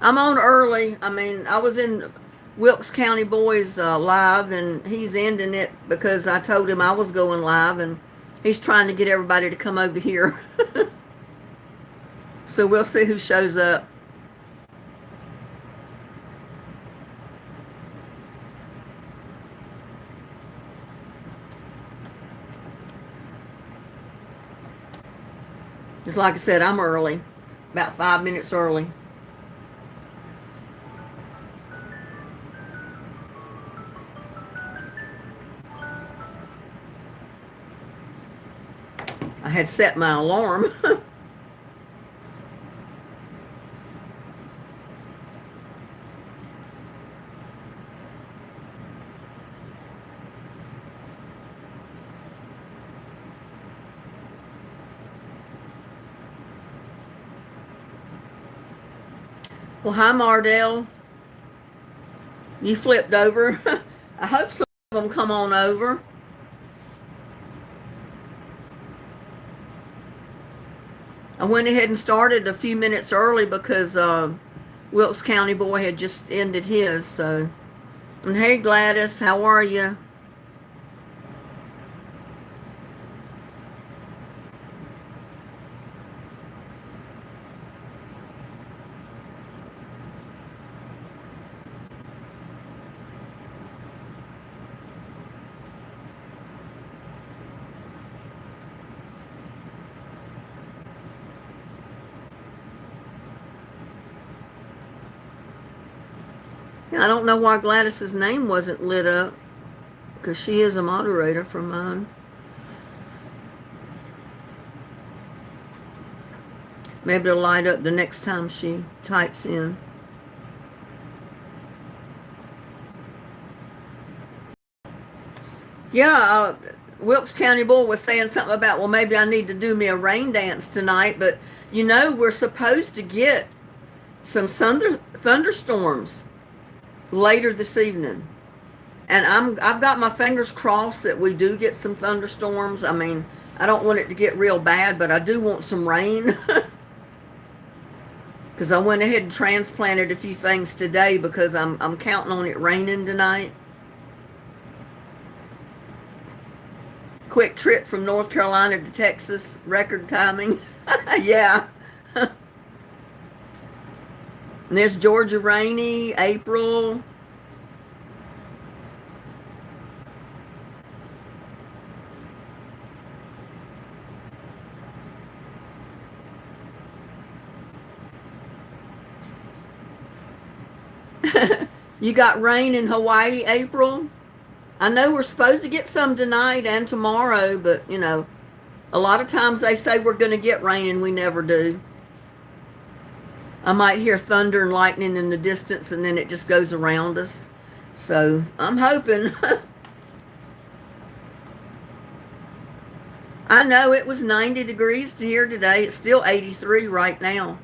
I'm on early. I mean, I was in Wilkes County Boys live, and he's ending it because I told him I was going live, and he's trying to get everybody to come over here. So we'll see who shows up. Just like I said, I'm early, about 5 minutes early. I had set my alarm. Well, hi, Mardell. You flipped over. I hope some of them come on over. I went ahead and started a few minutes early because Wilkes County Boy had just ended his. So, and hey, Gladys, how are you? Yeah, I don't know why Gladys's name wasn't lit up because she is a moderator for mine. Maybe it'll light up the next time she types in. Yeah, Wilkes County Boy was saying something about, well, maybe I need to do me a rain dance tonight, but we're supposed to get some thunderstorms later this evening. And I've got my fingers crossed that we do get some thunderstorms. I mean, I don't want it to get real bad, but I do want some rain because I went ahead and transplanted a few things today because I'm counting on it raining tonight. Quick trip from North Carolina to Texas, record timing. Yeah. And there's Georgia rainy, April. You got rain in Hawaii, April? I know we're supposed to get some tonight and tomorrow, but a lot of times they say we're going to get rain and we never do. I might hear thunder and lightning in the distance and then it just goes around us. So I'm hoping. I know it was 90 degrees here today. It's still 83 right now.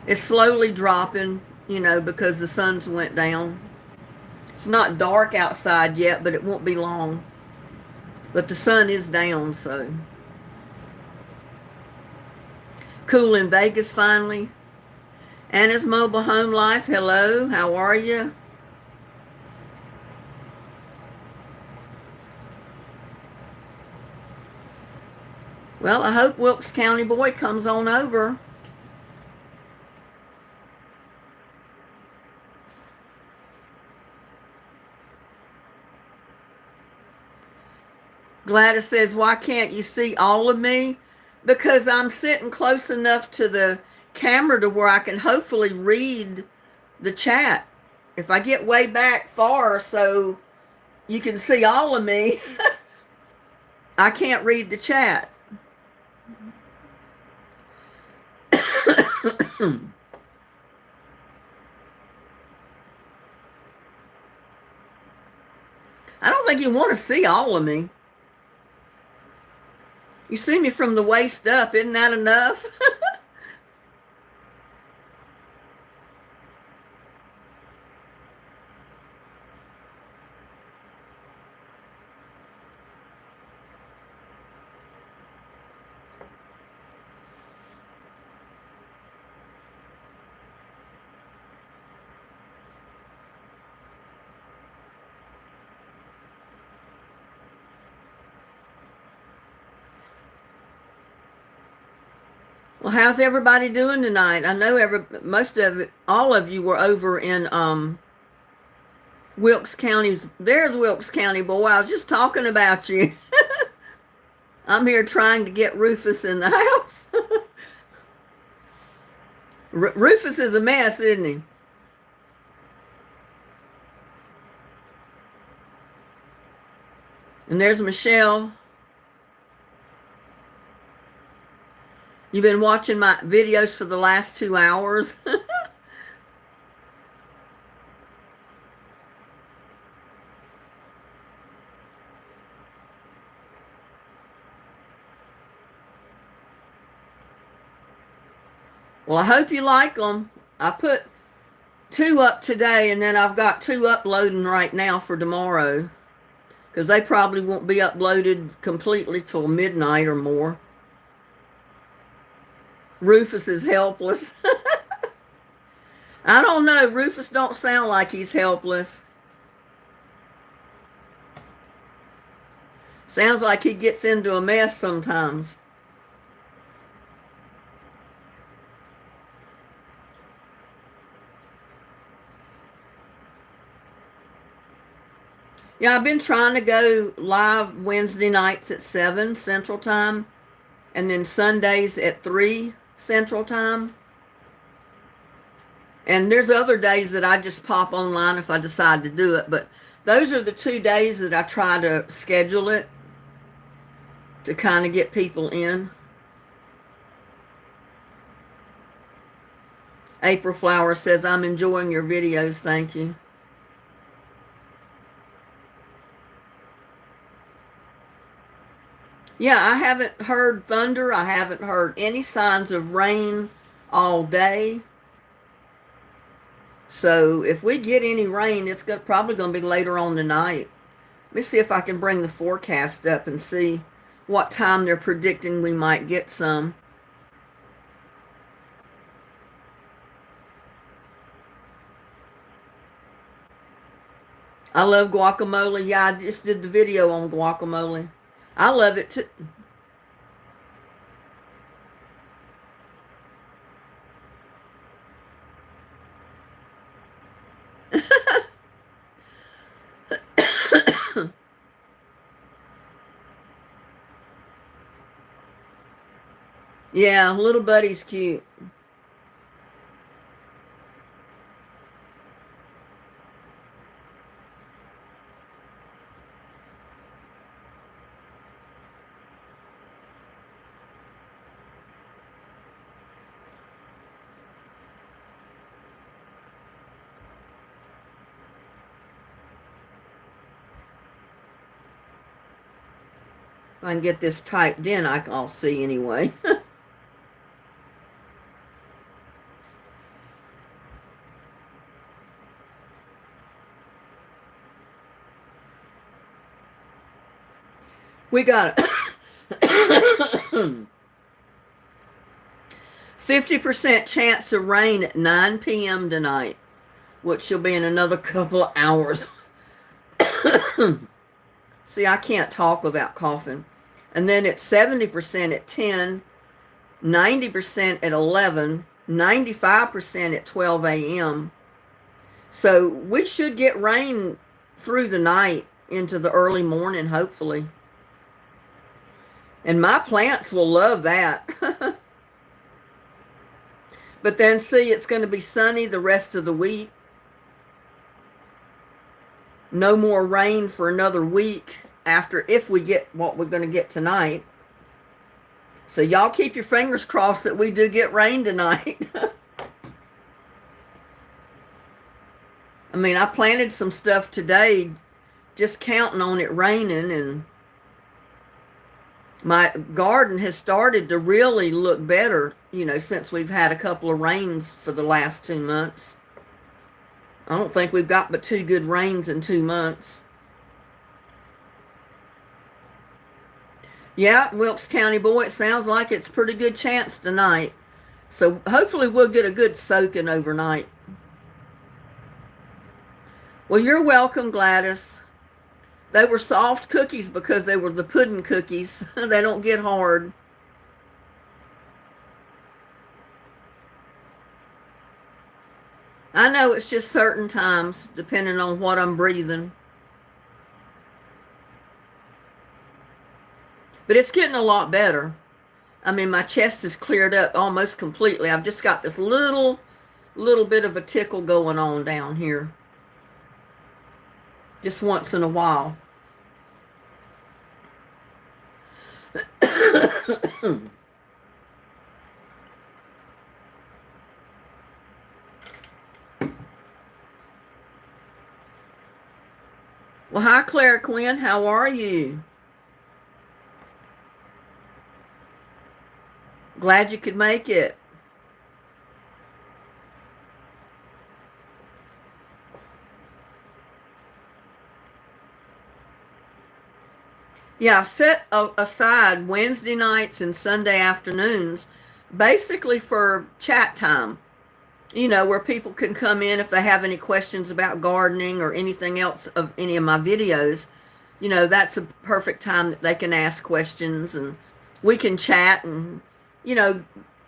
It's slowly dropping, because the sun's went down. It's not dark outside yet, but it won't be long. But the sun is down, so. Cool in Vegas finally. Anna's Mobile Home Life, hello, how are you? Well, I hope Wilkes County Boy comes on over. Gladys says, why can't you see all of me? Because I'm sitting close enough to the camera to where I can hopefully read the chat. If I get way back far so you can see all of me, I can't read the chat. I don't think you want to see all of me. You see me from the waist up, isn't that enough? Well, how's everybody doing tonight? I know all of you were over in Wilkes County. There's Wilkes County, boy. I was just talking about you. I'm here trying to get Rufus in the house. Rufus is a mess, isn't he? And there's Michelle. You've been watching my videos for the last 2 hours. Well, I hope you like them. I put 2 up today, and then I've got 2 uploading right now for tomorrow, because they probably won't be uploaded completely till midnight or more. Rufus is helpless. I don't know. Rufus don't sound like he's helpless. Sounds like he gets into a mess sometimes. Yeah, I've been trying to go live Wednesday nights at 7 Central Time, and then Sundays at 3 Central Time. And there's other days that I just pop online if I decide to do it, but those are the 2 days that I try to schedule it to kind of get people in. April Flower says, I'm enjoying your videos, thank you. Yeah, I haven't heard thunder. I haven't heard any signs of rain all day. So if we get any rain, it's probably going to be later on tonight. Let me see if I can bring the forecast up and see what time they're predicting we might get some. I love guacamole. Yeah, I just did the video on guacamole. I love it too. Yeah, little buddy's cute. If I can get this typed in, I'll see anyway. We got 50% chance of rain at 9 p.m. tonight, which will be in another couple of hours. See, I can't talk without coughing. And then it's 70% at 10, 90% at 11, 95% at 12 a.m. So we should get rain through the night into the early morning, hopefully. And my plants will love that. But then, see, it's going to be sunny the rest of the week. No more rain for another week after, if we get what we're going to get tonight. So y'all keep your fingers crossed that we do get rain tonight. I mean, I planted some stuff today just counting on it raining, and my garden has started to really look better, since we've had a couple of rains for the last 2 months. I don't think we've got but 2 good rains in 2 months. Yeah, Wilkes County, boy, it sounds like it's a pretty good chance tonight. So hopefully we'll get a good soaking overnight. Well, you're welcome, Gladys. They were soft cookies because they were the pudding cookies. They don't get hard. I know it's just certain times, depending on what I'm breathing. But it's getting a lot better. I mean, my chest is cleared up almost completely. I've just got this little bit of a tickle going on down here. Just once in a while. Well, hi, Claire Quinn. How are you? Glad you could make it. Yeah, I've set aside Wednesday nights and Sunday afternoons basically for chat time, where people can come in if they have any questions about gardening or anything else of any of my videos. That's a perfect time that they can ask questions and we can chat and, you know,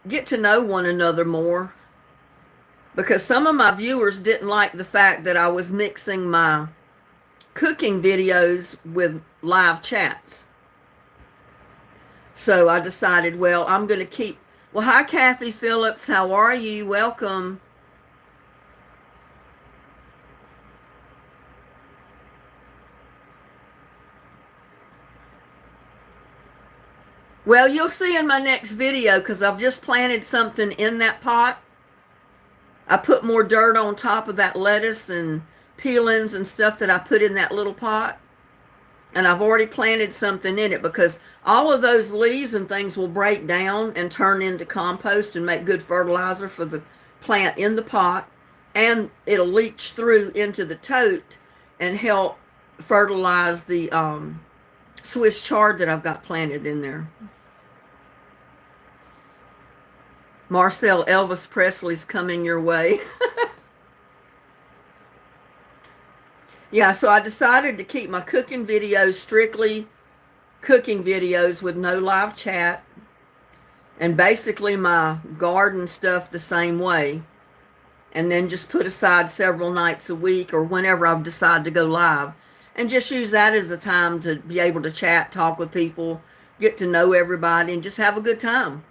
get to know one another more. Because some of my viewers didn't like the fact that I was mixing my cooking videos with live chats. So I decided, well, I'm going to keep. Well, hi, Kathy Phillips. How are you? Welcome. Well, you'll see in my next video because I've just planted something in that pot. I put more dirt on top of that lettuce and peelings and stuff that I put in that little pot. And I've already planted something in it because all of those leaves and things will break down and turn into compost and make good fertilizer for the plant in the pot. And it'll leach through into the tote and help fertilize the Swiss chard that I've got planted in there. Marcel, Elvis Presley's coming your way. Yeah, so I decided to keep my cooking videos strictly cooking videos with no live chat, and basically my garden stuff the same way, and then just put aside several nights a week or whenever I've decided to go live, and just use that as a time to be able to chat, talk with people, get to know everybody, and just have a good time.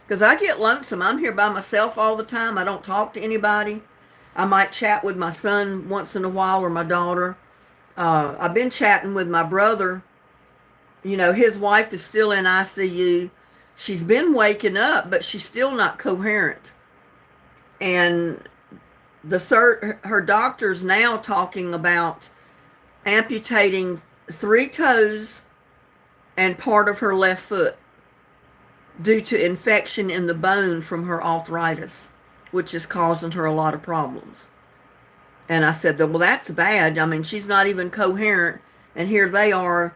Because I get lonesome. I'm here by myself all the time. I don't talk to anybody. I might chat with my son once in a while or my daughter. I've been chatting with my brother. His wife is still in ICU. She's been waking up, but she's still not coherent. And her doctor's now talking about amputating 3 toes and part of her left foot due to infection in the bone from her arthritis, which is causing her a lot of problems. And I said, well, that's bad. I mean, she's not even coherent, and here they are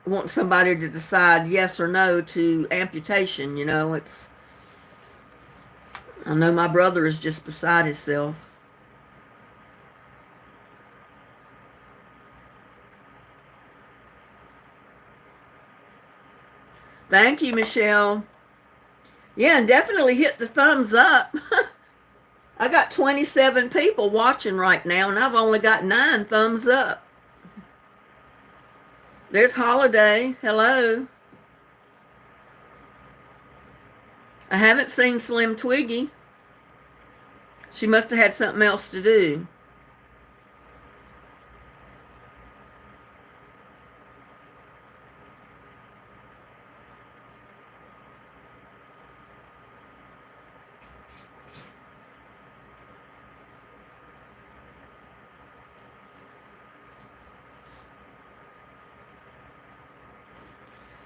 wanting somebody to decide yes or no to amputation. I know my brother is just beside himself. Thank you, Michelle. Yeah, and definitely hit the thumbs up. I got 27 people watching right now, and I've only got 9 thumbs up. There's Holiday. Hello. I haven't seen Slim Twiggy. She must have had something else to do.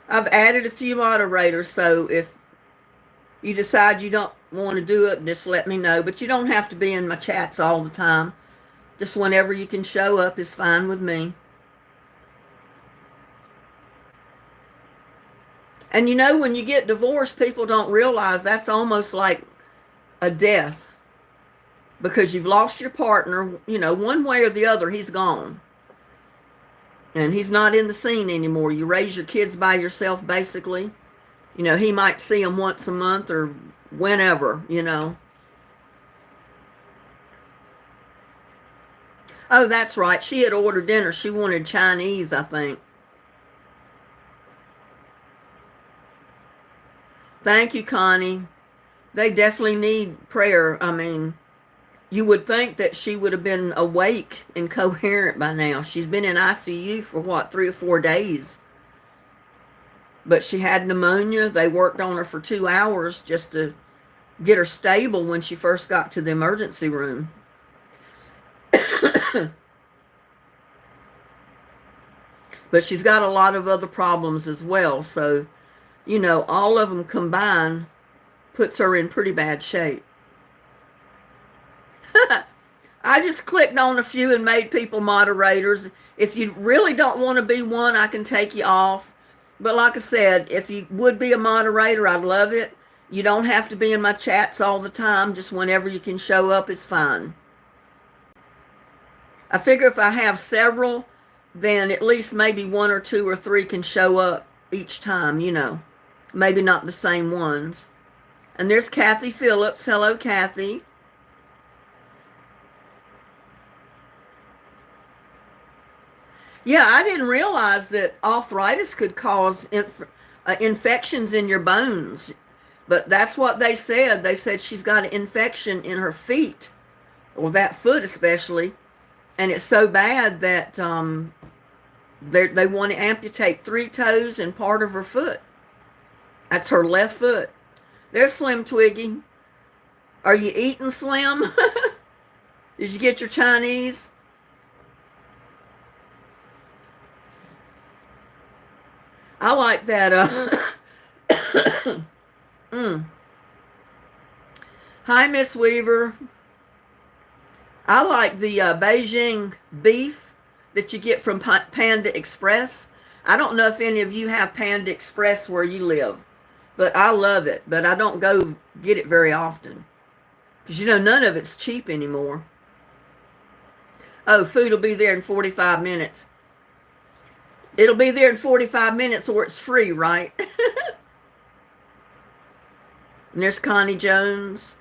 I've added a few moderators, so if you decide you don't want to do it, just let me know. But you don't have to be in my chats all the time. Just whenever you can show up is fine with me. And when you get divorced, people don't realize that's almost like a death because you've lost your partner. One way or the other, he's gone. And he's not in the scene anymore. You raise your kids by yourself, basically. He might see them once a month or whenever. Oh, that's right. She had ordered dinner. She wanted Chinese, I think. Thank you, Connie. They definitely need prayer. I mean, you would think that she would have been awake and coherent by now. She's been in ICU for what, 3 or 4 days? But she had pneumonia. They worked on her for 2 hours just to get her stable when she first got to the emergency room. But she's got a lot of other problems as well. So, all of them combined puts her in pretty bad shape. I just clicked on a few and made people moderators. If you really don't want to be one, I can take you off. But like I said, if you would be a moderator, I'd love it. You don't have to be in my chats all the time. Just whenever you can show up is fine. I figure if I have several, then at least maybe 1 or 2 or 3 can show up each time, Maybe not the same ones. And there's Kathy Phillips. Hello, Kathy. Yeah, I didn't realize that arthritis could cause infections in your bones. But that's what they said. They said she's got an infection in her feet, or that foot especially. And it's so bad that they want to amputate 3 toes and part of her foot. That's her left foot. There's Slim Twiggy. Are you eating, Slim? Did you get your Chinese? I like that. Hi, Miss Weaver. I like the Beijing beef that you get from Panda Express. I don't know if any of you have Panda Express where you live, but I love it. But I don't go get it very often because, none of it's cheap anymore. Oh, food will be there in 45 minutes. It'll be there in 45 minutes or it's free, right? And there's Connie Jones.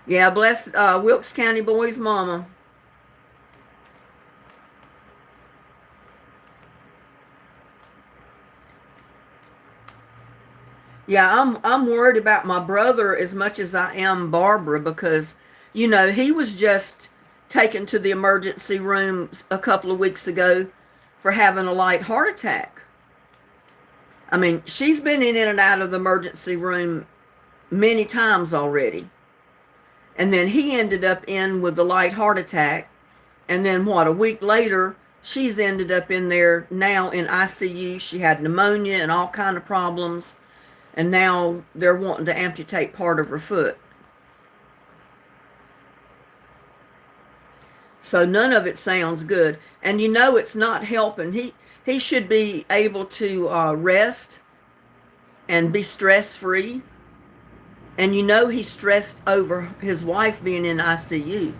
Yeah, bless Wilkes County Boy's mama. Yeah, I'm worried about my brother as much as I am Barbara because, he was just taken to the emergency room a couple of weeks ago for having a light heart attack. I mean, she's been in and out of the emergency room many times already. And then he ended up in with the light heart attack. And then a week later, she's ended up in there now in ICU. She had pneumonia and all kind of problems. And now they're wanting to amputate part of her foot. So none of it sounds good. And it's not helping. He should be able to rest and be stress-free. And he's stressed over his wife being in ICU.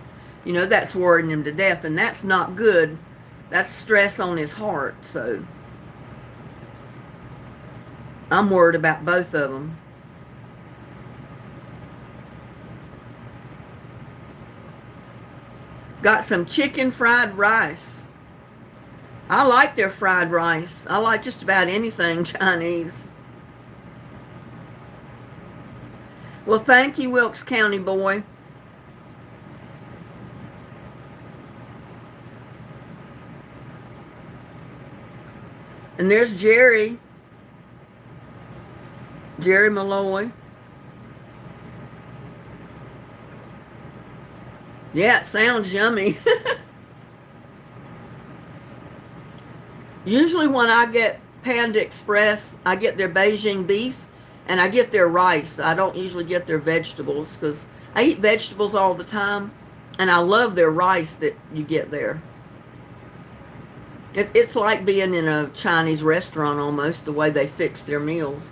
That's worrying him to death. And that's not good. That's stress on his heart. So I'm worried about both of them. Got some chicken fried rice. I like their fried rice. I like just about anything Chinese. Well, thank you, Wilkes County Boy. And there's Jerry Malloy. Yeah, it sounds yummy. Usually when I get Panda Express, I get their Beijing beef and I get their rice. I don't usually get their vegetables because I eat vegetables all the time and I love their rice that you get there. It's like being in a Chinese restaurant almost, the way they fix their meals.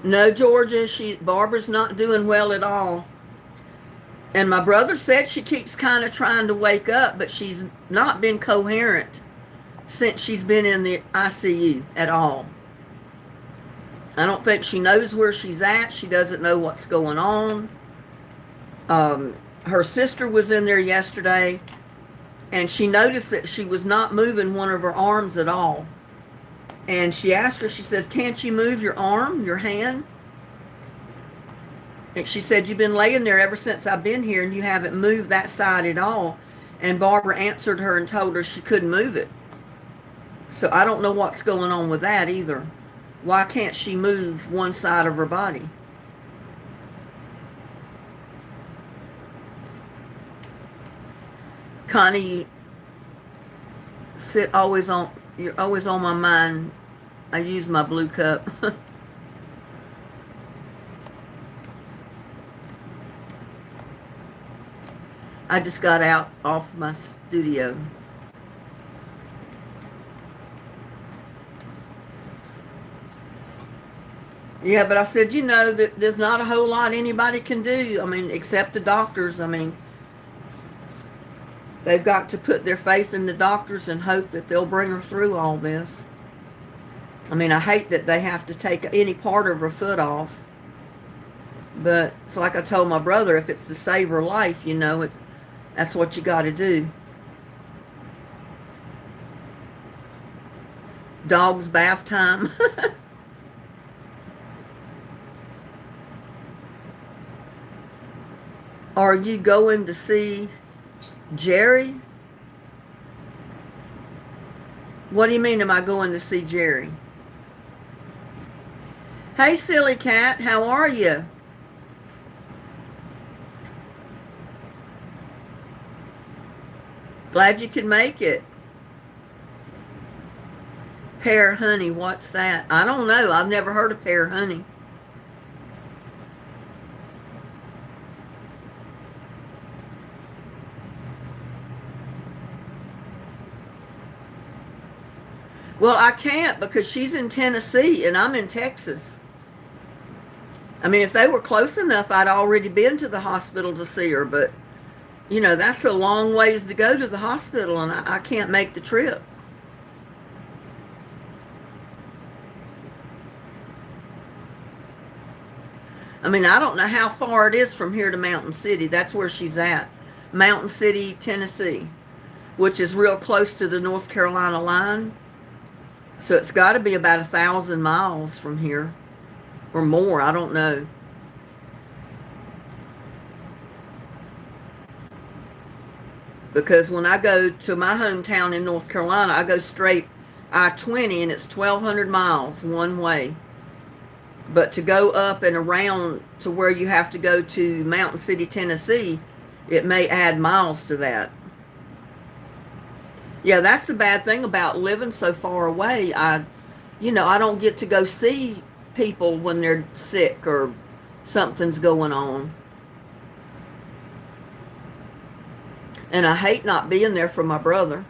No, Georgia, Barbara's not doing well at all. And my brother said she keeps kind of trying to wake up, but she's not been coherent. since she's been in the ICU at all. I don't think she knows where she's at. She doesn't know what's going on. Her sister was in there yesterday, and she noticed that she was not moving one of her arms at all. And she asked her, she said, "Can't you move your arm, your hand?" And she said, "You've been laying there ever since I've been here, and you haven't moved that side at all." And Barbara answered her and told her she couldn't move it. So I don't know what's going on with that either. Why can't she move one side of her body? Connie, you're always on my mind. I use my blue cup. I just got out off my studio. Yeah, but I said, that there's not a whole lot anybody can do. I mean, except the doctors. I mean, they've got to put their faith in the doctors and hope that they'll bring her through all this. I mean, I hate that they have to take any part of her foot off. But it's like I told my brother, if it's to save her life, that's what you got to do. Dog's bath time. Are you going to see Jerry? What do you mean, am I going to see Jerry? Hey, silly cat, how are you? Glad you could make it. Pear honey, what's that? I don't know. I've never heard of pear honey. Well, I can't because she's in Tennessee and I'm in Texas. I mean, if they were close enough, I'd already been to the hospital to see her, but that's a long ways to go to the hospital, and I can't make the trip. I mean, I don't know how far it is from here to Mountain City. That's where she's at. Mountain City, Tennessee, which is real close to the North Carolina line. So it's got to be about 1,000 miles from here or more. I don't know. Because when I go to my hometown in North Carolina, I go straight I-20 and it's 1,200 miles one way. But to go up and around to where you have to go to Mountain City, Tennessee, it may add miles to that. Yeah, that's the bad thing about living so far away. I don't get to go see people when they're sick or something's going on. And I hate not being there for my brother.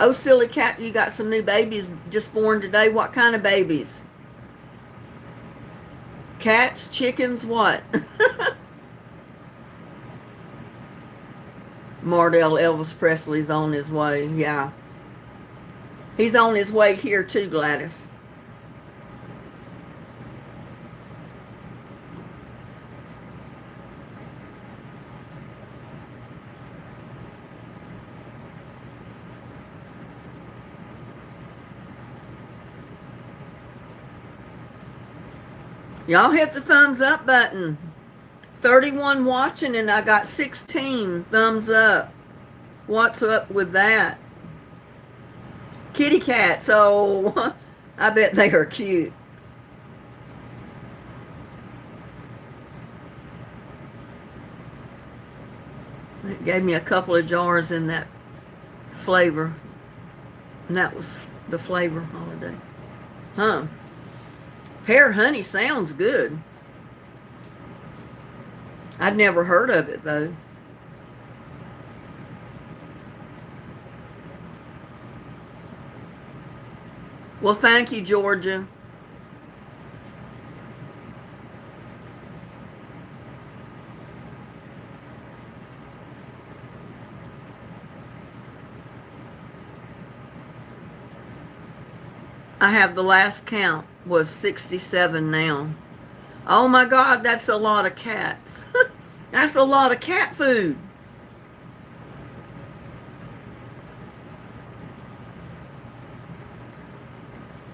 Oh, silly cat, you got some new babies just born today. What kind of babies? Cats, chickens, what? Mardell Elvis Presley's on his way. Yeah. He's on his way here too, Gladys. Y'all hit the thumbs up button. 31 watching and I got 16 thumbs up. What's up with that? Kitty cats. Oh, I bet they are cute. It gave me a couple of jars in that flavor. And that was the flavor holiday. Huh. Pear honey sounds good. I'd never heard of it, though. Well, thank you, Georgia. I have the last count was 67 now. Oh my God, that's a lot of cats. That's a lot of cat food.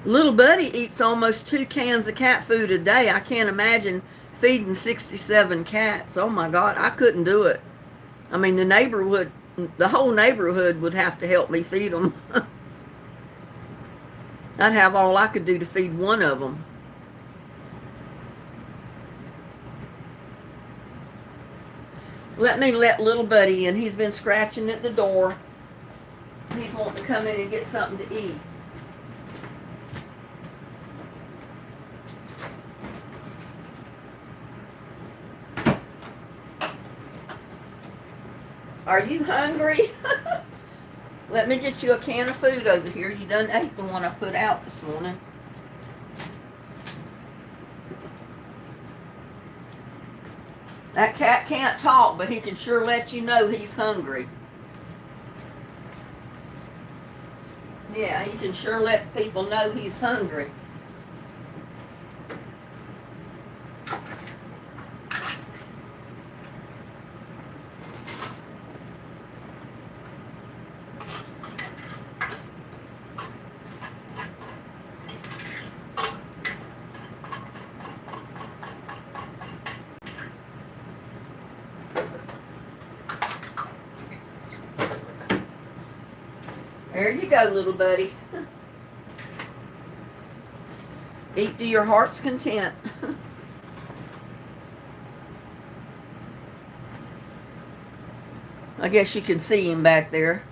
Little Buddy eats almost 2 cans of cat food a day. I can't imagine feeding 67 cats. Oh my God, I couldn't do it. I mean, the whole neighborhood would have to help me feed them. I'd have all I could do to feed one of them. Let me let Little Buddy in. He's been scratching at the door. He's wanting to come in and get something to eat. Are you hungry? Let me get you a can of food over here. You done ate the one I put out this morning. That cat can't talk, but he can sure let you know he's hungry. Yeah, he can sure let people know he's hungry. There you go, Little Buddy. Eat to your heart's content. I guess you can see him back there.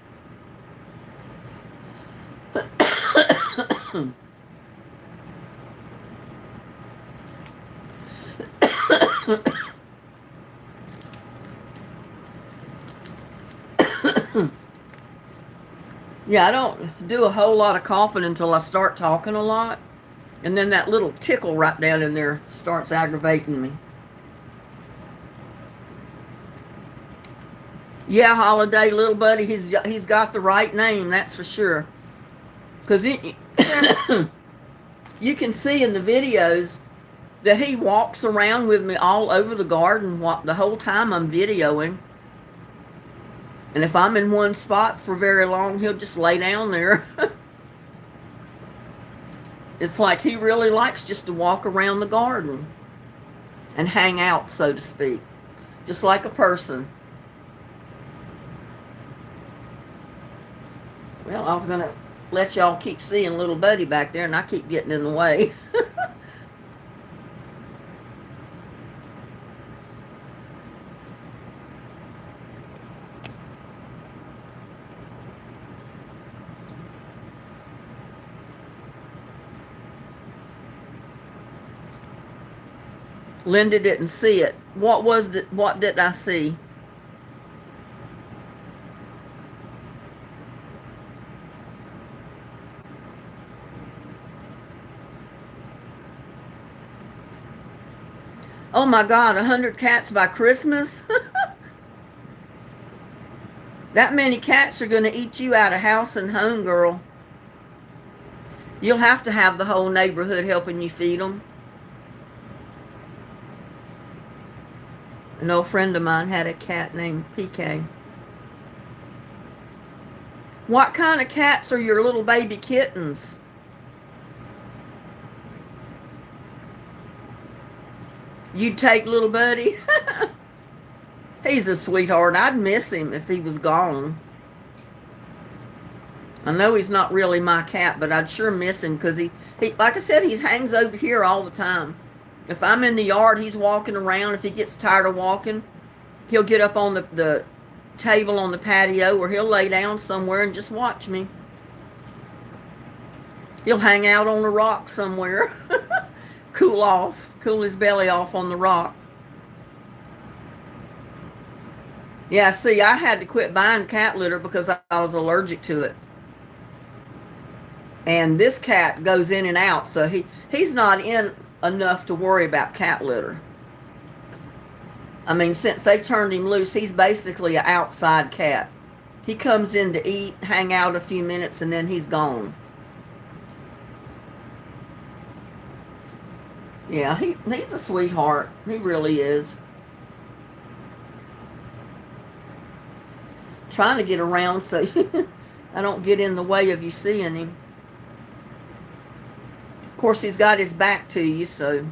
Yeah, I don't do a whole lot of coughing until I start talking a lot. And then that little tickle right down in there starts aggravating me. Yeah, Holiday, Little Buddy, he's got the right name, that's for sure. Because you can see in the videos that he walks around with me all over the garden the whole time I'm videoing. And if I'm in one spot for very long, he'll just lay down there. It's like he really likes just to walk around the garden and hang out, so to speak, just like a person. Well, I was going to let y'all keep seeing Little Buddy back there, and I keep getting in the way. Linda didn't see it. What did I see? Oh my God, 100 cats by Christmas? That many cats are going to eat you out of house and home, girl. You'll have to have the whole neighborhood helping you feed them. An old friend of mine had a cat named PK. What kind of cats are your little baby kittens? You'd take Little Buddy? He's a sweetheart. I'd miss him if he was gone. I know he's not really my cat, but I'd sure miss him because he like I said, he hangs over here all the time. If I'm in the yard, he's walking around. If he gets tired of walking, he'll get up on the table on the patio, or he'll lay down somewhere and just watch me. He'll hang out on a rock somewhere. Cool his belly off on the rock. Yeah, see, I had to quit buying cat litter because I was allergic to it. And this cat goes in and out, so he's not in enough to worry about cat litter. I mean, since they turned him loose, he's basically an outside cat. He comes in to eat, hang out a few minutes, and then he's gone. Yeah, he's a sweetheart. He really is. Trying to get around so I don't get in the way of you seeing him. Of course, he's got his back to you, so.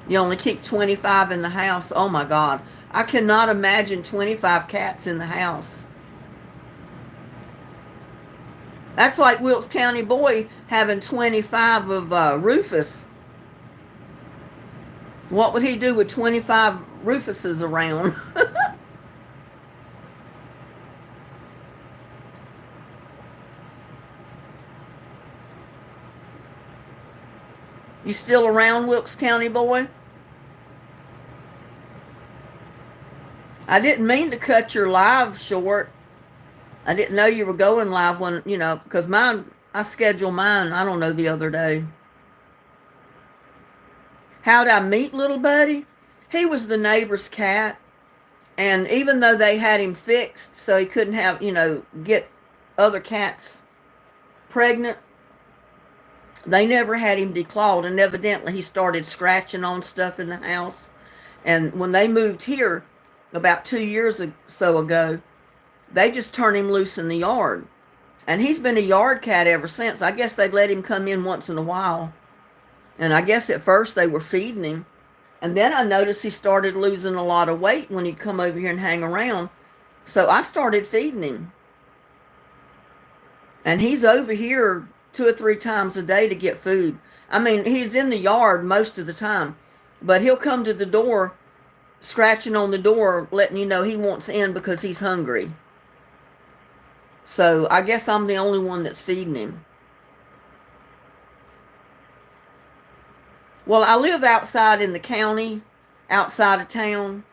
You only keep 25 in the house. Oh my God. I cannot imagine 25 cats in the house. That's like Wilkes County Boy having 25 of Rufus. What would he do with 25 Rufuses around? You still around, Wilkes County Boy? I didn't mean to cut your live short. I didn't know you were going live when, because I scheduled mine, I don't know, the other day. How'd I meet little buddy? He was the neighbor's cat. And even though they had him fixed so he couldn't have, get other cats pregnant, they never had him declawed. And evidently he started scratching on stuff in the house. And when they moved here about 2 years or so ago, they just turned him loose in the yard. And he's been a yard cat ever since. I guess they'd let him come in once in a while. And I guess at first they were feeding him. And then I noticed he started losing a lot of weight when he'd come over here and hang around. So I started feeding him. And he's over here 2 or 3 times a day to get food. I mean, he's in the yard most of the time. But he'll come to the door, scratching on the door, letting you know he wants in because he's hungry. So I guess I'm the only one that's feeding him. Well, I live outside in the county, outside of town.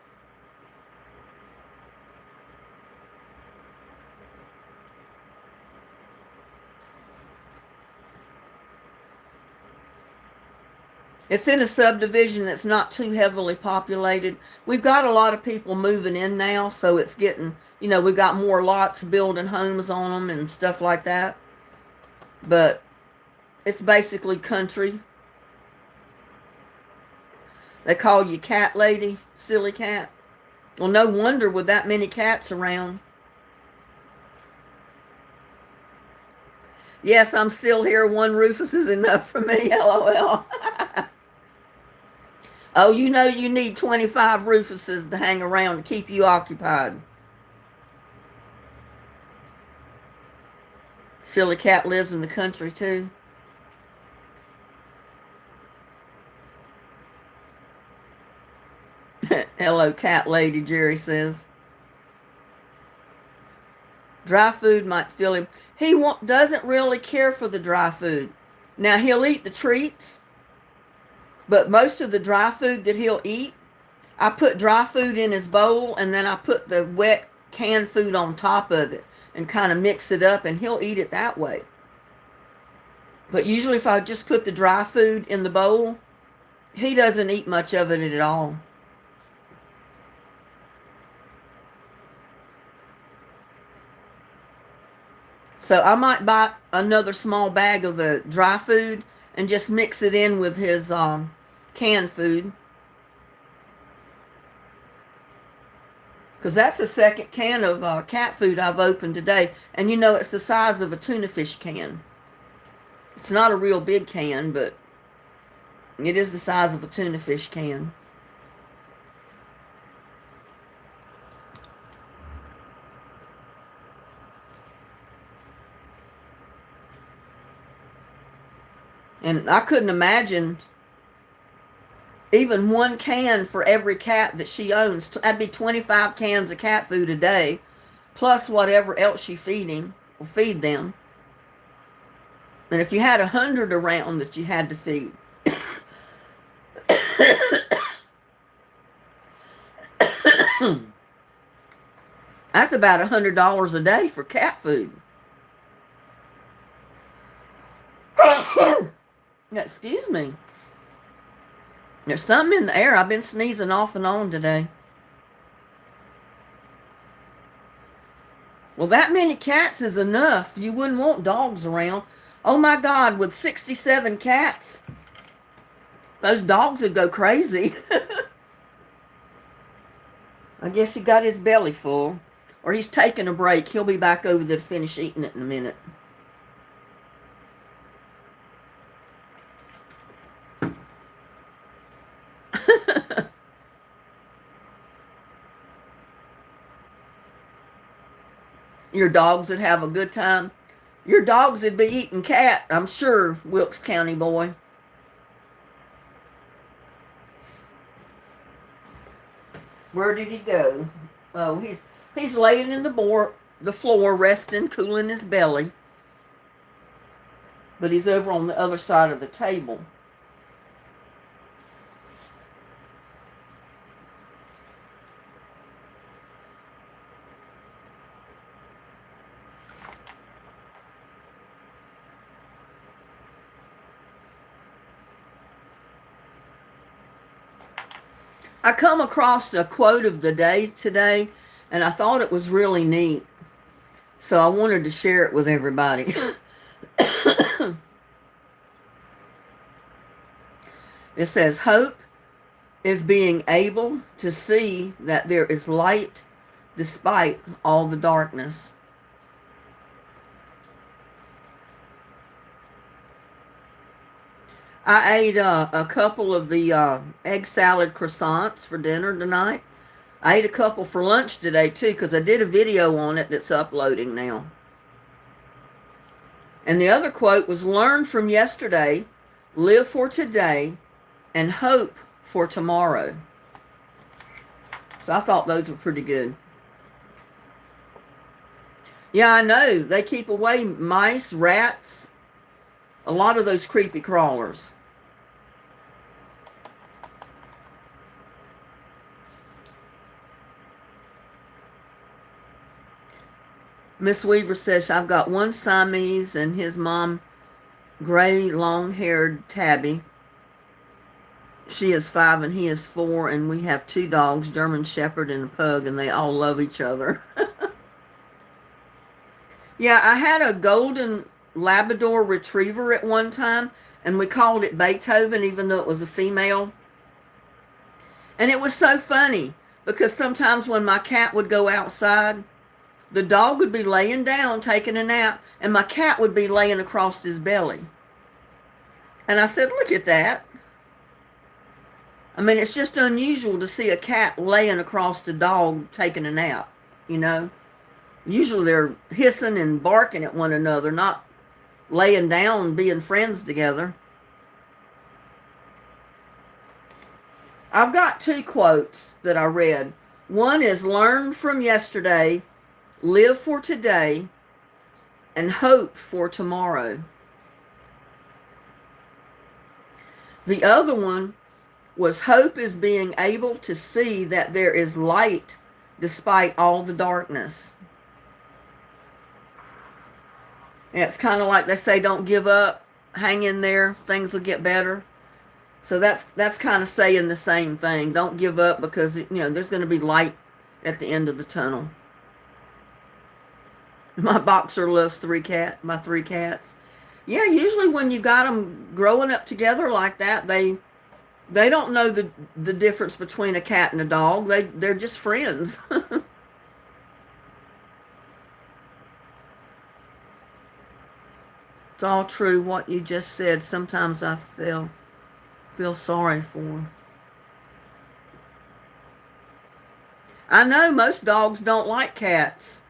It's in a subdivision that's not too heavily populated. We've got a lot of people moving in now, so it's getting, we've got more lots building homes on them and stuff like that. But it's basically country. They call you cat lady, silly cat. Well, no wonder with that many cats around. Yes, I'm still here. One Rufus is enough for me, LOL. Oh, you need 25 Rufuses to hang around to keep you occupied. Silly cat lives in the country, too. Hello, cat lady, Jerry says. Dry food might fill him. He doesn't really care for the dry food. Now, he'll eat the treats, but most of the dry food that he'll eat, I put dry food in his bowl, and then I put the wet canned food on top of it and kind of mix it up, and he'll eat it that way. But usually if I just put the dry food in the bowl, he doesn't eat much of it at all. So I might buy another small bag of the dry food and just mix it in with his canned food. Because that's the second can of cat food I've opened today. And it's the size of a tuna fish can. It's not a real big can, but it is the size of a tuna fish can. And I couldn't imagine even one can for every cat that she owns. That'd be 25 cans of cat food a day, plus whatever else you feed them. And if you had 100 around that you had to feed, that's about $100 a day for cat food. Excuse me. There's something in the air. I've been sneezing off and on today. Well, that many cats is enough. You wouldn't want dogs around. Oh my God, with 67 cats, those dogs would go crazy. I guess he got his belly full. Or he's taking a break. He'll be back over there to finish eating it in a minute. Your dogs would have a good time. Your dogs would be eating cat, I'm sure, Wilkes County boy. Where did he go? Oh, he's laying in the floor, resting, cooling his belly. But he's over on the other side of the table. I come across a quote of the day today, and I thought it was really neat. So I wanted to share it with everybody. It says, hope is being able to see that there is light despite all the darkness. I ate a couple of the egg salad croissants for dinner tonight. I ate a couple for lunch today too, because I did a video on it that's uploading now. And the other quote was, learn from yesterday, live for today, and hope for tomorrow. So I thought those were pretty good. Yeah, I know. They keep away mice, rats, a lot of those creepy crawlers. Miss Weaver says, I've got one Siamese and his mom, gray, long-haired Tabby. She is 5 and he is 4, and we have 2 dogs, German Shepherd and a Pug, and they all love each other. Yeah, I had a golden Labrador Retriever at one time, and we called it Beethoven, even though it was a female. And it was so funny, because sometimes when my cat would go outside, the dog would be laying down taking a nap, and my cat would be laying across his belly. And I said, look at that. I mean, it's just unusual to see a cat laying across the dog taking a nap, you know. Usually they're hissing and barking at one another, not laying down being friends together. I've got 2 quotes that I read. One is, learn from yesterday, live for today, and hope for tomorrow. The other one was, hope is being able to see that there is light despite all the darkness. And it's kind of like they say, don't give up, hang in there, things will get better. So that's kind of saying the same thing. Don't give up, because you know there's going to be light at the end of the tunnel. My boxer loves my 3 cats. Yeah, usually when you got them growing up together like that, they don't know the difference between a cat and a dog. They're just friends. It's all true what you just said. Sometimes I feel sorry for. I know most dogs don't like cats.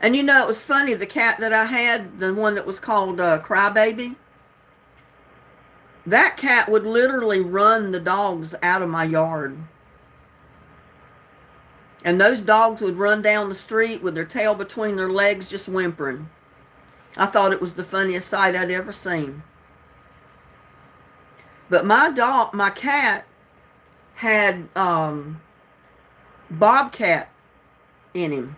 And you know, it was funny, the cat that I had, the one that was called Crybaby, that cat would literally run the dogs out of my yard. And those dogs would run down the street with their tail between their legs, just whimpering. I thought it was the funniest sight I'd ever seen. But my cat had bobcat in him.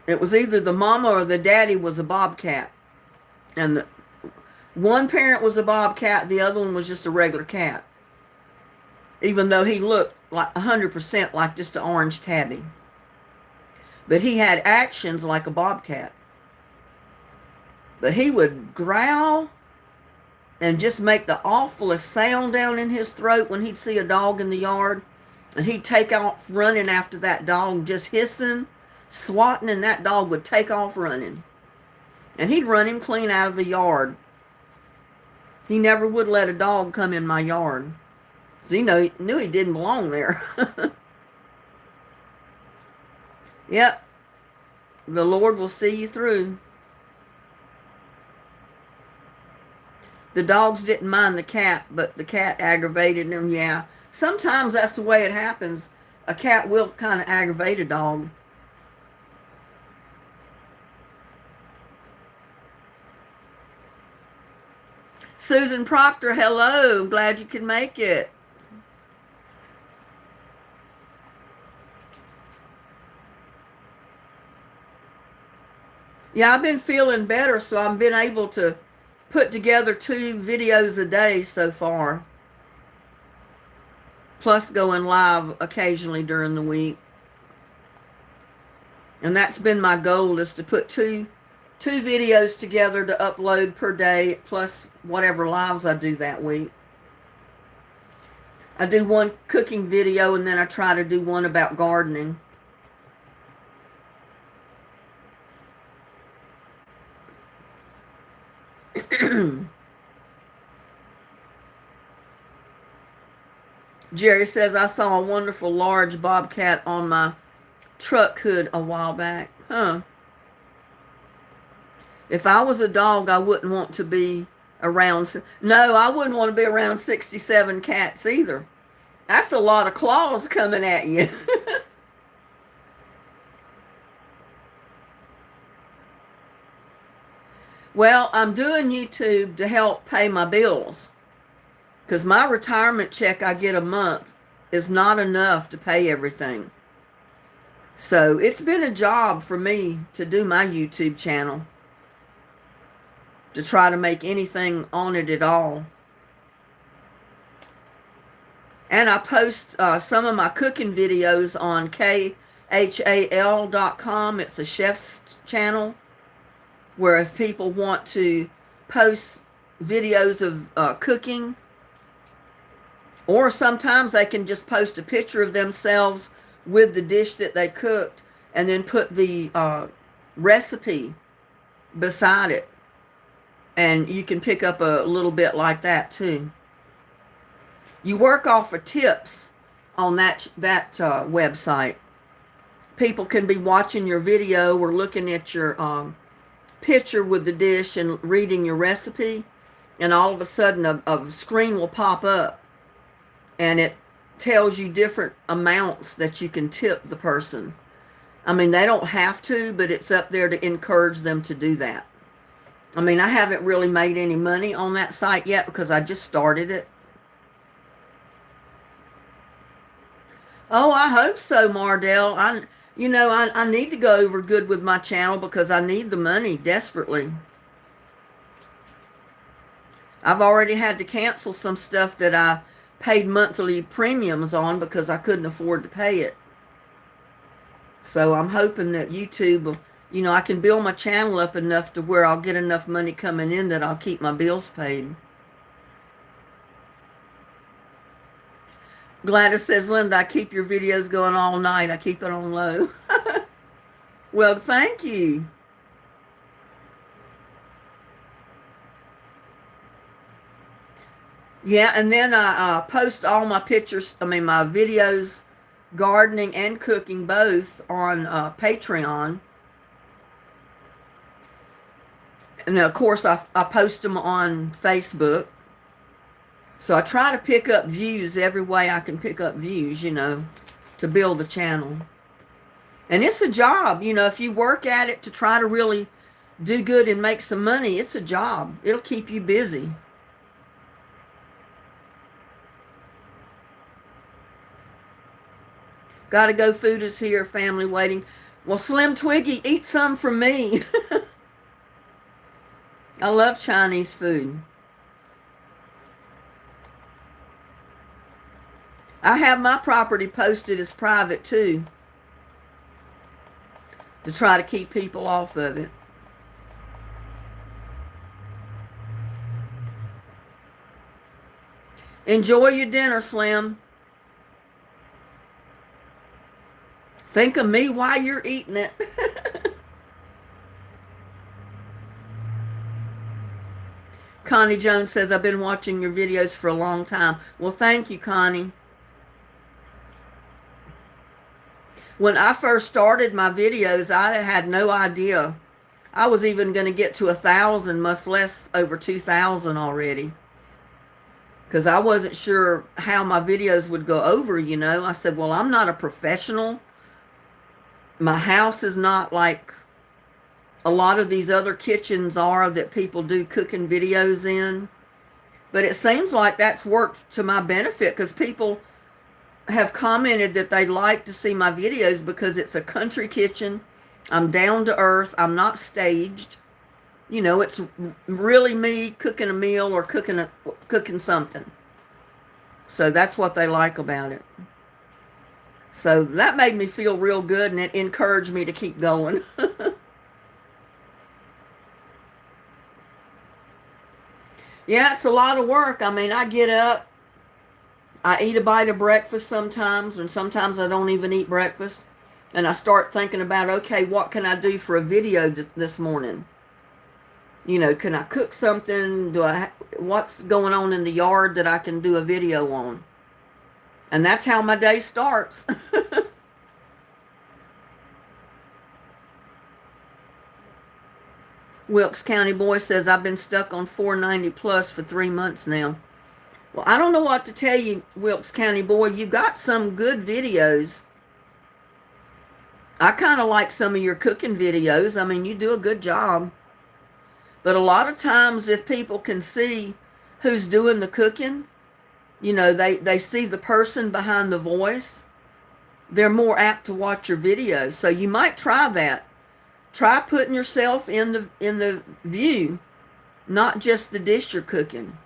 It was either the mama or the daddy was a bobcat. And one parent was a bobcat, the other one was just a regular cat. Even though he looked like 100% like just an orange tabby. but he had actions like a bobcat. But he would growl and just make the awfulest sound down in his throat when he'd see a dog in the yard. And he'd take off running after that dog, just hissing, swatting, and that dog would take off running. And he'd run him clean out of the yard. He never would let a dog come in my yard. So he knew he didn't belong there. Yep. The Lord will see you through. The dogs didn't mind the cat, but the cat aggravated them, yeah. Sometimes that's the way it happens. A cat will kind of aggravate a dog. Susan Proctor, hello. I'm glad you could make it. Yeah, I've been feeling better, so I've been able to put together 2 videos a day so far. Plus going live occasionally during the week. And that's been my goal, is to put two videos together to upload per day, plus whatever lives I do that week. I do one cooking video, and then I try to do one about gardening. Jerry says, I saw a wonderful large bobcat on my truck hood a while back. Huh. If I was a dog, I wouldn't want to be around. No, I wouldn't want to be around 67 cats either. That's a lot of claws coming at you. Well, I'm doing YouTube to help pay my bills, because my retirement check I get a month is not enough to pay everything. So it's been a job for me to do my YouTube channel, to try to make anything on it at all. And I post some of my cooking videos on khal.com. It's a chef's channel, where if people want to post videos of cooking, or sometimes they can just post a picture of themselves with the dish that they cooked, and then put the recipe beside it. And you can pick up a little bit like that too. You work off of tips on that website. People can be watching your video or looking at your picture with the dish and reading your recipe, and all of a sudden a screen will pop up, and it tells you different amounts that you can tip the person. I mean, they don't have to, but it's up there to encourage them to do that. I mean, I haven't really made any money on that site yet because I just started it. Oh, I hope so, Mardell. I need to go over good with my channel because I need the money desperately. I've already had to cancel some stuff that I paid monthly premiums on because I couldn't afford to pay it. So I'm hoping that YouTube, I can build my channel up enough to where I'll get enough money coming in that I'll keep my bills paid. Gladys says, Linda, I keep your videos going all night. I keep it on low. Well, thank you. Yeah, and then I post all my pictures, my videos, gardening and cooking, both on Patreon. And of course, I post them on Facebook. So I try to pick up views every way I can pick up views, to build the channel. And it's a job, if you work at it to try to really do good and make some money, it's a job. It'll keep you busy. Gotta go, food is here, family waiting. Well, Slim Twiggy, eat some from me. I love Chinese food. I have my property posted as private too. to try to keep people off of it. Enjoy your dinner, Slim. Think of me while you're eating it. Connie Jones says, I've been watching your videos for a long time. Well, thank you, Connie. When I first started my videos, I had no idea I was even going to get to 1,000, much less over 2,000 already. Because I wasn't sure how my videos would go over, you know. I said, well, I'm not a professional. My house is not like a lot of these other kitchens are that people do cooking videos in. But it seems like that's worked to my benefit, because people have commented that they'd like to see my videos because it's a country kitchen. I'm down to earth. I'm not staged. You know, it's really me cooking a meal or cooking something. So that's what they like about it. So that made me feel real good, and it encouraged me to keep going. Yeah, it's a lot of work. I mean, I get up, I eat a bite of breakfast sometimes, and sometimes I don't even eat breakfast. And I start thinking about, okay, what can I do for a video this morning? You know, can I cook something? What's going on in the yard that I can do a video on? And that's how my day starts. Wilkes County Boy says, I've been stuck on 490 plus for 3 months now. Well, I don't know what to tell you, Wilkes County Boy. You got some good videos. I kind of like some of your cooking videos. I mean, you do a good job. But a lot of times, if people can see who's doing the cooking, you know, they see the person behind the voice, they're more apt to watch your videos. So you might try that. Try putting yourself in the view, not just the dish you're cooking.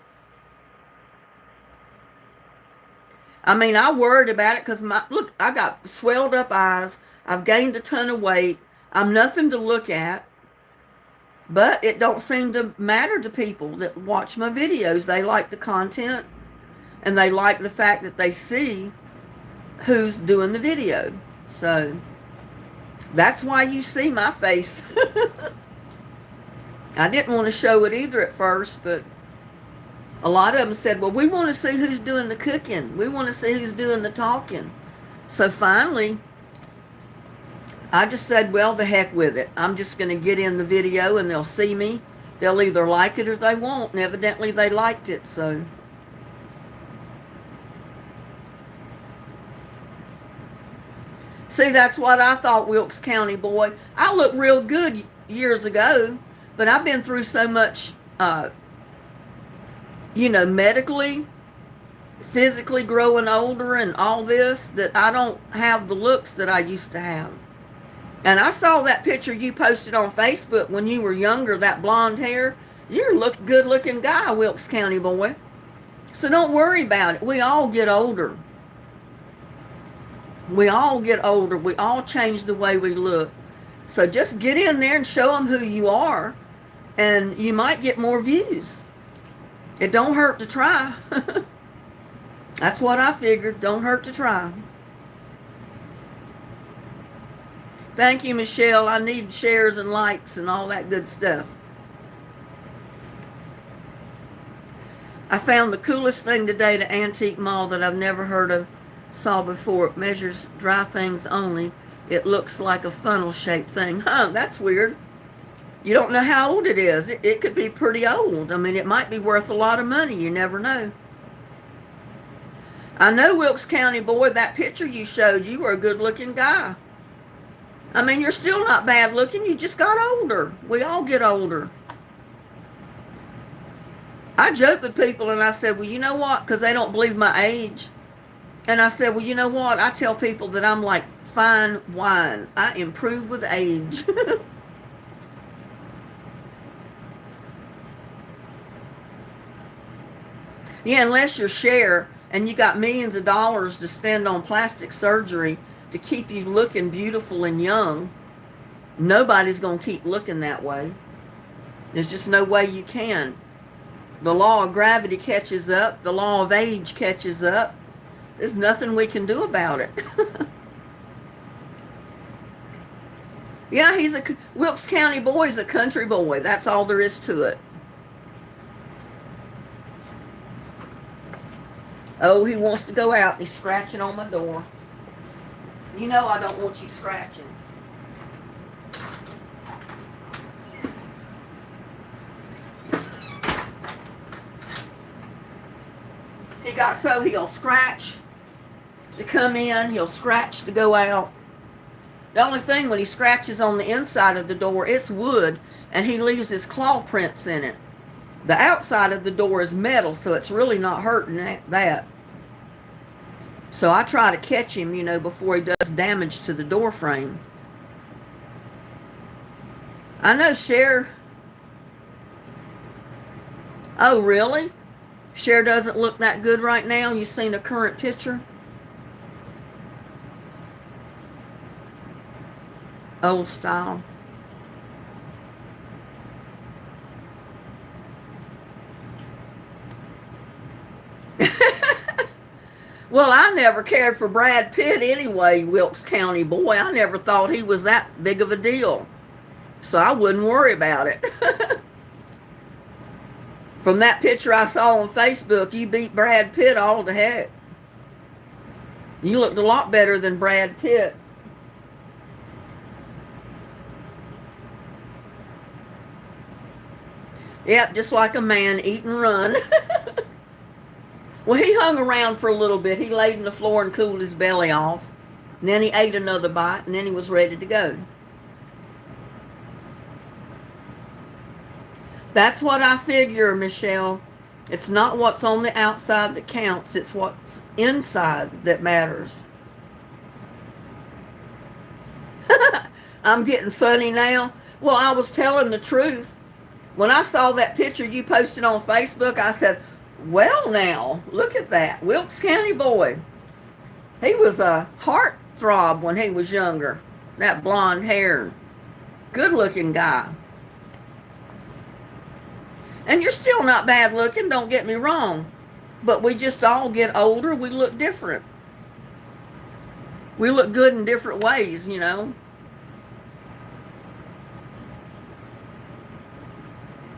I mean, I worried about it because look, I got swelled up eyes. I've gained a ton of weight. I'm nothing to look at. But it don't seem to matter to people that watch my videos. They like the content, and they like the fact that they see who's doing the video. So that's why you see my face. I didn't want to show it either at first, but a lot of them said, well, we want to see who's doing the cooking. We want to see who's doing the talking. So finally, I just said, well, the heck with it. I'm just going to get in the video and they'll see me. They'll either like it or they won't. And evidently they liked it, so. See, that's what I thought, Wilkes County Boy. I looked real good years ago, but I've been through so much, you know, medically, physically growing older and all this, that I don't have the looks that I used to have. And I saw that picture you posted on Facebook when you were younger, that blonde hair. You're a good looking guy, Wilkes County Boy. So don't worry about it. We all get older. We all get older. We all change the way we look. So just get in there and show them who you are, and you might get more views. It don't hurt to try. That's what I figured. Don't hurt to try. Thank you, Michelle. I need shares and likes and all that good stuff. I found the coolest thing today, the antique mall that I've never heard of, saw before. It measures dry things only. It looks like a funnel-shaped thing. Huh, that's weird. You don't know how old it is. It could be pretty old. I mean, it might be worth a lot of money. You never know. I know, Wilkes County Boy, that picture you showed, you were a good-looking guy. I mean, you're still not bad looking. You just got older. We all get older. I joke with people and I said, well, you know what? Because they don't believe my age. And I said, well, you know what? I tell people that I'm like fine wine. I improve with age. Yeah, unless you're Cher and you got millions of dollars to spend on plastic surgery to keep you looking beautiful and young, Nobody's going to keep looking that way. There's just no way you can. The law of gravity catches up. The law of age catches up. There's nothing we can do about it. Yeah, Wilkes County boy is a country boy. That's all there is to it. Oh, he wants to go out. He's scratching on my door. You know I don't want you scratching. He'll scratch to come in. He'll scratch to go out. The only thing, when he scratches on the inside of the door, it's wood, and he leaves his claw prints in it. The outside of the door is metal, so it's really not hurting that. So I try to catch him, before he does damage to the door frame. I know Cher. Oh, really? Cher doesn't look that good right now? You seen a current picture? Old style. Well, I never cared for Brad Pitt anyway, Wilkes County boy. I never thought he was that big of a deal. So I wouldn't worry about it. From that picture I saw on Facebook, you beat Brad Pitt all to heck. You looked a lot better than Brad Pitt. Yep, just like a man, eat and run. Well, he hung around for a little bit. He laid on the floor and cooled his belly off. And then he ate another bite, and then he was ready to go. That's what I figure, Michelle. It's not what's on the outside that counts. It's what's inside that matters. I'm getting funny now. Well, I was telling the truth. When I saw that picture you posted on Facebook, I said, well, now, look at that. Wilkes County boy. He was a heartthrob when he was younger. That blonde hair. Good looking guy. And you're still not bad looking, don't get me wrong. But we just all get older. We look different. We look good in different ways,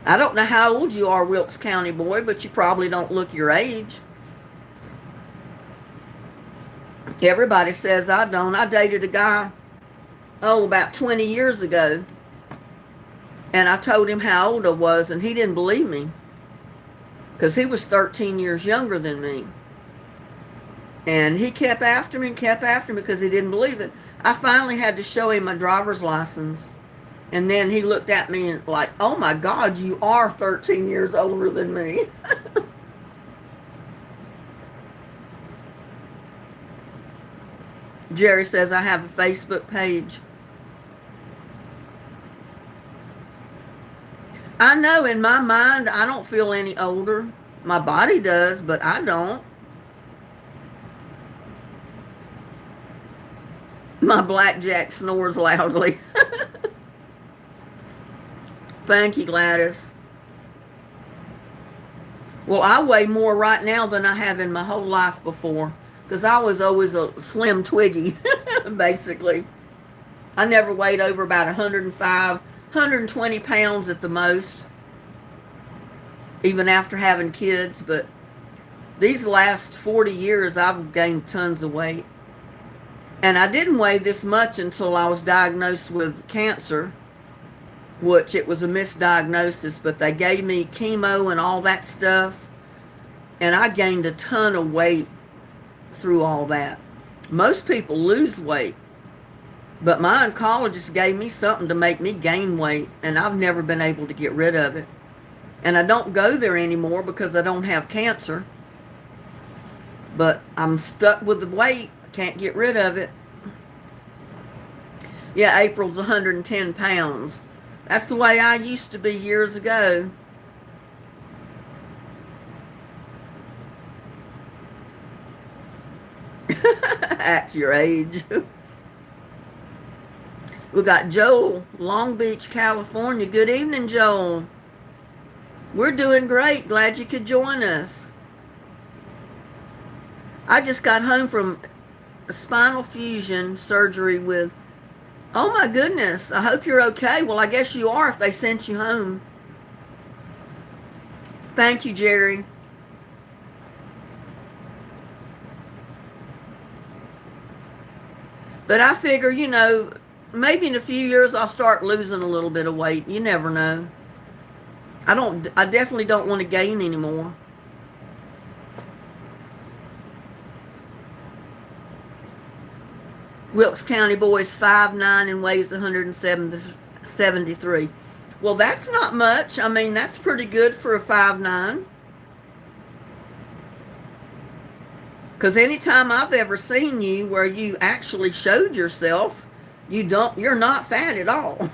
I don't know how old you are, Wilkes County boy, but you probably don't look your age. Everybody says I don't. I dated a guy, about 20 years ago. And I told him how old I was, and he didn't believe me. Because he was 13 years younger than me. And he kept after me because he didn't believe it. I finally had to show him my driver's license. And then he looked at me like, oh my God, you are 13 years older than me. Jerry says I have a Facebook page. I know in my mind I don't feel any older. My body does, but I don't. My blackjack snores loudly. Thank you, Gladys. Well, I weigh more right now than I have in my whole life before, because I was always a slim twiggy, basically. I never weighed over about 105, 120 pounds at the most, even after having kids. But these last 40 years, I've gained tons of weight. And I didn't weigh this much until I was diagnosed with cancer, which it was a misdiagnosis, but they gave me chemo and all that stuff, and I gained a ton of weight through all that. Most people lose weight, but my oncologist gave me something to make me gain weight, and I've never been able to get rid of it. And I don't go there anymore because I don't have cancer, but I'm stuck with the weight. I can't get rid of it. Yeah, April's 110 pounds. That's the way I used to be years ago. At your age. We got Joel, Long Beach, California. Good evening, Joel. We're doing great. Glad you could join us. I just got home from a spinal fusion surgery with, oh my goodness, I hope you're okay. Well, I guess you are if they sent you home. Thank you, Jerry. But I figure, maybe in a few years I'll start losing a little bit of weight. You never know. I definitely don't want to gain anymore. Wilkes County boy's 5'9" and weighs 173. Well, that's not much. I mean, that's pretty good for a 5'9". Because anytime I've ever seen you where you actually showed yourself, you're not fat at all.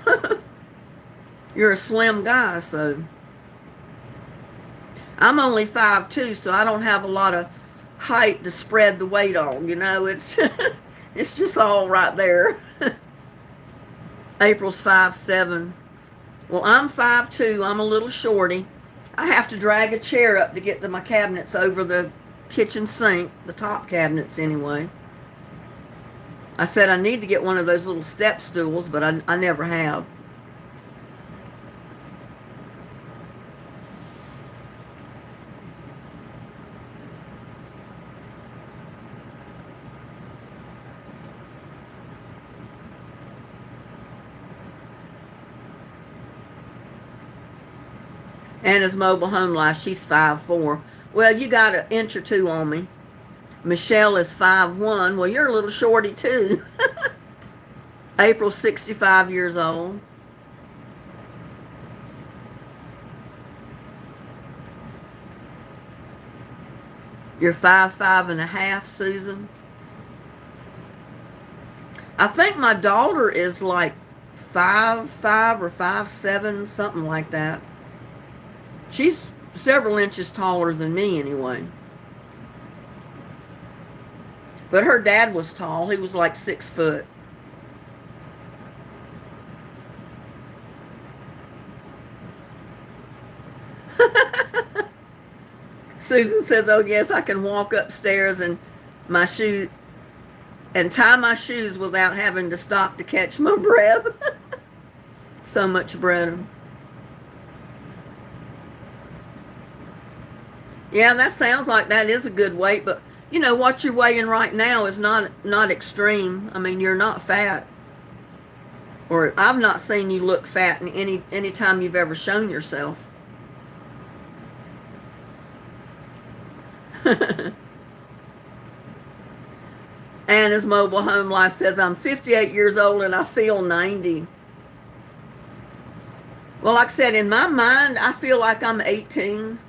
You're a slim guy, so. I'm only 5'2", so I don't have a lot of height to spread the weight on. It's it's just all right there. April's 5'7". Well, I'm 5'2". I'm a little shorty. I have to drag a chair up to get to my cabinets over the kitchen sink, the top cabinets anyway. I said I need to get one of those little step stools, but I never have. Anna's mobile home life, she's 5'4". Well, you got an inch or two on me. Michelle is 5'1". Well, you're a little shorty too. April's 65 years old. You're 5'5.5", Susan. I think my daughter is like 5'5" or 5'7", something like that. She's several inches taller than me anyway. But her dad was tall. He was like 6 foot. Susan says, oh yes, I can walk upstairs and tie my shoes without having to stop to catch my breath. So much better. Yeah, that sounds like that is a good weight, but what you're weighing right now is not extreme. I mean, you're not fat. Or I've not seen you look fat in any time you've ever shown yourself. Anna's mobile home life says, I'm 58 years old and I feel 90. Well, like I said, in my mind, I feel like I'm 18.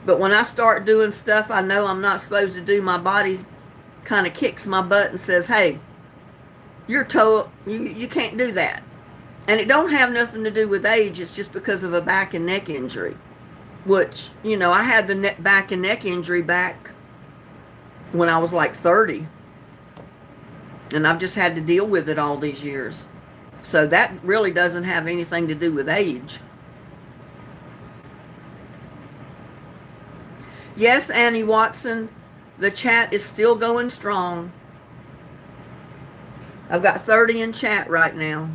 But when I start doing stuff I know I'm not supposed to do, my body kind of kicks my butt and says, hey, you can't do that. And it don't have nothing to do with age. It's just because of a back and neck injury, which, I had the back and neck injury back when I was like 30. And I've just had to deal with it all these years. So that really doesn't have anything to do with age. Yes, Annie Watson, the chat is still going strong. I've got 30 in chat right now.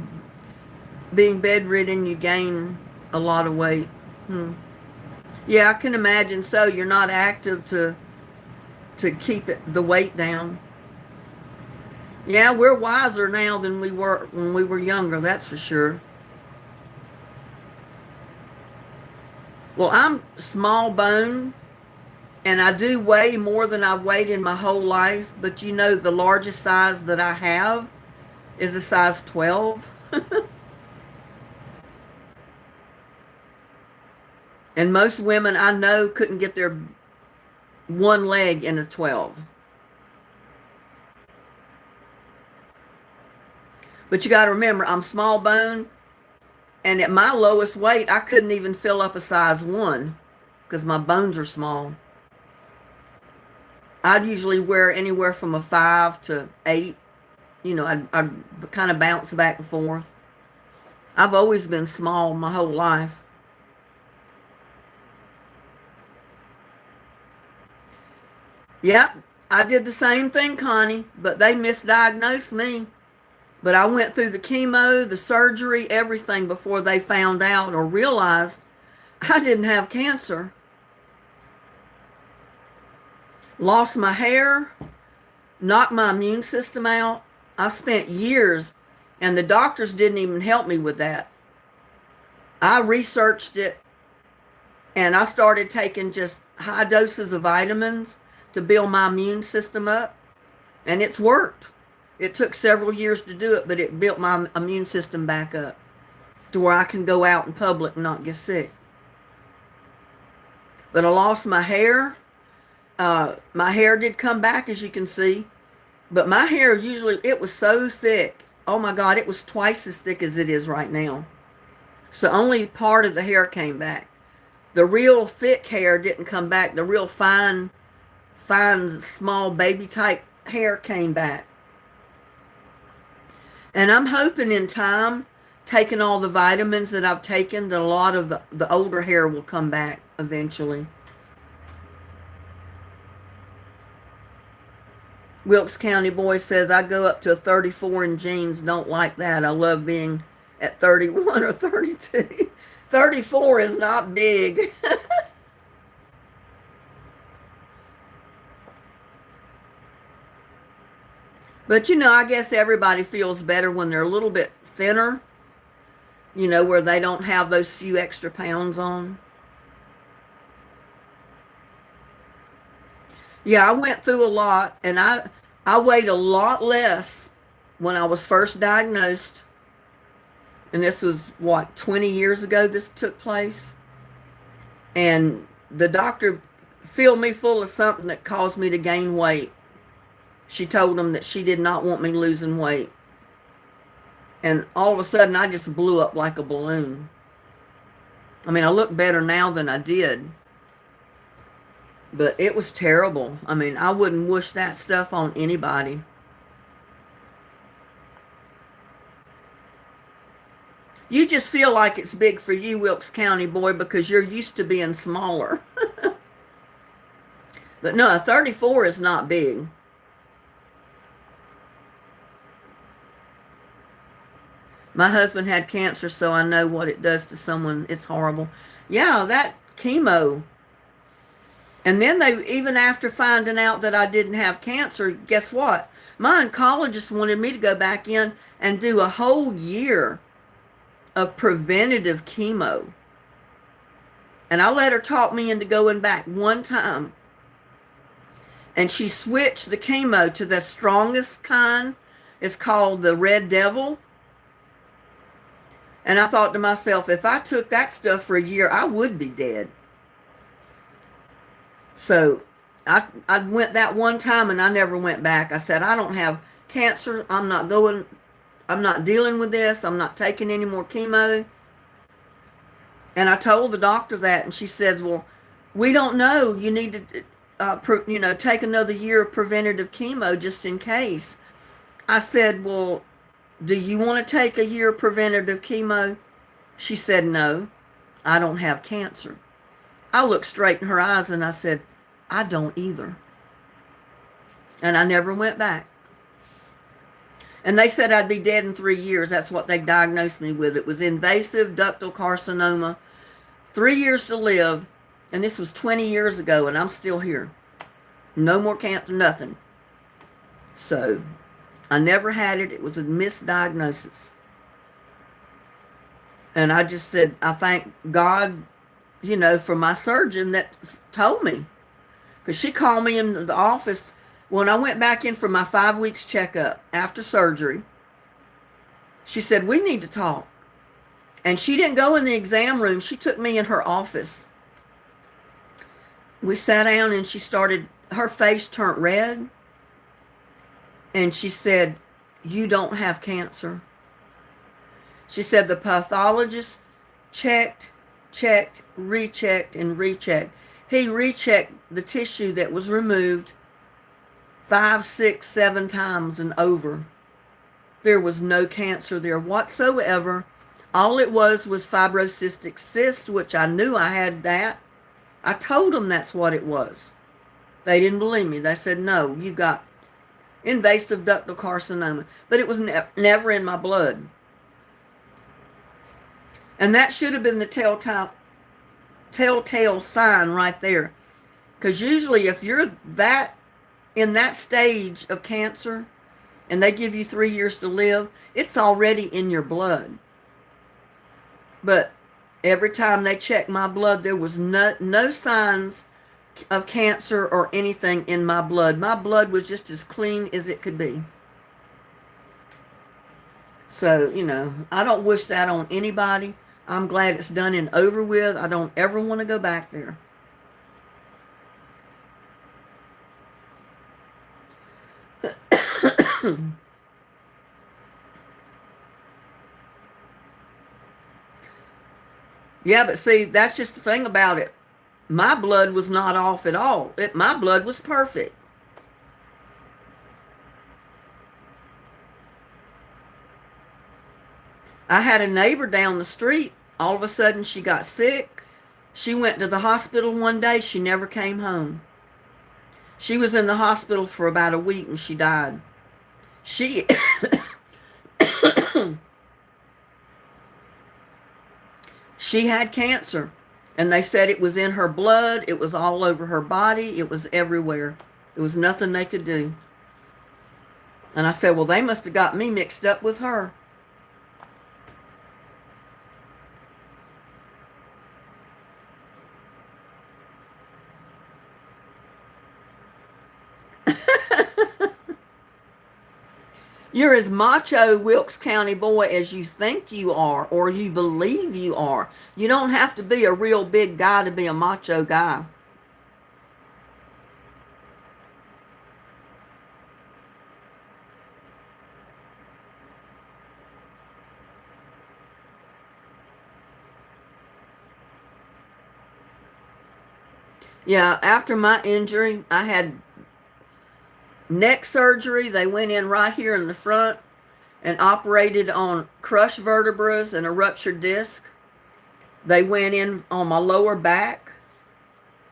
Being bedridden, you gain a lot of weight. Yeah, I can imagine so. You're not active to keep the weight down. Yeah, we're wiser now than we were when we were younger, that's for sure. Well, I'm small bone. And I do weigh more than I've weighed in my whole life. But the largest size that I have is a size 12. And most women I know couldn't get their one leg in a 12. But you got to remember, I'm small bone. And at my lowest weight, I couldn't even fill up a size 1 because my bones are small. I'd usually wear anywhere from a 5 to 8 I'd kind of bounce back and forth. I've always been small my whole life. Yep, I did the same thing, Connie, but they misdiagnosed me. But I went through the chemo, the surgery, everything before they found out or realized I didn't have cancer. Lost my hair, knocked my immune system out. I spent years, and the doctors didn't even help me with that. I researched it, and I started taking just high doses of vitamins to build my immune system up, and it's worked. It took several years to do it, but it built my immune system back up to where I can go out in public and not get sick. But I lost my hair. My hair did come back, as you can see, but my hair usually, it was so thick. Oh my God, it was twice as thick as it is right now. So only part of the hair came back. The real thick hair didn't come back. The real fine, small baby type hair came back. And I'm hoping in time, taking all the vitamins that I've taken, that a lot of the older hair will come back eventually. Wilkes County boy says, I go up to a 34 in jeans. Don't like that. I love being at 31 or 32. 34 is not big. But I guess everybody feels better when they're a little bit thinner, where they don't have those few extra pounds on. Yeah, I went through a lot, and I weighed a lot less when I was first diagnosed. And this was, 20 years ago this took place. And the doctor filled me full of something that caused me to gain weight. She told him that she did not want me losing weight. And all of a sudden, I just blew up like a balloon. I mean, I look better now than I did. But it was terrible. I mean, I wouldn't wish that stuff on anybody. You just feel like it's big for you, Wilkes County boy, because you're used to being smaller. But no, a 34 is not big. My husband had cancer, so I know what it does to someone. It's horrible. Yeah, that chemo. And then they, even after finding out that I didn't have cancer, guess what? My oncologist wanted me to go back in and do a whole year of preventative chemo. And I let her talk me into going back one time. And she switched the chemo to the strongest kind. It's called the Red Devil. And I thought to myself, if I took that stuff for a year, I would be dead. So I went that one time and I never went back. I said, I don't have cancer. I'm not dealing with this. I'm not taking any more chemo. And I told the doctor that, and she says, well, we don't know. You need to, take another year of preventative chemo just in case. I said, well, do you want to take a year of preventative chemo? She said, no, I don't have cancer. I looked straight in her eyes and I said, I don't either. And I never went back. And they said I'd be dead in 3 years. That's what they diagnosed me with. It was invasive ductal carcinoma. 3 years to live. And this was 20 years ago, and I'm still here. No more cancer, nothing. So I never had it. It was a misdiagnosis. And I just said, I thank God, for my surgeon that told me. Because she called me in the office when I went back in for my 5 weeks checkup after surgery. She said, we need to talk. And she didn't go in the exam room. She took me in her office. We sat down and her face turned red. And she said, you don't have cancer. She said the pathologist checked, rechecked, and rechecked. He rechecked the tissue that was removed 5, 6, 7 times and over. There was no cancer there whatsoever. All it was fibrocystic cyst, which I knew I had that. I told them that's what it was. They didn't believe me. They said, no, you got invasive ductal carcinoma. But it was never in my blood. And that should have been the telltale sign right there. Because usually if you're in that stage of cancer and they give you 3 years to live, it's already in your blood. But every time they checked my blood, there was no signs of cancer or anything in my blood. My blood was just as clean as it could be. So, I don't wish that on anybody. I'm glad it's done and over with. I don't ever want to go back there. Yeah, but see, that's just the thing about it. My blood was not off at all. My blood was perfect. I had a neighbor down the street. All of a sudden, she got sick. She went to the hospital one day. She never came home. She was in the hospital for about a week and she died. She she had cancer, and they said it was in her blood. It was all over her body. It was everywhere. There was nothing they could do. And I said, well, they must have got me mixed up with her. You're as macho, Wilkes County boy, as you think you are or you believe you are. You don't have to be a real big guy to be a macho guy. Yeah, after my injury, I had neck surgery. They went in right here in the front and operated on crushed vertebrae and a ruptured disc. They went in on my lower back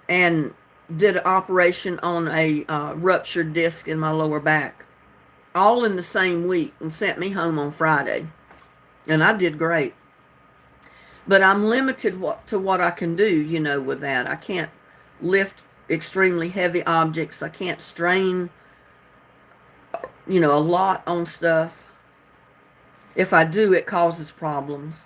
and did an operation on a ruptured disc in my lower back, all in the same week, and sent me home on Friday. And I did great. But I'm limited to what I can do, with that. I can't lift extremely heavy objects. I can't strain a lot on stuff. If I do, it causes problems.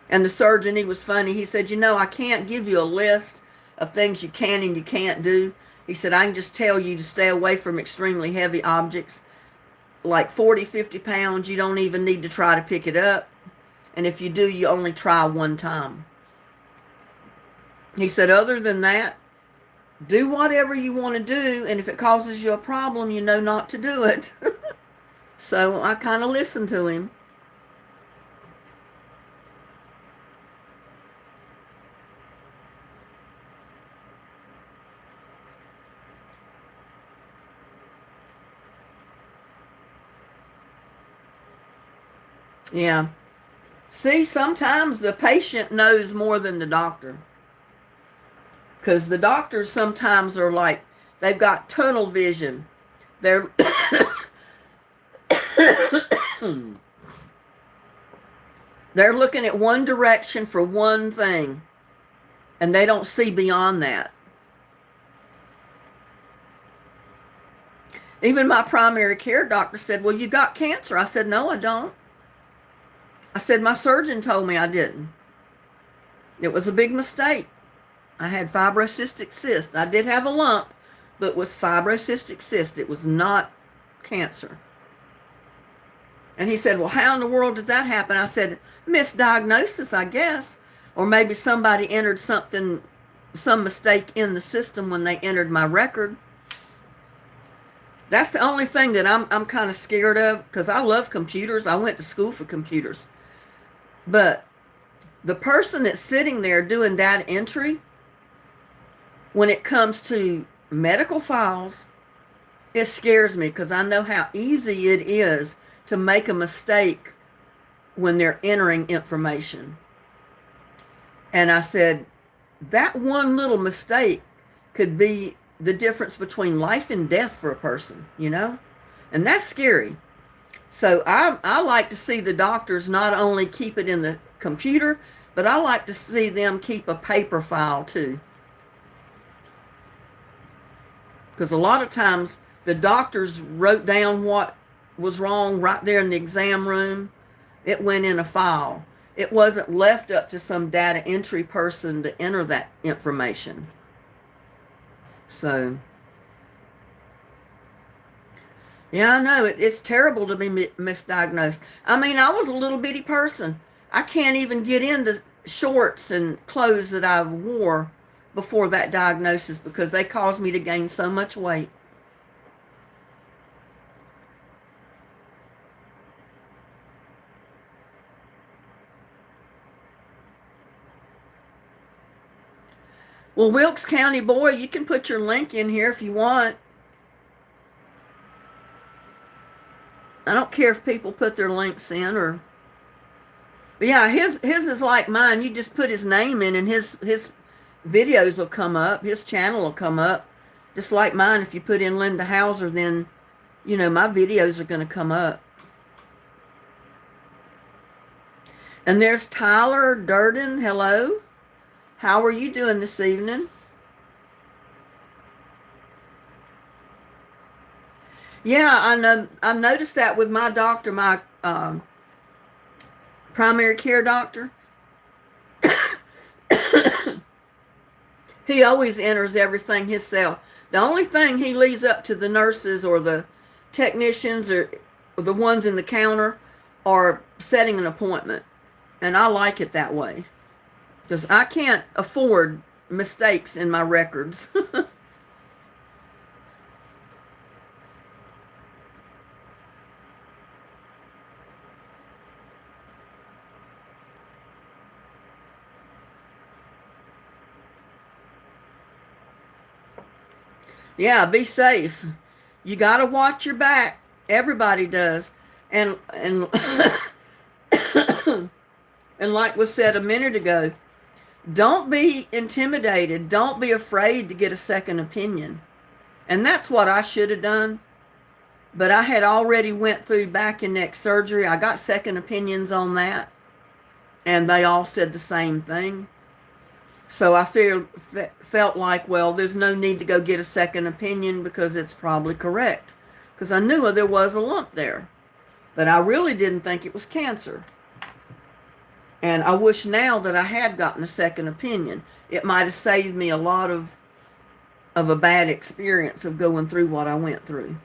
And the surgeon, he was funny. He said, I can't give you a list of things you can and you can't do. He said, I can just tell you to stay away from extremely heavy objects. Like 40, 50 pounds, you don't even need to try to pick it up. And if you do, you only try one time. He said, other than that, do whatever you want to do, and if it causes you a problem, you know not to do it. So I kind of listened to him. Yeah. See, sometimes the patient knows more than the doctor. Because the doctors sometimes are like, they've got tunnel vision. They're they're looking at one direction for one thing, and they don't see beyond that. Even my primary care doctor said, well, you got cancer. I said, no, I don't. I said, my surgeon told me I didn't. It was a big mistake. I had fibrocystic cyst. I did have a lump, but it was fibrocystic cyst. It was not cancer. And he said, well, how in the world did that happen? I said, misdiagnosis, I guess. Or maybe somebody entered some mistake in the system when they entered my record. That's the only thing that I'm kind of scared of, because I love computers. I went to school for computers. But the person that's sitting there doing data entry, when it comes to medical files, It scares me because I know how easy it is to make a mistake when they're entering information. And I said, that one little mistake could be the difference between life and death for a person, you know? And that's scary. So I like to see the doctors not only keep it in the computer, but I like to see them keep a paper file too. Because a lot of times the doctors wrote down what was wrong right there in the exam room. It went in a file. It wasn't left up to some data entry person to enter that information. So, yeah, I know. It's terrible to be misdiagnosed. I mean, I was a little bitty person. I can't even get into shorts and clothes that I wore before that diagnosis because they caused me to gain so much weight. Well, Wilkes County boy, you can put your link in here if you want. I don't care if people put their links in or, but yeah, his is like mine. You just put his name in and his videos will come up. His channel will come up. Just like mine, if you put in Linda Hauser, then, you know, my videos are going to come up. And there's Tyler Durden. Hello. How are you doing this evening? Yeah, I know. I noticed that with my doctor, my primary care doctor. He always enters everything himself. The only thing he leaves up to the nurses or the technicians or the ones in the counter are setting an appointment. And I like it that way because I can't afford mistakes in my records. Yeah, be safe. You got to watch your back. Everybody does. And and like was said a minute ago, don't be intimidated. Don't be afraid to get a second opinion. And that's what I should have done. But I had already went through back and neck surgery. I got second opinions on that. And they all said the same thing. So I felt like, well, there's no need to go get a second opinion because it's probably correct. Because I knew there was a lump there. But I really didn't think it was cancer. And I wish now that I had gotten a second opinion. It might have saved me a lot of a bad experience of going through what I went through.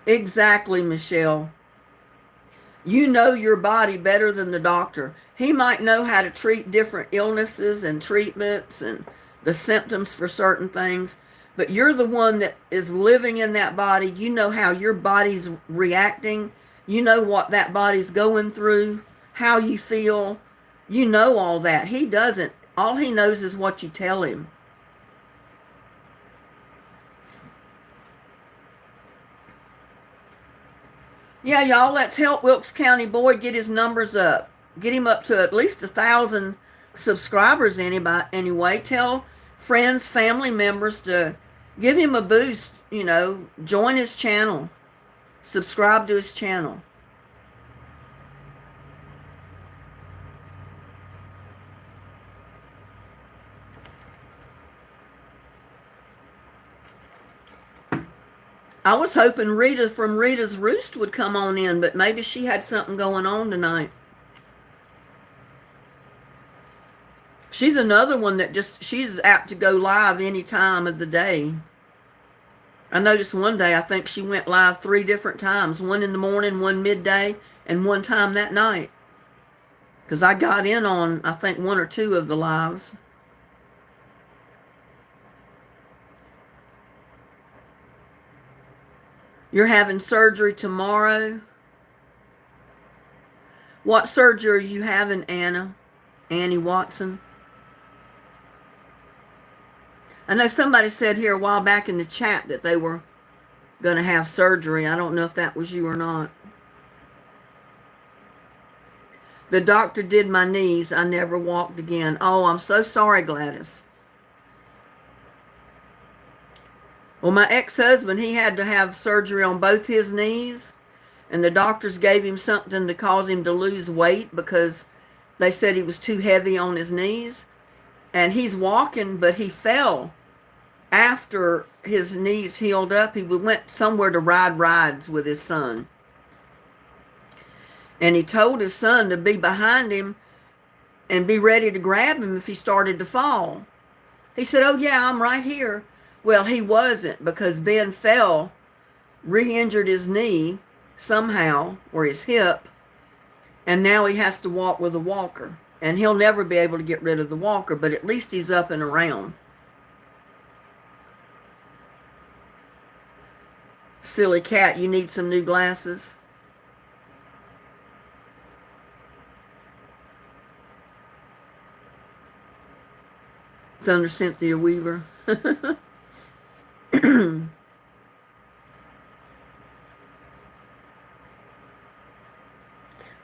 Exactly, Michelle. You know your body better than the doctor. He might know how to treat different illnesses and treatments and the symptoms for certain things, but you're the one that is living in that body. You know how your body's reacting. You know what that body's going through, how you feel. You know all that. He doesn't. All he knows is what you tell him. Yeah, y'all, let's help Wilkes County boy get his numbers up. Get him up to at least 1,000 subscribers anyway. Tell friends, family members to give him a boost, you know, join his channel. Subscribe to his channel. I was hoping Rita from Rita's Roost would come on in, but maybe she had something going on tonight. She's another one that she's apt to go live any time of the day. I noticed one day, I think she went live 3 different times. One in the morning, one midday, and one time that night. Because I got in on, I think, 1 or 2 of the lives. You're having surgery tomorrow? What surgery are you having, Anna? Annie Watson. I know somebody said here a while back in the chat that they were going to have surgery. I don't know if that was you or not. The doctor did my knees. I never walked again. Oh, I'm so sorry, Gladys. Well, my ex-husband, he had to have surgery on both his knees, and the doctors gave him something to cause him to lose weight because they said he was too heavy on his knees. And he's walking, but he fell after his knees healed up. He went somewhere to ride rides with his son. And he told his son to be behind him and be ready to grab him if he started to fall. He said, "Oh, yeah, I'm right here." Well, he wasn't, because Ben fell, re-injured his knee somehow, or his hip, and now he has to walk with a walker. And he'll never be able to get rid of the walker, but at least he's up and around. Silly cat, you need some new glasses? It's under Cynthia Weaver.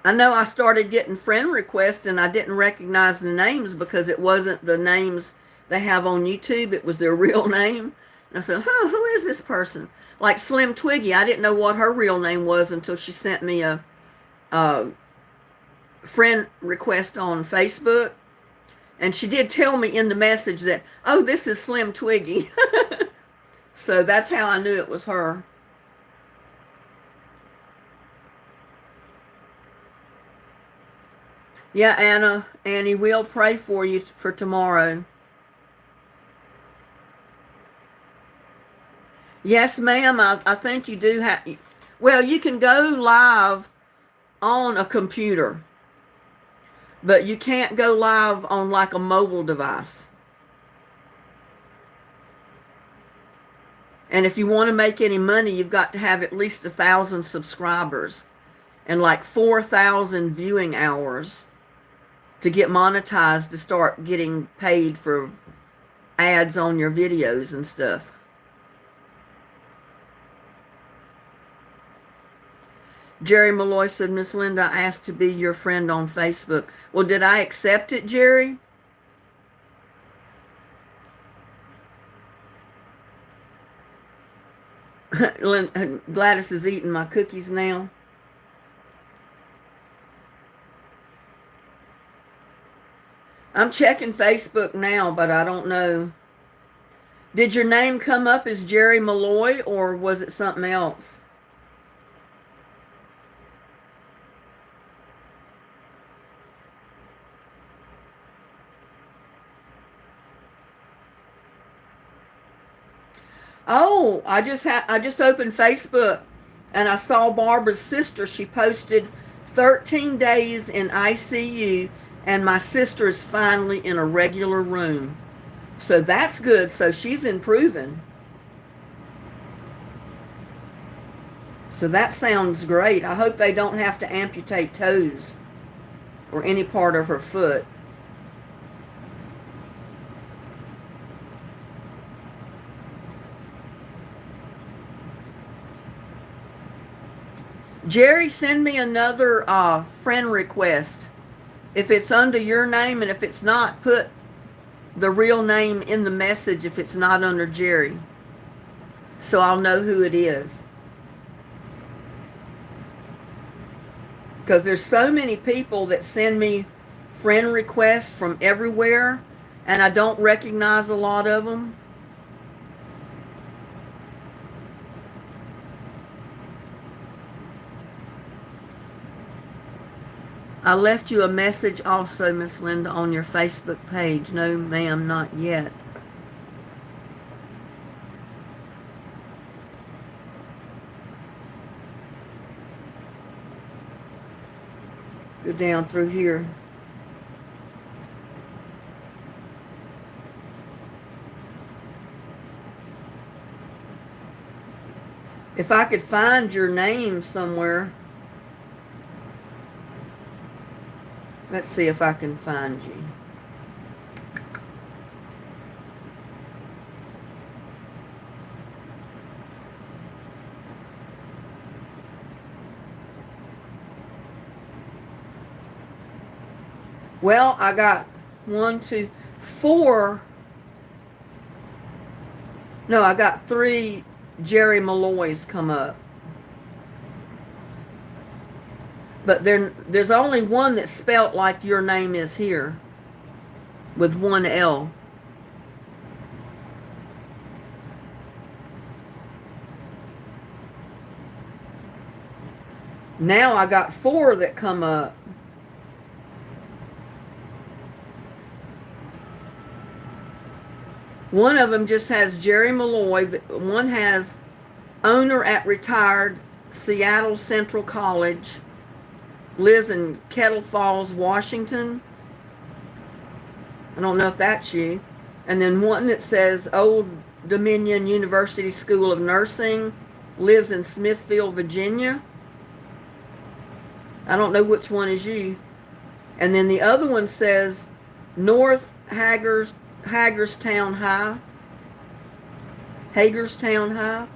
I know I started getting friend requests and I didn't recognize the names because it wasn't the names they have on YouTube. It was their real name. And I said, "Oh, who is this person?" Like Slim Twiggy, I didn't know what her real name was until she sent me a friend request on Facebook. And she did tell me in the message that, "Oh, this is Slim Twiggy." So that's how I knew it was her. Yeah, Annie, we'll pray for you for tomorrow. Yes, ma'am, I think you do have, well, you can go live on a computer, but you can't go live on like a mobile device. And if you want to make any money, you've got to have at least 1,000 subscribers and like 4,000 viewing hours to get monetized, to start getting paid for ads on your videos and stuff. Jerry Malloy said, "Miss Linda asked to be your friend on Facebook." Well, did I accept it, Jerry? Gladys is eating my cookies now. I'm checking Facebook now, but I don't know. Did your name come up as Jerry Malloy, or was it something else? Oh, I just opened Facebook and I saw Barbara's sister. She posted 13 days in ICU and my sister is finally in a regular room. So that's good. So she's improving. So that sounds great. I hope they don't have to amputate toes or any part of her foot. Jerry, send me another friend request. If it's under your name, and if it's not, put the real name in the message if it's not under Jerry, so I'll know who it is. Because there's so many people that send me friend requests from everywhere, and I don't recognize a lot of them. I left you a message also, Miss Linda, on your Facebook page. No, ma'am, not yet. Go down through here. If I could find your name somewhere. Let's see if I can find you. Well, I got 1, 2, 4. No, I got 3 Jerry Malloys come up. But there's only one that's spelt like your name is here, with 1 L. Now I got 4 that come up. One of them just has Jerry Malloy. One has owner at retired Seattle Central College. Lives in Kettle Falls, Washington. I don't know if that's you. And then one that says Old Dominion University School of Nursing. Lives in Smithfield, Virginia. I don't know which one is you. And then the other one says North Hagerstown High. Hagerstown High.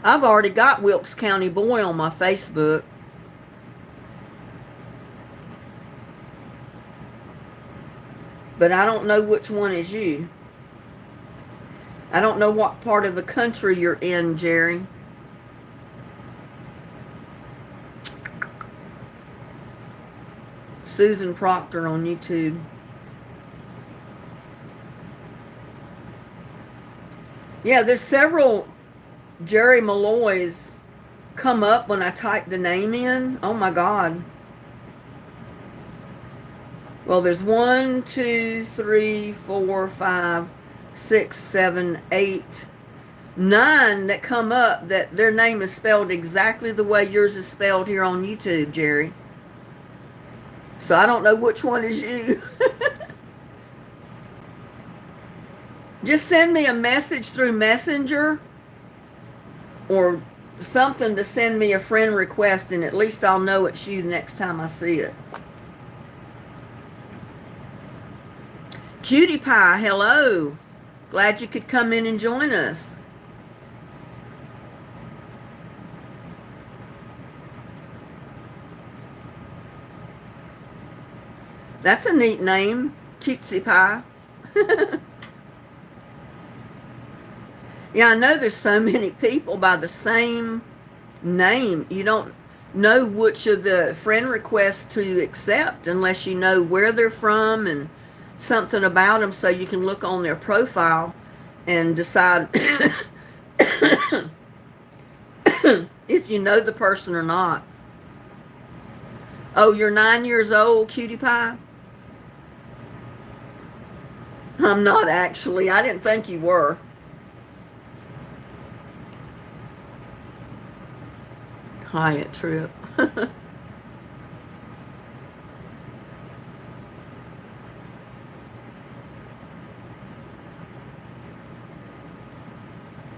I've already got Wilkes County Boy on my Facebook. But I don't know which one is you. I don't know what part of the country you're in, Jerry. Susan Proctor on YouTube. Yeah, there's several Jerry Malloys come up when I type the name in. Oh my God. Well, there's 1, 2, 3, 4, 5, 6, 7, 8, 9 that come up that their name is spelled exactly the way yours is spelled here on YouTube, Jerry. So I don't know which one is you. Just send me a message through Messenger or something to send me a friend request, and at least I'll know it's you next time I see it. Cutie Pie, hello. Glad you could come in and join us. That's a neat name, Cutesy Pie. Yeah, I know there's so many people by the same name. You don't know which of the friend requests to accept unless you know where they're from and something about them, so you can look on their profile and decide if you know the person or not. Oh, you're 9 years old, Cutie Pie? I'm not actually. I didn't think you were. Hyatt Trip.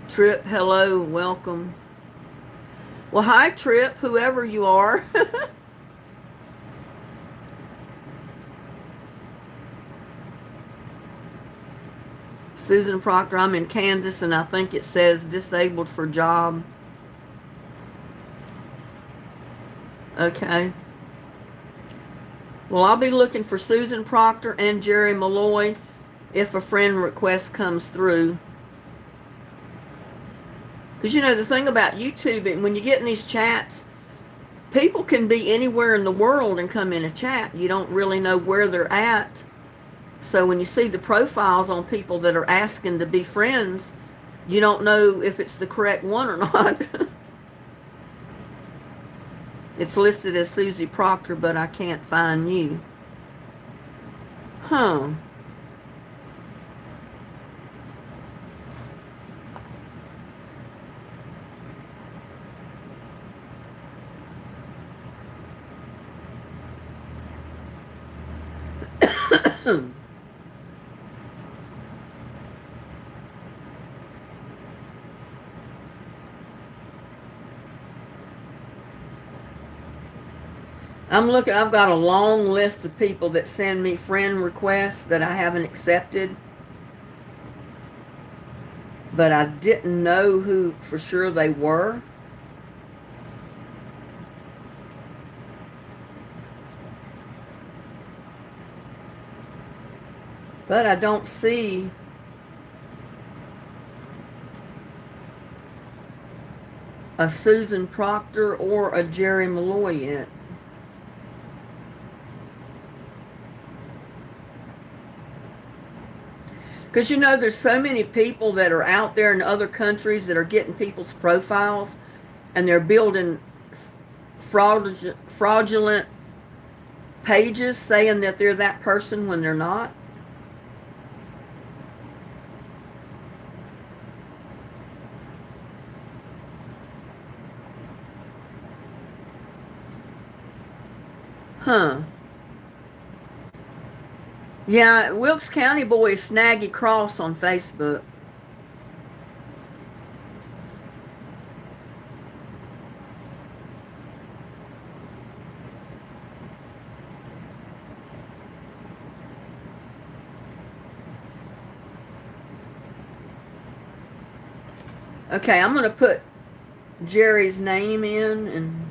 Trip, hello, welcome. Well, hi, Trip, whoever you are. Susan Proctor, I'm in Kansas, and I think it says disabled for job. Okay. Well, I'll be looking for Susan Proctor and Jerry Malloy if a friend request comes through. Because, you know, the thing about YouTube, when you get in these chats, people can be anywhere in the world and come in a chat. You don't really know where they're at. So when you see the profiles on people that are asking to be friends, you don't know if it's the correct one or not. It's listed as Susie Proctor, but I can't find you. Huh. I'm looking, I've got a long list of people that send me friend requests that I haven't accepted, but I didn't know who for sure they were. But I don't see a Susan Proctor or a Jerry Malloy yet. Because you know, there's so many people that are out there in other countries that are getting people's profiles and they're building fraudulent pages saying that they're that person when they're not. Huh. Yeah, Wilkes County Boy is Snaggy Cross on Facebook. Okay, I'm going to put Jerry's name in and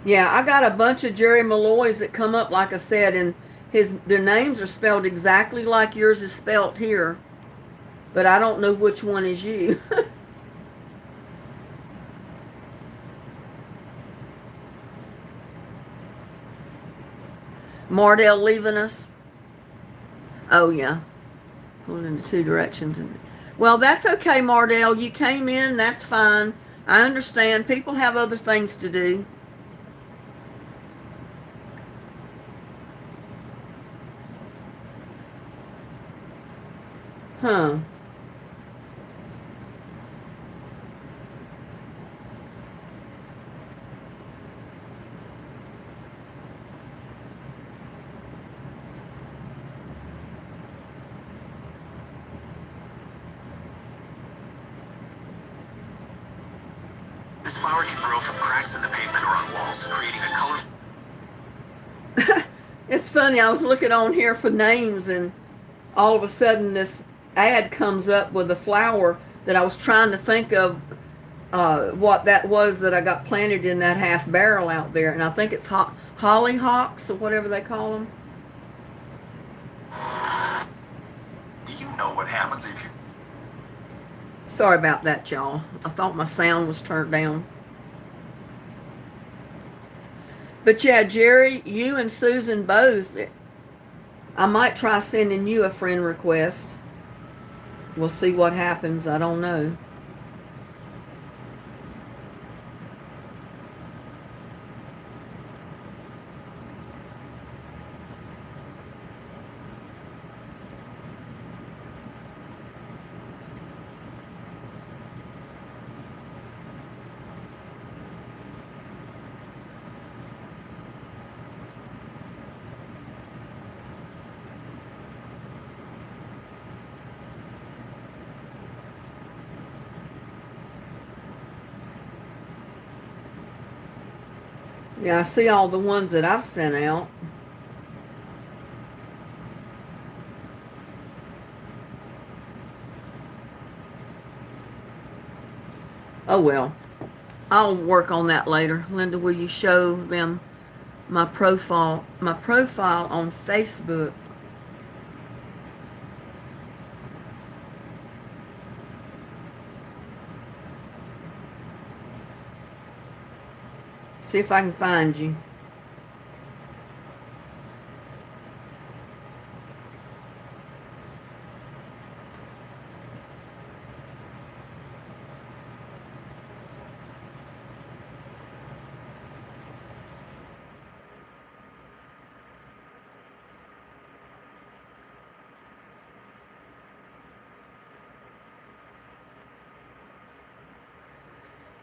yeah, I got a bunch of Jerry Malloys that come up, like I said, and their names are spelled exactly like yours is spelled here, but I don't know which one is you. Mardell leaving us. Oh yeah, pulling in the two directions. Well, that's okay, Mardell. You came in. That's fine. I understand. People have other things to do. Huh. This flower can grow from cracks in the pavement or on walls, creating a colorful. It's funny. I was looking on here for names, and all of a sudden, this ad comes up with a flower that I was trying to think of what that was that I got planted in that half barrel out there, and I think it's hollyhocks or whatever they call them. Do you know what happens if you. Sorry about that, y'all. I thought my sound was turned down. But yeah, Jerry, you and Susan both. I might try sending you a friend request. We'll see what happens. I don't know. Yeah, I see all the ones that I've sent out. Oh well, I'll work on that later. Linda, will you show them my profile on Facebook? See if I can find you.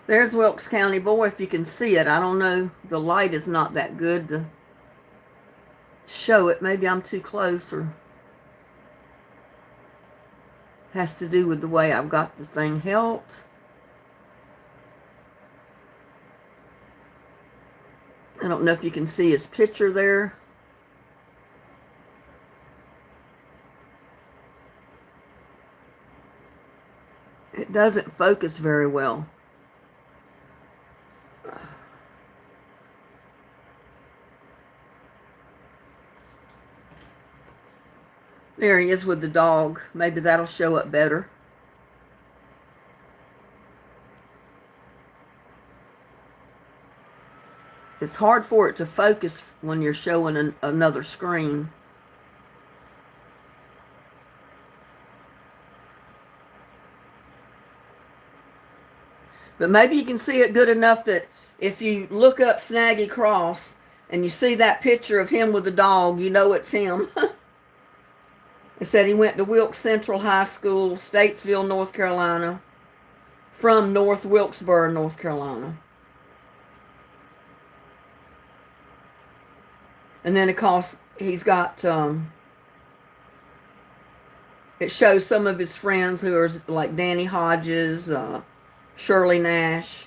There's Wilkes County Boy, if you can see it. I don't know. The light is not that good to show it. Maybe I'm too close, or has to do with the way I've got the thing held. I don't know if you can see his picture there. It doesn't focus very well. There he is with the dog. Maybe that'll show up better. It's hard for it to focus when you're showing another screen. But maybe you can see it good enough that if you look up Snaggy Cross and you see that picture of him with the dog, you know it's him. It said he went to Wilkes Central High School, Statesville, North Carolina, from North Wilkesboro, North Carolina. And then, of course, he's got, it shows some of his friends who are like Danny Hodges, Shirley Nash.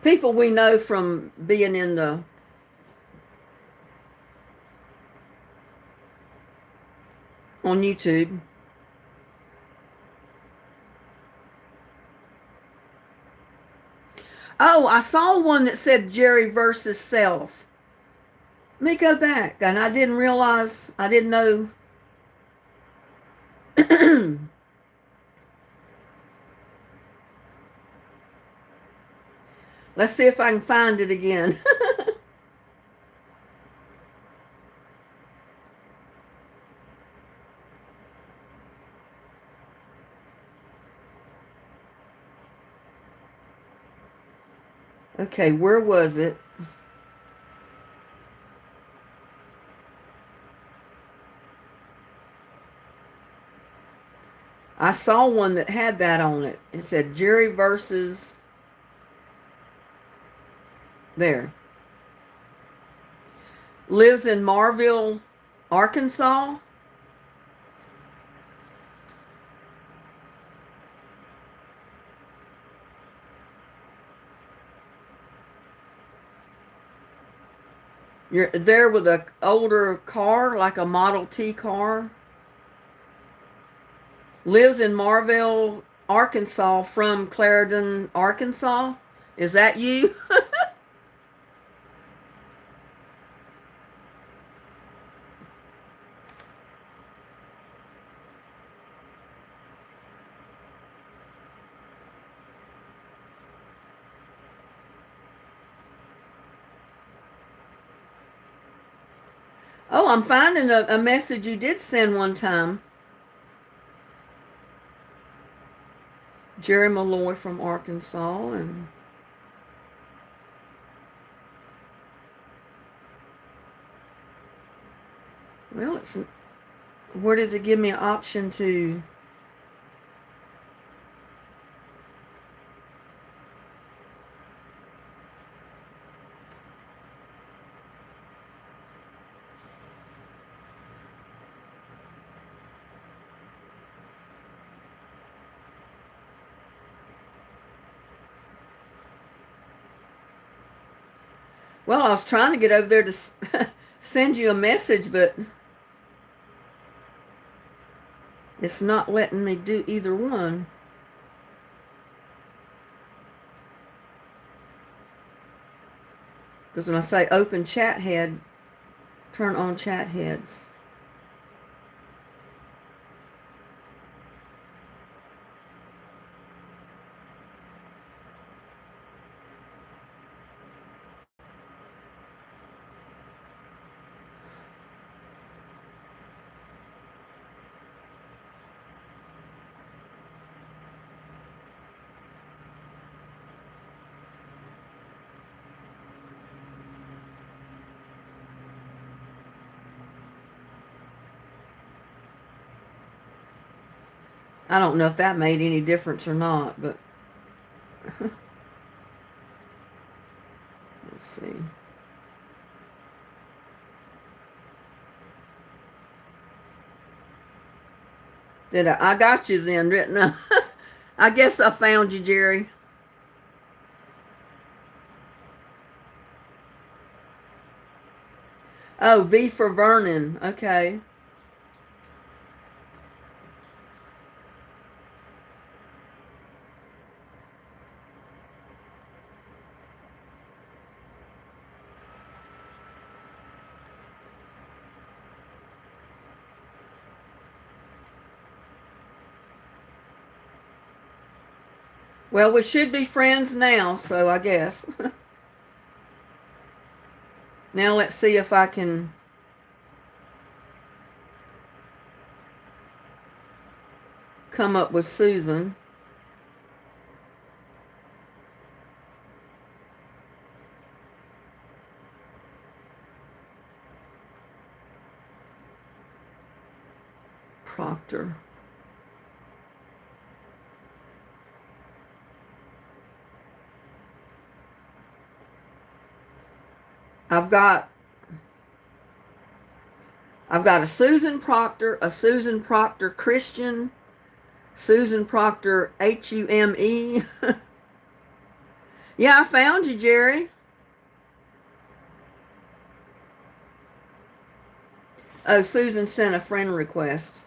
People we know from being in the on YouTube. Oh, I saw one that said Jerry versus Self. Let me go back. And I didn't realize, I didn't know. Let's see if I can find it again. Okay, where was it? I saw one that had that on it. It said Jerry versus... There. Lives in Marville, Arkansas. You're there with an older car, like a Model T car. Lives in Marville, Arkansas, from Clarendon, Arkansas. Is that you? Oh, I'm finding a message you did send one time. Jerry Malloy from Arkansas, and well, it's, where does it give me an option to? Well, I was trying to get over there to send you a message, but it's not letting me do either one. Because when I say open chat head, turn on chat heads. I don't know if that made any difference or not, but let's see. Did I got you then, didn't I? I guess I found you, Jerry. Oh, V for Vernon. Okay. Well, we should be friends now, so I guess. Now let's see if I can come up with Susan. Proctor. I've got a Susan Proctor, a Susan Proctor Christian, Susan Proctor Hume. Yeah, I found you, Jerry. Oh, Susan sent a friend request.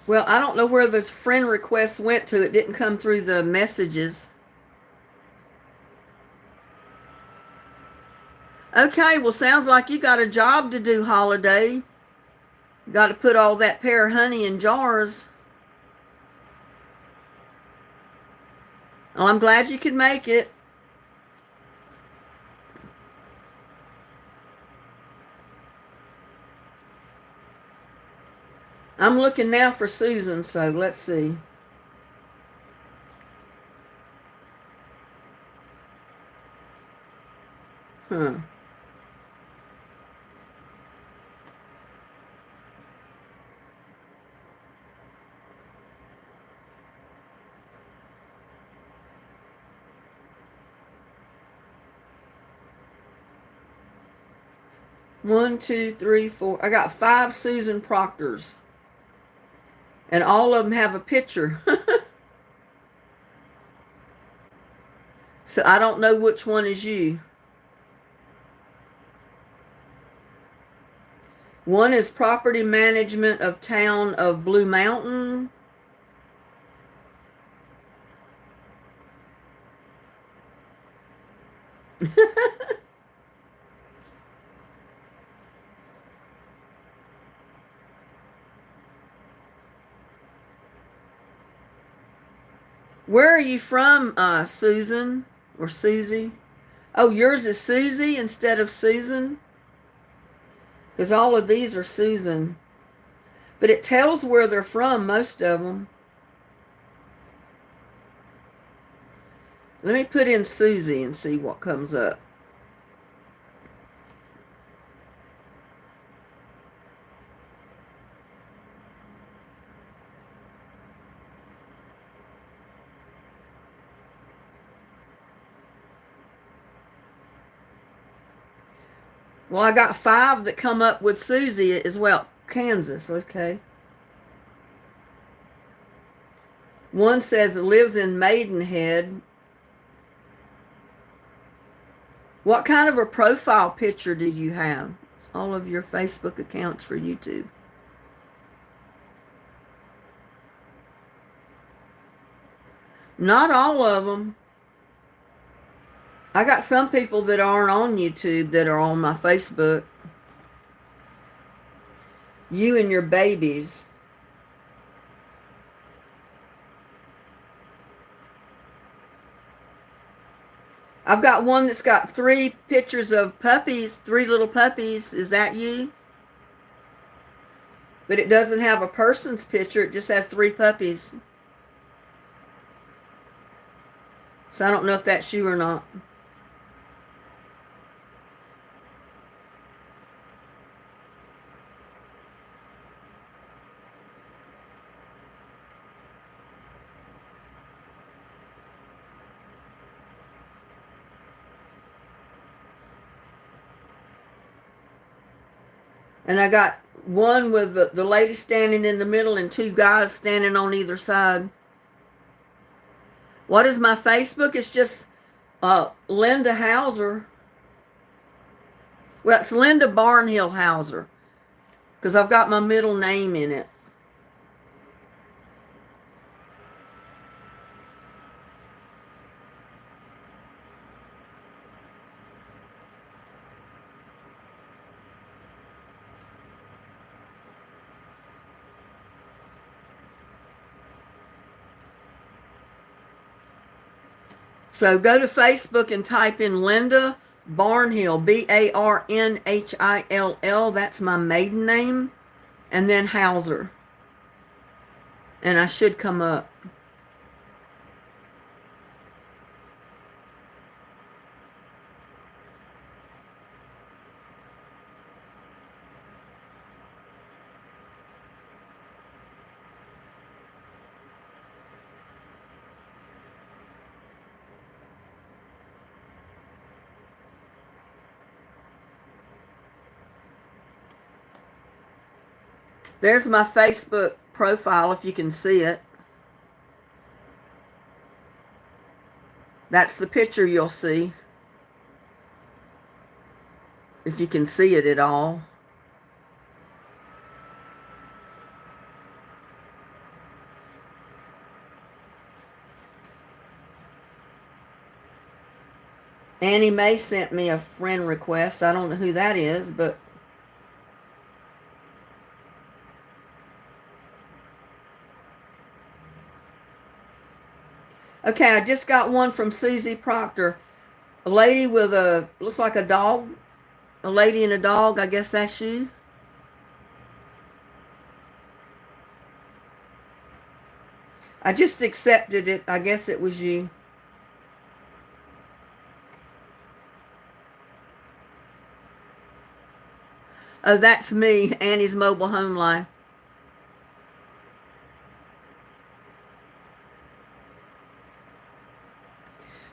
Well, I don't know where the friend request went to. It didn't come through the messages. Okay, well, sounds like you got a job to do, Holiday. Got to put all that pear honey in jars. Well, I'm glad you could make it. I'm looking now for Susan, so let's see. Huh. One, two, three, four. I got 5 Susan Proctors. And all of them have a picture. So I don't know which one is you. One is property management of town of Blue Mountain. Where are you from, Susan or Susie? Oh, yours is Susie instead of Susan? Because all of these are Susan. But it tells where they're from, most of them. Let me put in Susie and see what comes up. Well, I got 5 that come up with Susie as well. Kansas, okay. One says it lives in Maidenhead. What kind of a profile picture did you have? It's all of your Facebook accounts for YouTube. Not all of them. I got some people that aren't on YouTube that are on my Facebook. You and your babies. I've got one that's got 3 pictures of puppies, 3 little puppies. Is that you? But it doesn't have a person's picture. It just has 3 puppies. So I don't know if that's you or not. And I got one with the lady standing in the middle and two guys standing on either side. What is my Facebook? It's just Linda Hauser. Well, it's Linda Barnhill Hauser because I've got my middle name in it. So go to Facebook and type in Linda Barnhill, Barnhill. That's my maiden name. And then Hauser. And I should come up. There's my Facebook profile if you can see it. That's the picture you'll see. If you can see it at all. Annie Mae sent me a friend request. I don't know who that is, but okay, I just got one from Susie Proctor. A lady with a, looks like a dog. A lady and a dog, I guess that's you. I just accepted it. I guess it was you. Oh, that's me, Annie's Mobile Home Life.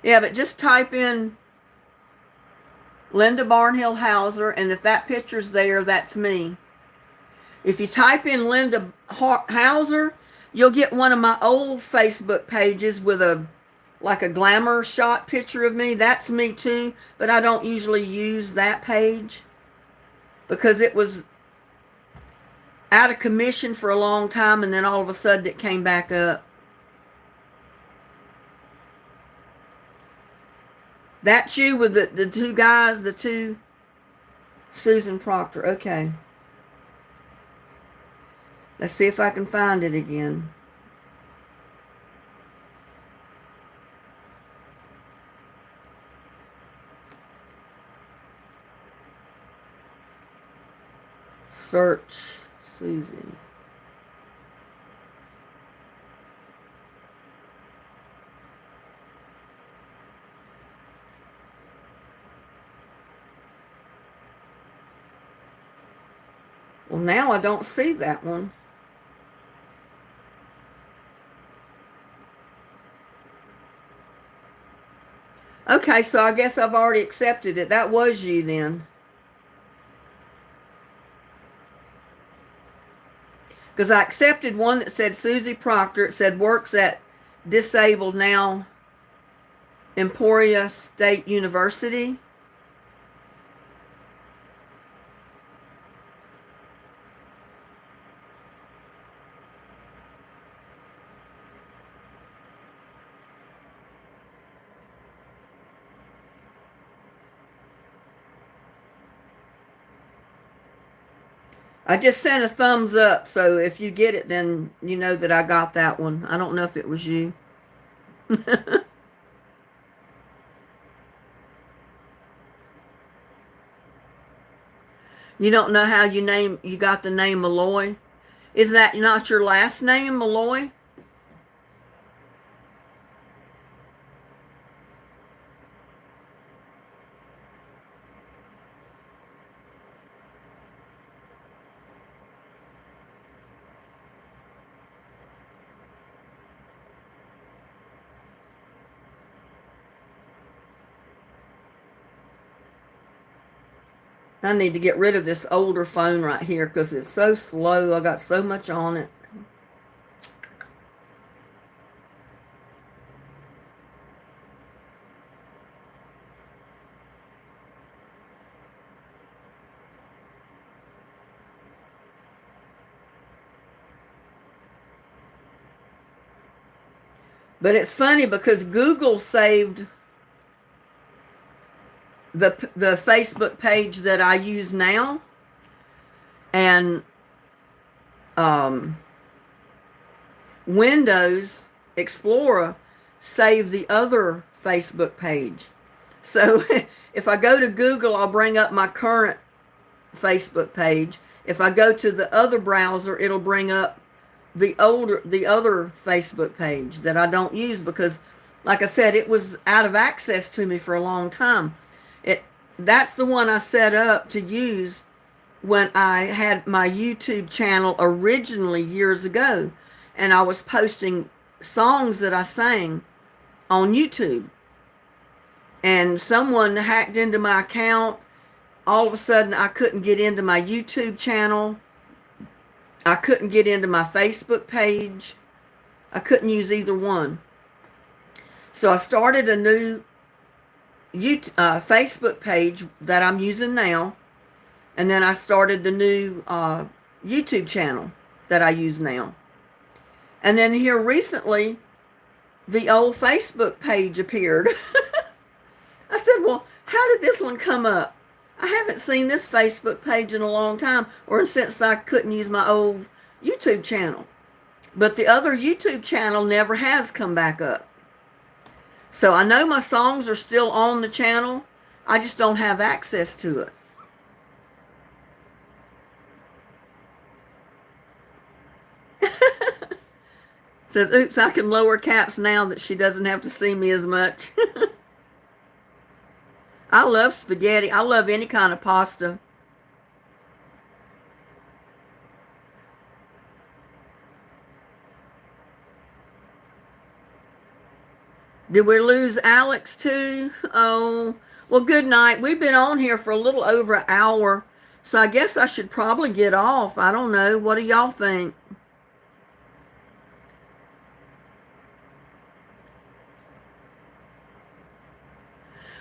Yeah, but just type in Linda Barnhill Hauser, and if that picture's there, that's me. If you type in Linda Hauser, you'll get one of my old Facebook pages with a like a glamour shot picture of me. That's me too, but I don't usually use that page because it was out of commission for a long time, and then all of a sudden it came back up. That's you with the two guys, the two Susan Proctor. Okay. Let's see if I can find it again. Search Susan. Well, now I don't see that one. Okay, so I guess I've already accepted it. That was you then. Because I accepted one that said Susie Proctor. It said works at Disabled Now Emporia State University. I just sent a thumbs up, so if you get it, then you know that I got that one. I don't know if it was you. You don't know how you got the name Malloy? Is that not your last name, Malloy? I need to get rid of this older phone right here because it's so slow. I got so much on it. But it's funny because Google saved the Facebook page that I use now, and Windows Explorer saved the other Facebook page. So if I go to Google, I'll bring up my current Facebook page. If I go to the other browser, it'll bring up the other Facebook page that I don't use because, like I said, it was out of access to me for a long time. That's the one I set up to use when I had my YouTube channel originally years ago, and I was posting songs that I sang on YouTube. And someone hacked into my account. All of a sudden, I couldn't get into my YouTube channel. I couldn't get into my Facebook page. I couldn't use either one. So I started a new Facebook page that I'm using now. And then I started the new YouTube channel that I use now. And then here recently, the old Facebook page appeared. I said, well, how did this one come up? I haven't seen this Facebook page in a long time, or since I couldn't use my old YouTube channel. But the other YouTube channel never has come back up. So I know my songs are still on the channel. I just don't have access to it. So, oops, I can lower caps now that she doesn't have to see me as much. I love spaghetti. I love any kind of pasta. Did we lose Alex too? Oh, well, good night. We've been on here for a little over an hour, so I guess I should probably get off. I don't know. What do y'all think?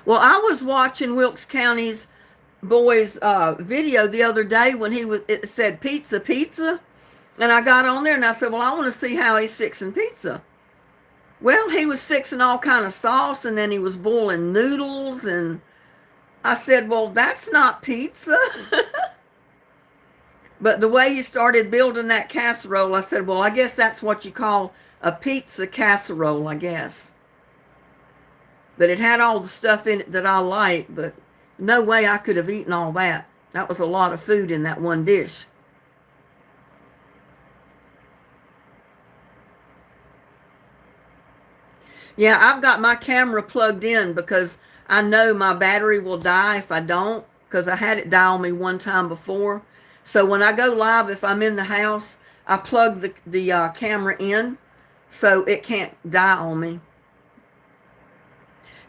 Well, I was watching Wilkes County's boy's video the other day when it said pizza, pizza. And I got on there and I said, well, I want to see how he's fixing pizza. Well, he was fixing all kind of sauce, and then he was boiling noodles. And I said, well, that's not pizza. But the way he started building that casserole, I said, well, I guess that's what you call a pizza casserole, I guess. But it had all the stuff in it that I like, but no way I could have eaten all that. That was a lot of food in that one dish. Yeah, I've got my camera plugged in because I know my battery will die if I don't, because I had it die on me one time before. So when I go live, if I'm in the house, I plug the camera in so it can't die on me.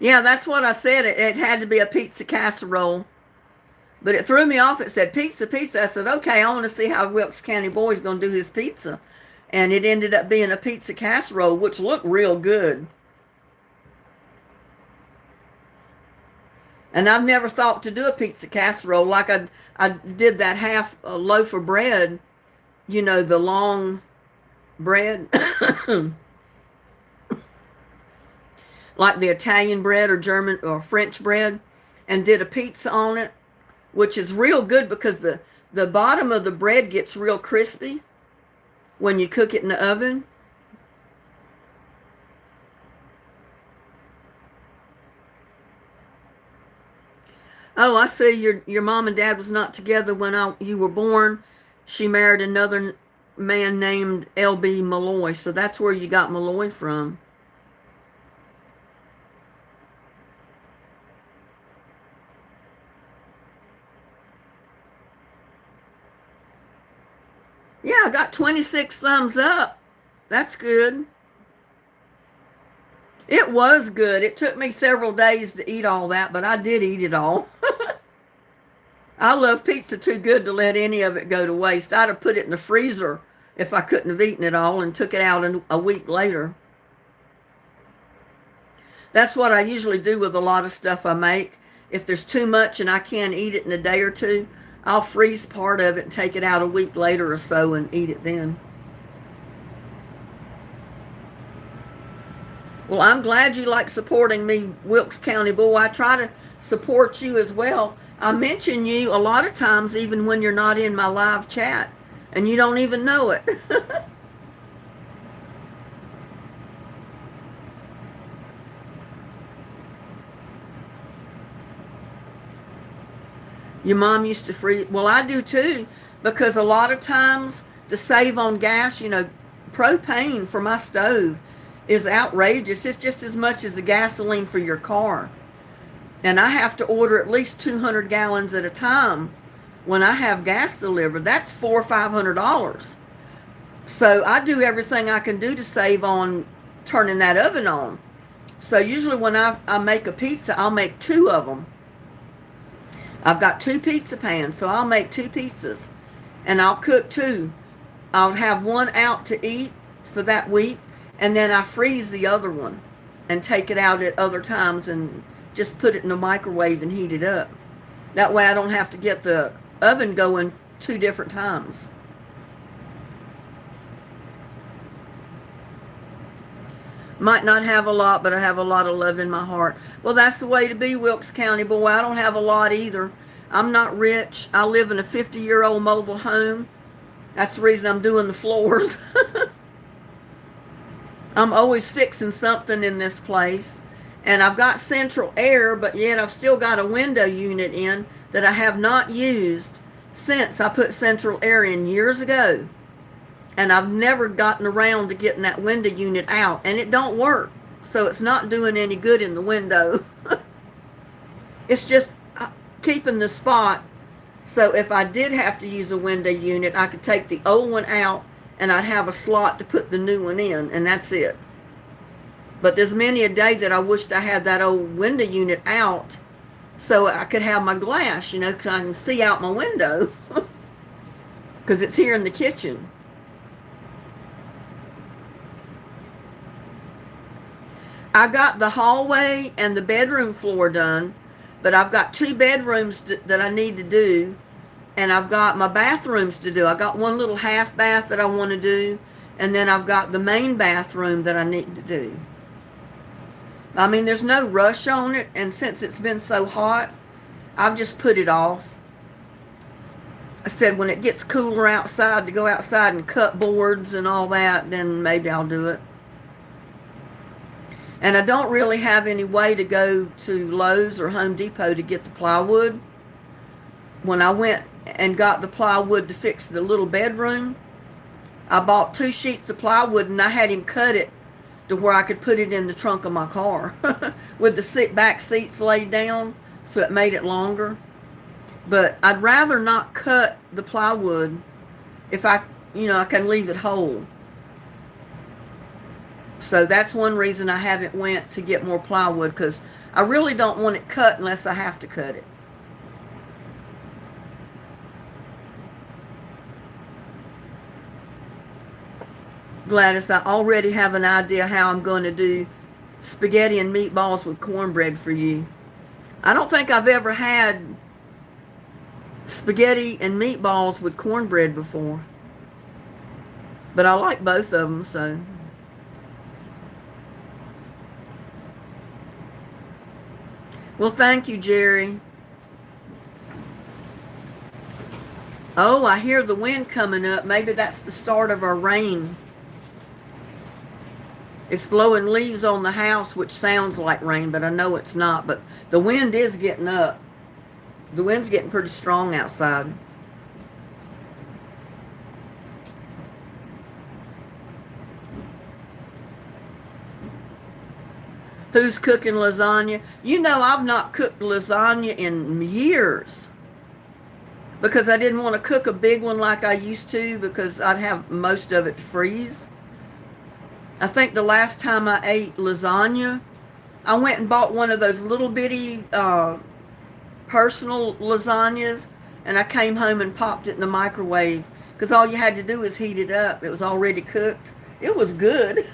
Yeah, that's what I said. It had to be a pizza casserole. But it threw me off. It said pizza, pizza. I said, okay, I want to see how Wilkes County Boy's going to do his pizza. And it ended up being a pizza casserole, which looked real good. And I've never thought to do a pizza casserole like I did that half a loaf of bread, you know, the long bread. Like the Italian bread or German or French bread, and did a pizza on it, which is real good because the bottom of the bread gets real crispy when you cook it in the oven. Oh, I see your mom and dad was not together when you were born. She married another man named L.B. Malloy, so that's where you got Malloy from. Yeah, I got 26 thumbs up. That's good. It was good. It took me several days to eat all that, but I did eat it all. I love pizza too good to let any of it go to waste. I'd have put it in the freezer if I couldn't have eaten it all and took it out a week later. That's what I usually do with a lot of stuff I make. If there's too much and I can't eat it in a day or two, I'll freeze part of it and take it out a week later or so and eat it then. Well, I'm glad you like supporting me, Wilkes County Boy. I try to support you as well. I mention you a lot of times even when you're not in my live chat, and you don't even know it. Your mom used to freeze. Well, I do too, because a lot of times to save on gas, propane for my stove is outrageous. It's just as much as the gasoline for your car. And I have to order at least 200 gallons at a time when I have gas delivered. That's $400 or $500. So I do everything I can do to save on turning that oven on. So usually when I make a pizza, I'll make two of them. I've got two pizza pans, so I'll make two pizzas. And I'll cook two. I'll have one out to eat for that week, and then I freeze the other one and take it out at other times and just put it in the microwave and heat it up. That way I don't have to get the oven going two different times. Might not have a lot, but I have a lot of love in my heart. Well, that's the way to be, Wilkes County Boy. I don't have a lot either. I'm not rich. I live in a 50-year-old mobile home. That's the reason I'm doing the floors. I'm always fixing something in this place. And I've got central air, but yet I've still got a window unit in that I have not used since I put central air in years ago. And I've never gotten around to getting that window unit out, and it don't work. So it's not doing any good in the window. It's just keeping the spot. So if I did have to use a window unit, I could take the old one out and I'd have a slot to put the new one in, and that's it. But there's many a day that I wished I had that old window unit out so I could have my glass, because I can see out my window. Because it's here in the kitchen. I got the hallway and the bedroom floor done, but I've got two bedrooms that I need to do, and I've got my bathrooms to do. I got one little half bath that I want to do, and then I've got the main bathroom that I need to do. I mean, there's no rush on it, and since it's been so hot, I've just put it off. I said when it gets cooler outside to go outside and cut boards and all that, then maybe I'll do it. And I don't really have any way to go to Lowe's or Home Depot to get the plywood. When I went and got the plywood to fix the little bedroom, I bought 2 sheets of plywood and I had him cut it to where I could put it in the trunk of my car with the back seats laid down, so it made it longer. But I'd rather not cut the plywood if I can leave it whole. So that's one reason I haven't went to get more plywood, because I really don't want it cut unless I have to cut it. Gladys, I already have an idea how I'm going to do spaghetti and meatballs with cornbread for you. I don't think I've ever had spaghetti and meatballs with cornbread before, but I like both of them, so. Well, thank you, Jerry. Oh, I hear the wind coming up. Maybe that's the start of our rain. It's blowing leaves on the house, which sounds like rain, but I know it's not. But the wind is getting up. The wind's getting pretty strong outside. Who's cooking lasagna? I've not cooked lasagna in years because I didn't want to cook a big one like I used to, because I'd have most of it to freeze. I think the last time I ate lasagna, I went and bought one of those little bitty personal lasagnas and I came home and popped it in the microwave because all you had to do was heat it up. It was already cooked. It was good.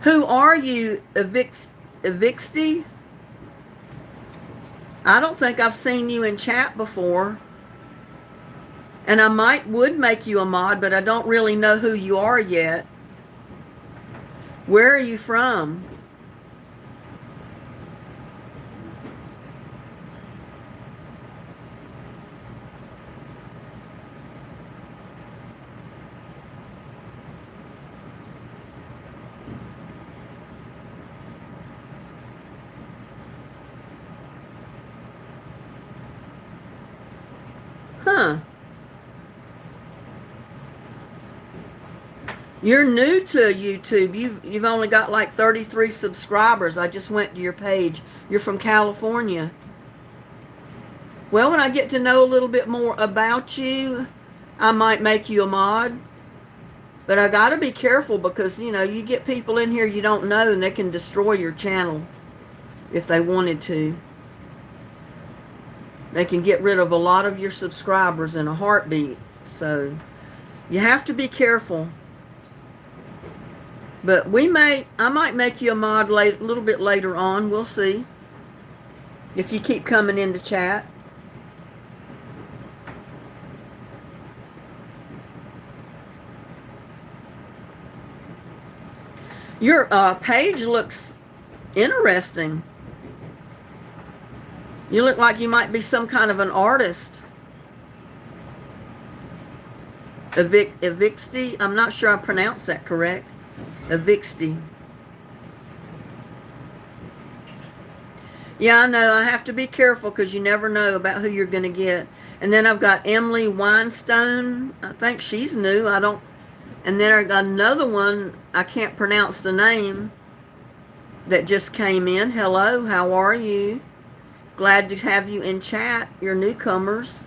Who are you, Evixty? I don't think I've seen you in chat before. And I would make you a mod, but I don't really know who you are yet. Where are you from? Huh. You're new to YouTube. You've only got like 33 subscribers. I just went to your page. You're from California. Well, when I get to know a little bit more about you, I might make you a mod. But I got to be careful because, you know, you get people in here you don't know and they can destroy your channel if they wanted to. They can get rid of a lot of your subscribers in a heartbeat. So you have to be careful. But I might make you a mod a little bit later on. We'll see. If you keep coming into chat. Your page looks interesting. You look like you might be some kind of an artist. Evixty? I'm not sure I pronounced that correct. Evixty. Yeah, I know. I have to be careful because you never know about who you're going to get. And then I've got Emily Weinstein. I think she's new. And then I got another one. I can't pronounce the name that just came in. Hello, how are you? Glad to have you in chat. You're newcomers.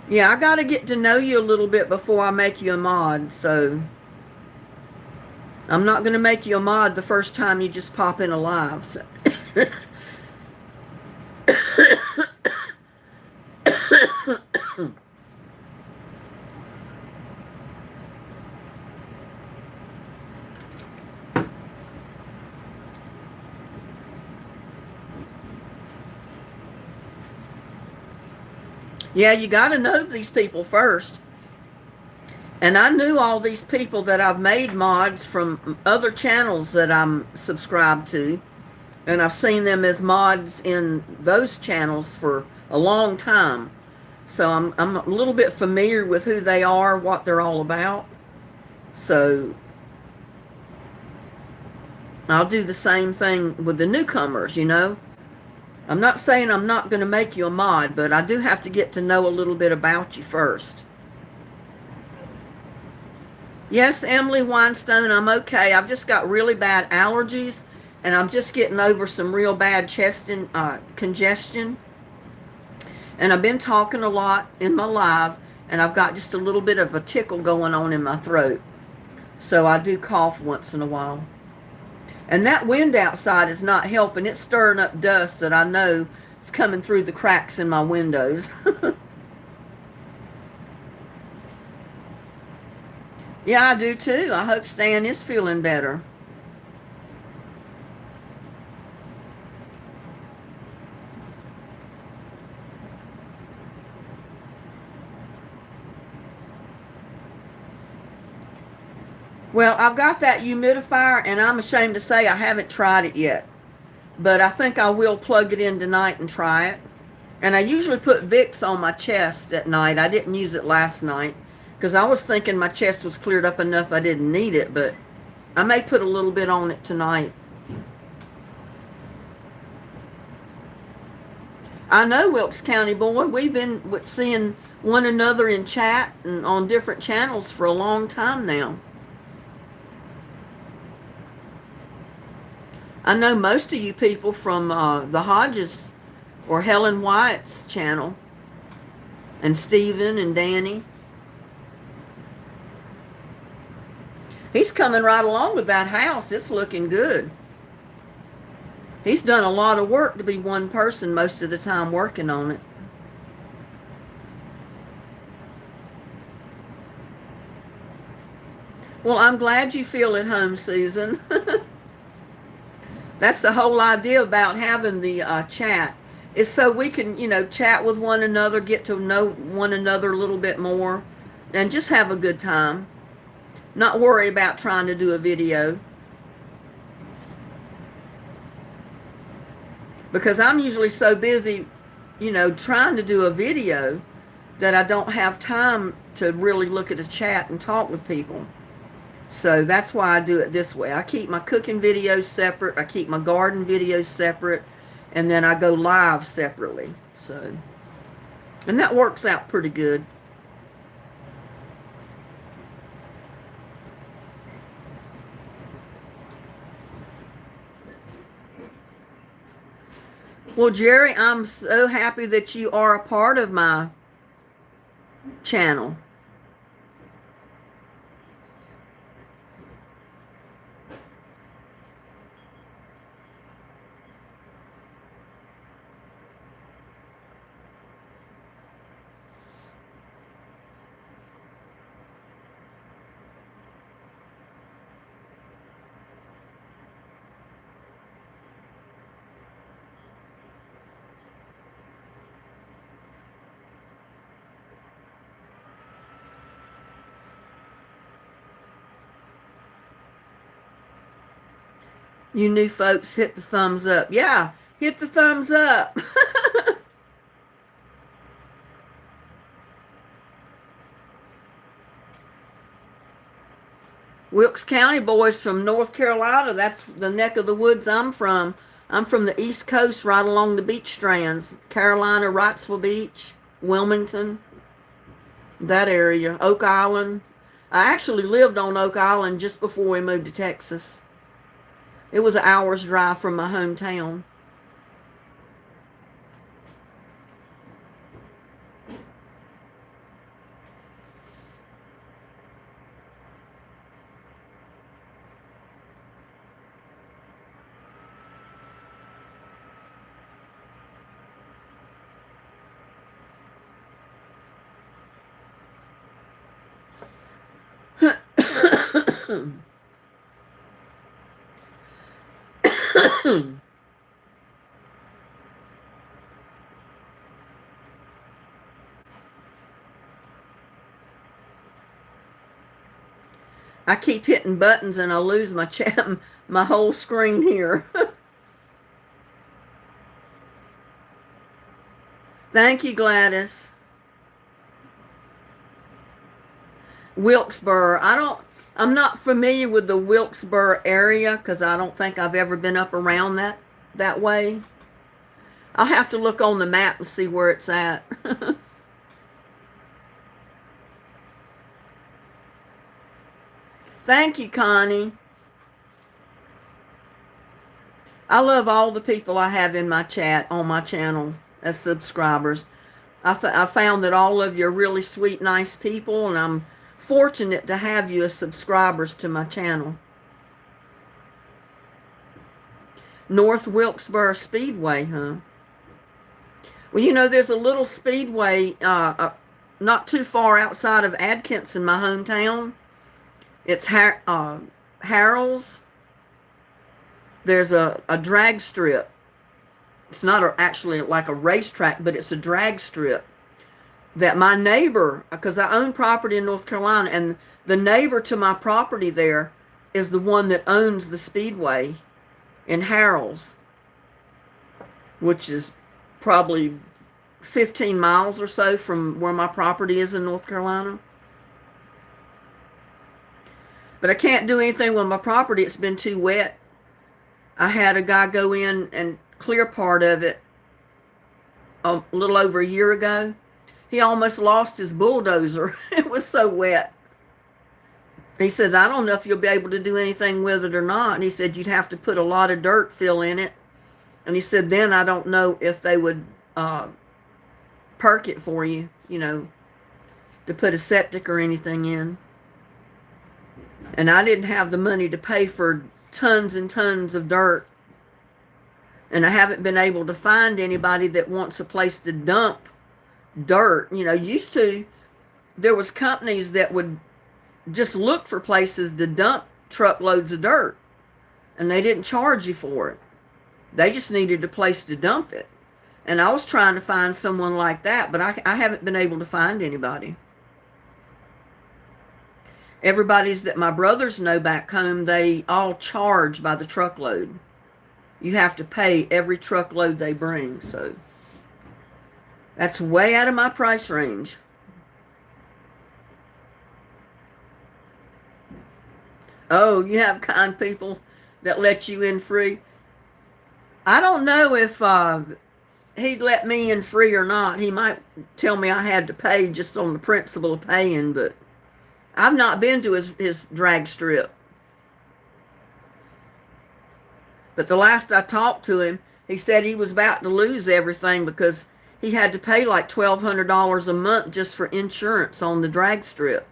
Yeah, I got to get to know you a little bit before I make you a mod. So I'm not going to make you a mod the first time you just pop in a live. So. Yeah, you got to know these people first. And I knew all these people that I've made mods from other channels that I'm subscribed to. And I've seen them as mods in those channels for a long time. So I'm a little bit familiar with who they are, what they're all about. So I'll do the same thing with the newcomers, you know. I'm not saying I'm not going to make you a mod, but I do have to get to know a little bit about you first. Yes, Emily Weinstein, I'm okay. I've just got really bad allergies, and I'm just getting over some real bad chest congestion. And I've been talking a lot in my live, and I've got just a little bit of a tickle going on in my throat. So I do cough once in a while. And that wind outside is not helping. It's stirring up dust that I know is coming through the cracks in my windows. Yeah, I do too. I hope Stan is feeling better. Well, I've got that humidifier, and I'm ashamed to say I haven't tried it yet. But I think I will plug it in tonight and try it. And I usually put Vicks on my chest at night. I didn't use it last night because I was thinking my chest was cleared up enough I didn't need it. But I may put a little bit on it tonight. I know, Wilkes County boy. We've been seeing one another in chat and on different channels for a long time now. I know most of you people from the Hodges or Helen White's channel, and Stephen and Danny. He's coming right along with that house. It's looking good. He's done a lot of work to be one person most of the time working on it. Well, I'm glad you feel at home, Susan. That's the whole idea about having the chat, is so we can, chat with one another, get to know one another a little bit more, and just have a good time. Not worry about trying to do a video. Because I'm usually so busy, trying to do a video that I don't have time to really look at a chat and talk with people. So that's why I do it this way. I keep my cooking videos separate. I keep my garden videos separate. And then I go live separately. So, and that works out pretty good. Well, Jerry, I'm so happy that you are a part of my channel. You new folks, hit the thumbs up. Yeah, hit the thumbs up. Wilkes County boys from North Carolina. That's the neck of the woods I'm from. I'm from the East Coast, right along the beach strands. Carolina, Wrightsville Beach, Wilmington, that area. Oak Island. I actually lived on Oak Island just before we moved to Texas. It was an hour's drive from my hometown. I keep hitting buttons and I lose my chat, my whole screen here. Thank you, Gladys. Wilkesboro. I'm not familiar with the Wilkesboro area because I don't think I've ever been up around that way. I'll have to look on the map and see where it's at. Thank you, Connie. I love all the people I have in my chat on my channel as subscribers. I found that all of you are really sweet, nice people, and I'm fortunate to have you as subscribers to my channel. North Wilkesboro Speedway, huh? Well, there's a little speedway not too far outside of Adkins in my hometown. It's Harrell's. There's a drag strip. It's not actually like a racetrack, but it's a drag strip that my neighbor, because I own property in North Carolina, and the neighbor to my property there is the one that owns the speedway in Harrell's, which is probably 15 miles or so from where my property is in North Carolina. But I can't do anything with my property. It's been too wet. I had a guy go in and clear part of it a little over a year ago. He almost lost his bulldozer. It was so wet. He said, I don't know if you'll be able to do anything with it or not. And he said, you'd have to put a lot of dirt fill in it. And he said, then I don't know if they would perk it for you, you know, to put a septic or anything in. And I didn't have the money to pay for tons and tons of dirt. And I haven't been able to find anybody that wants a place to dump dirt. You know, used to, there was companies that would just look for places to dump truckloads of dirt. And they didn't charge you for it. They just needed a place to dump it. And I was trying to find someone like that, but I haven't been able to find anybody. Everybody's that my brothers know back home, they all charge by the truckload. You have to pay every truckload they bring, so that's way out of my price range. Oh, you have kind people that let you in free. I don't know if he'd let me in free or not. He might tell me I had to pay just on the principle of paying, but I've not been to his drag strip. But the last I talked to him, he said he was about to lose everything because he had to pay like $1,200 a month just for insurance on the drag strip.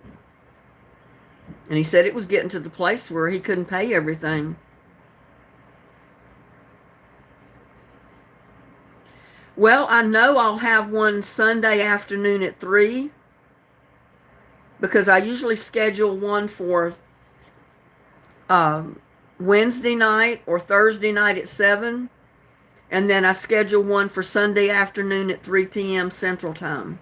And he said it was getting to the place where he couldn't pay everything. Well, I know I'll have one Sunday afternoon at 3 because I usually schedule one for Wednesday night or Thursday night at 7. And then I schedule one for Sunday afternoon at 3 p.m. Central Time.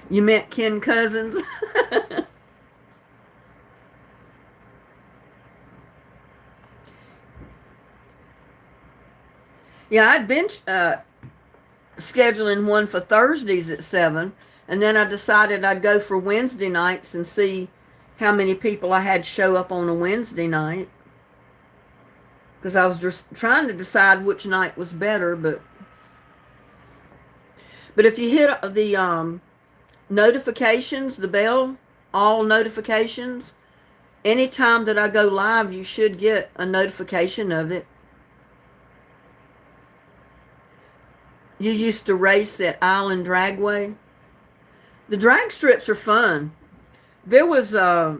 You meant Ken Cousins? Yeah, I'd been scheduling one for Thursdays at 7, and then I decided I'd go for Wednesday nights and see how many people I had show up on a Wednesday night. Because I was just trying to decide which night was better, but if you hit the notifications, the bell, all notifications, anytime that I go live, you should get a notification of it. You used to race at Island Dragway. The drag strips are fun. There was a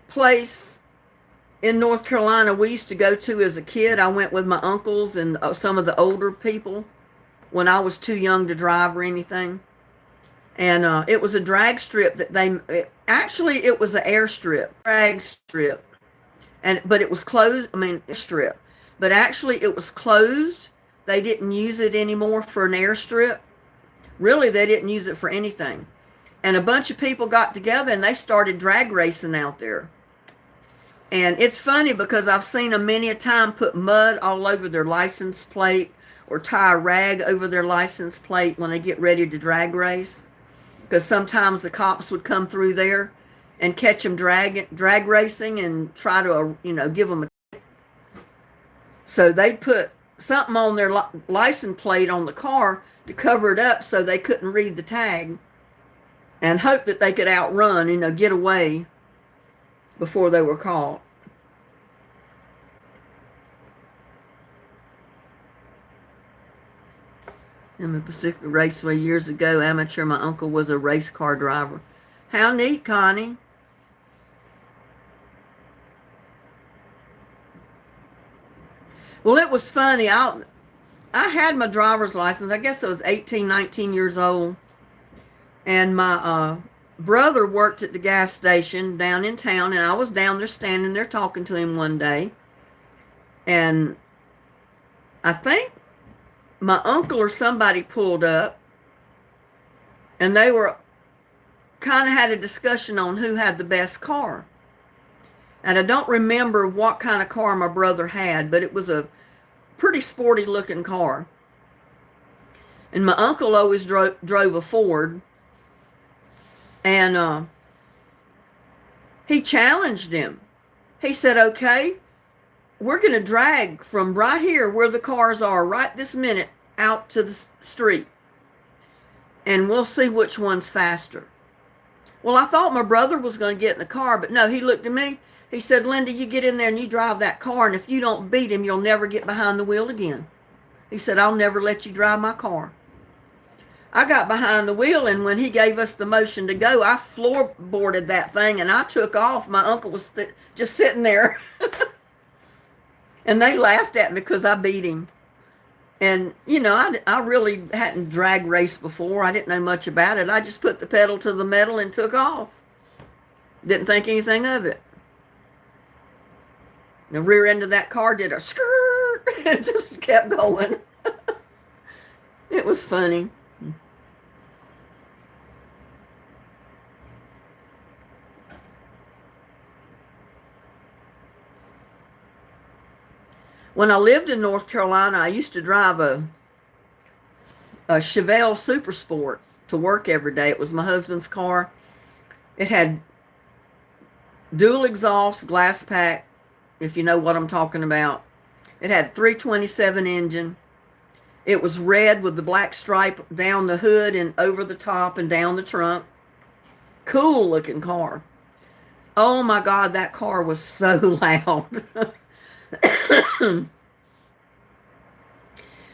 place in North Carolina we used to go to as a kid. I went with my uncles and some of the older people when I was too young to drive or anything. And it was a drag strip that actually it was an airstrip, drag strip. But it was closed, strip. But actually it was closed. They didn't use it anymore for an airstrip. Really, they didn't use it for anything. And a bunch of people got together and they started drag racing out there. And it's funny because I've seen them many a time put mud all over their license plate or tie a rag over their license plate when they get ready to drag race. Because sometimes the cops would come through there and catch them drag racing and try to, give them a ticket. So they'd put something on their license plate on the car to cover it up so they couldn't read the tag and hope that they could outrun, get away before they were caught. In the Pacific Raceway years ago, amateur, my uncle was a race car driver. How neat, Connie. Well, it was funny. I had my driver's license. I guess I was 18, 19 years old. And my brother worked at the gas station down in town, and I was down there standing there talking to him one day. And I think my uncle or somebody pulled up, and they were kind of had a discussion on who had the best car. And I don't remember what kind of car my brother had, but it was a pretty sporty looking car. And my uncle always drove a Ford. And he challenged him. He said, okay, we're going to drag from right here where the cars are right this minute out to the street. And we'll see which one's faster. Well, I thought my brother was going to get in the car, but no, he looked at me. He said, Linda, you get in there and you drive that car, and if you don't beat him, you'll never get behind the wheel again. He said, I'll never let you drive my car. I got behind the wheel, and when he gave us the motion to go, I floorboarded that thing, and I took off. My uncle was just sitting there, and they laughed at me because I beat him. And, you know, I really hadn't drag raced before. I didn't know much about it. I just put the pedal to the metal and took off. Didn't think anything of it. The rear end of that car did a skirt and just kept going. It was funny. When I lived in North Carolina, I used to drive a Chevelle Super Sport to work every day. It was my husband's car. It had dual exhaust, glass pack, if you know what I'm talking about. It had 327 engine. It was red with the black stripe down the hood and over the top and down the trunk. Cool looking car. Oh my God, that car was so loud.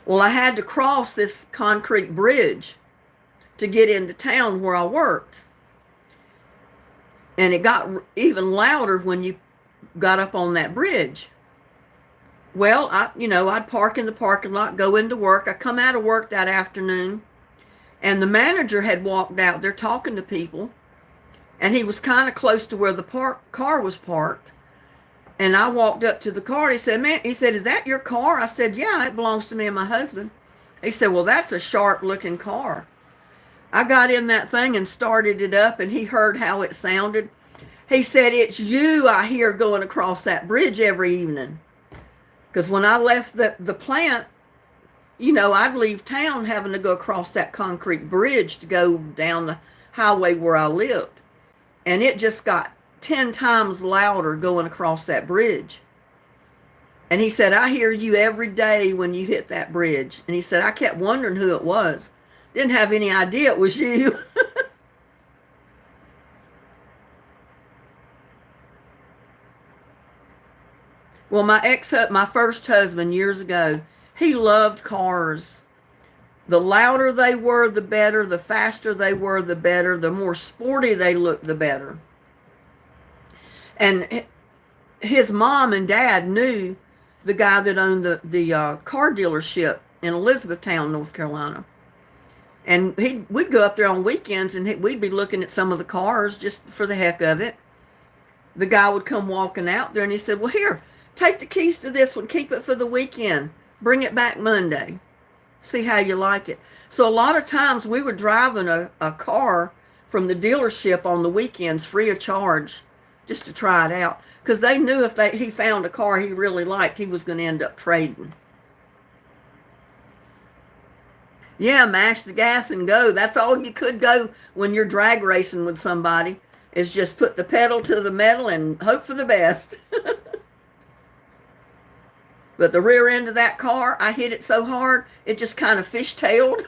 Well, I had to cross this concrete bridge to get into town where I worked. And it got even louder when you got up on that bridge. Well, I'd park in the parking lot, go into work. I come out of work that afternoon, and the manager had walked out there talking to people, and he was kind of close to where the car was parked. And I walked up to the car. He said, is that your car? I said, yeah, it belongs to me and my husband. He said, well, that's a sharp looking car. I got in that thing and started it up, and he heard how it sounded. He said, it's you I hear going across that bridge every evening. Because when I left the plant, I'd leave town having to go across that concrete bridge to go down the highway where I lived. And it just got 10 times louder going across that bridge. And he said, I hear you every day when you hit that bridge. And he said, I kept wondering who it was. Didn't have any idea it was you. Well, my first husband years ago, he loved cars. The louder they were, the better. The faster they were, the better. The more sporty they looked, the better. And his mom and dad knew the guy that owned the car dealership in Elizabethtown, North Carolina. And we'd go up there on weekends, and we'd be looking at some of the cars just for the heck of it. The guy would come walking out there, and he said, well, here, take the keys to this one. Keep it for the weekend. Bring it back Monday. See how you like it. So a lot of times we were driving a car from the dealership on the weekends free of charge just to try it out. Because they knew if he found a car he really liked, he was going to end up trading. Yeah, mash the gas and go. That's all you could go when you're drag racing with somebody, is just put the pedal to the metal and hope for the best. But the rear end of that car, I hit it so hard, it just kind of fishtailed.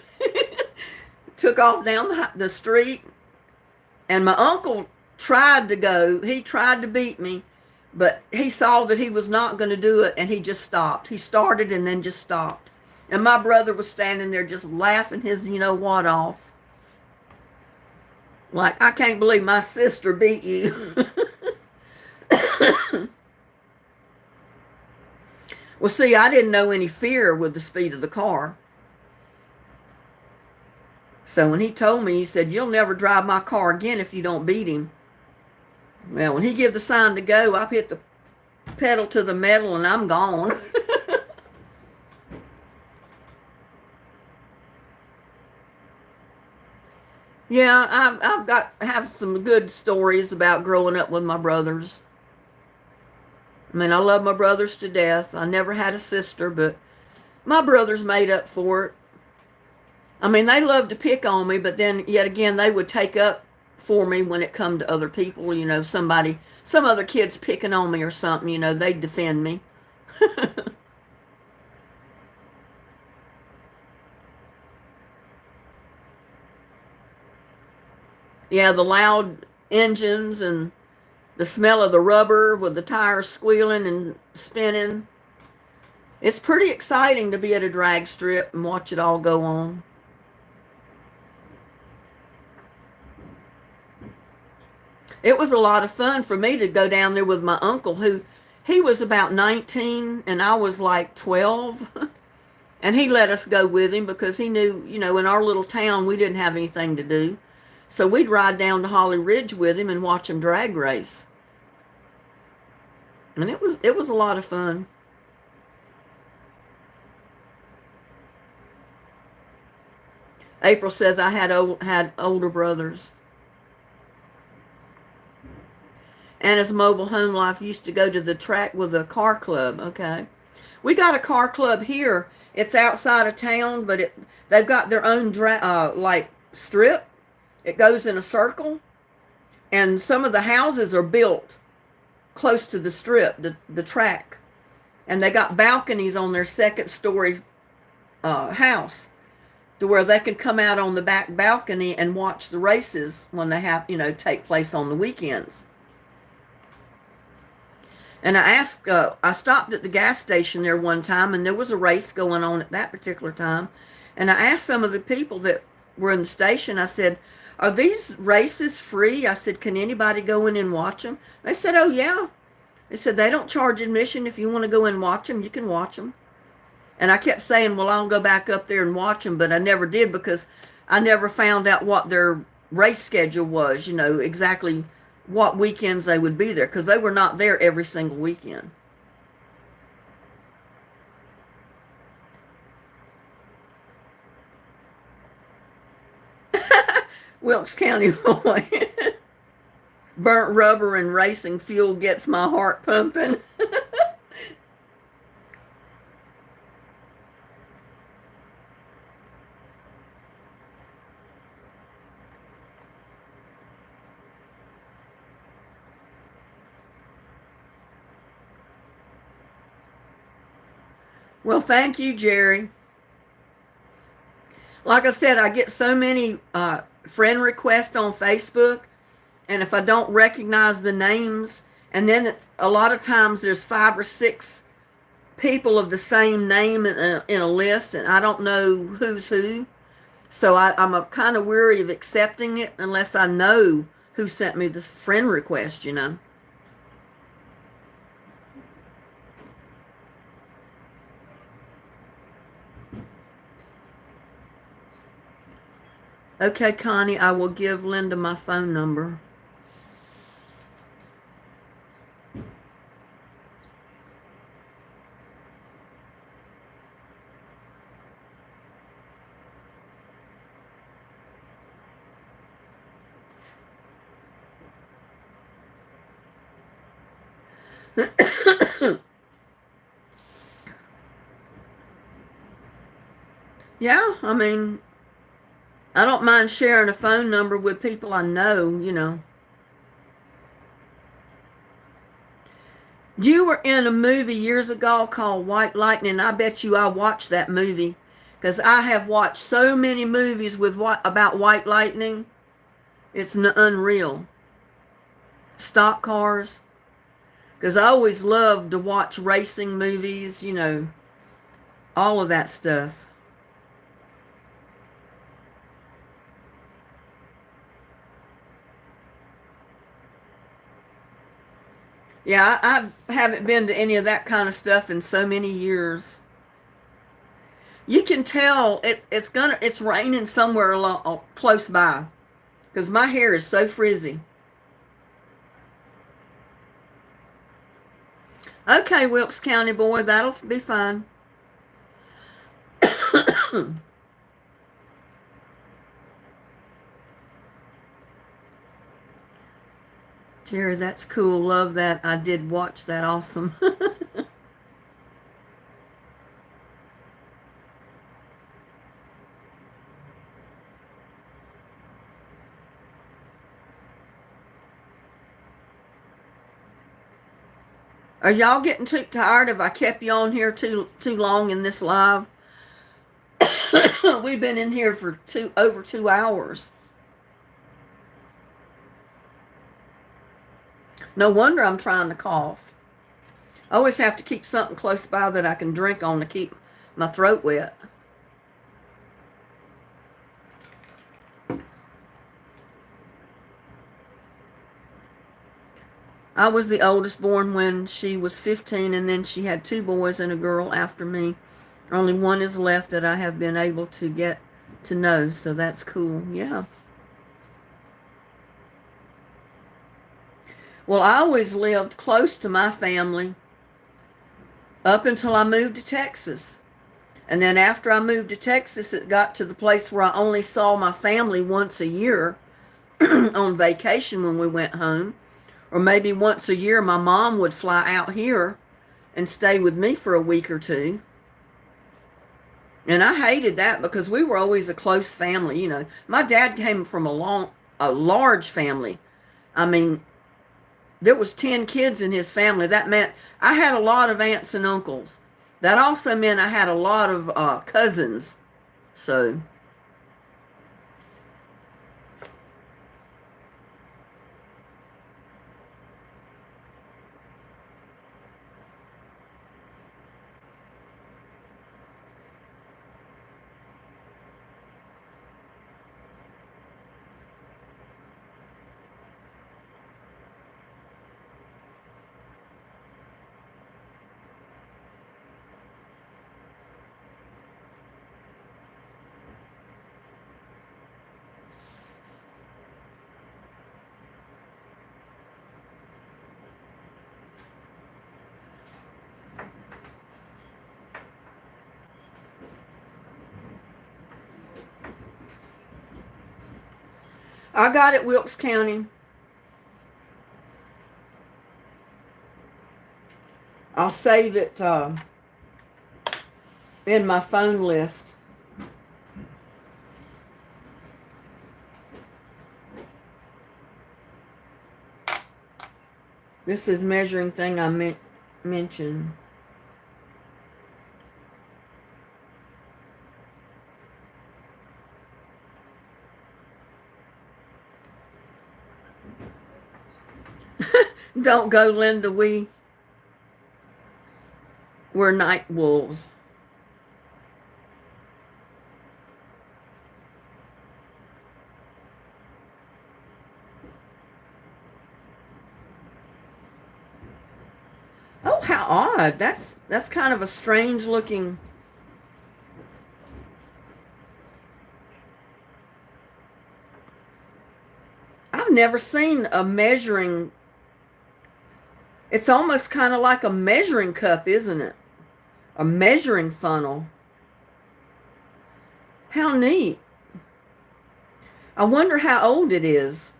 Took off down the street. And my uncle tried to go. He tried to beat me, but he saw that he was not going to do it, and he just stopped. He started and then just stopped. And my brother was standing there just laughing his you-know-what off. Like, I can't believe my sister beat you. Well, see, I didn't know any fear with the speed of the car. So when he told me, he said, you'll never drive my car again if you don't beat him. Well, when he gave the sign to go, I hit the pedal to the metal and I'm gone. Yeah, I have some good stories about growing up with my brothers. I mean, I love my brothers to death. I never had a sister, but my brothers made up for it. I mean, they loved to pick on me, but then yet again, they would take up for me when it come to other people. Some other kids picking on me or something, they'd defend me. Yeah, the loud engines and the smell of the rubber with the tires squealing and spinning. It's pretty exciting to be at a drag strip and watch it all go on. It was a lot of fun for me to go down there with my uncle, who he was about 19 and I was like 12. And he let us go with him because he knew, in our little town we didn't have anything to do. So we'd ride down to Holly Ridge with him and watch him drag race. And it was a lot of fun. April says I had older brothers. Anna's mobile home life used to go to the track with a car club. Okay. We got a car club here. It's outside of town, but they've got their own like strip. It goes in a circle, and some of the houses are built close to the strip, the track, and they got balconies on their second story house to where they can come out on the back balcony and watch the races when they have take place on the weekends. And I stopped at the gas station there one time, and there was a race going on at that particular time. And I asked some of the people that were in the station, I said, are these races free? I said, can anybody go in and watch them? They said, oh, yeah. They said, they don't charge admission. If you want to go in and watch them, you can watch them. And I kept saying, well, I'll go back up there and watch them, but I never did because I never found out what their race schedule was, exactly what weekends they would be there, because they were not there every single weekend. Wilkes County boy. Burnt rubber and racing fuel gets my heart pumping. Well, thank you, Jerry. Like I said, I get so many friend requests on Facebook, and if I don't recognize the names, and then a lot of times there's 5 or 6 people of the same name in a list, and I don't know who's who. So I'm kind of weary of accepting it unless I know who sent me this friend request. Okay, Connie, I will give Linda my phone number. Yeah, I mean, I don't mind sharing a phone number with people I know. You were in a movie years ago called White Lightning. I bet you I watched that movie because I have watched so many movies about White Lightning. It's unreal. Stock cars. Because I always loved to watch racing movies, all of that stuff. Yeah, I haven't been to any of that kind of stuff in so many years. You can tell it's raining somewhere close by because my hair is so frizzy. Okay, Wilkes County boy, that'll be fine. Jerry, that's cool. Love that. I did watch that. Awesome. Are y'all getting too tired if I kept you on here too long in this live? We've been in here for over 2 hours. No wonder I'm trying to cough. I always have to keep something close by that I can drink on to keep my throat wet. I was the oldest, born when she was 15, and then she had 2 boys and a girl after me. Only one is left that I have been able to get to know, so that's cool. Yeah. Well, I always lived close to my family up until I moved to Texas. And then after I moved to Texas, it got to the place where I only saw my family once a year on vacation when we went home. Or maybe once a year, my mom would fly out here and stay with me for a week or two. And I hated that because we were always a close family. You know, my dad came from a large family. I mean, there was 10 kids in his family. That meant I had a lot of aunts and uncles. That also meant I had a lot of cousins. So I got it, Wilkes County. I'll save it in my phone list. This is measuring thing I mentioned. Don't go, Linda. We're night wolves. Oh, how odd. That's kind of a strange looking. I've never seen a measuring. It's almost kind of like a measuring cup, isn't it? A measuring funnel. How neat. I wonder how old it is.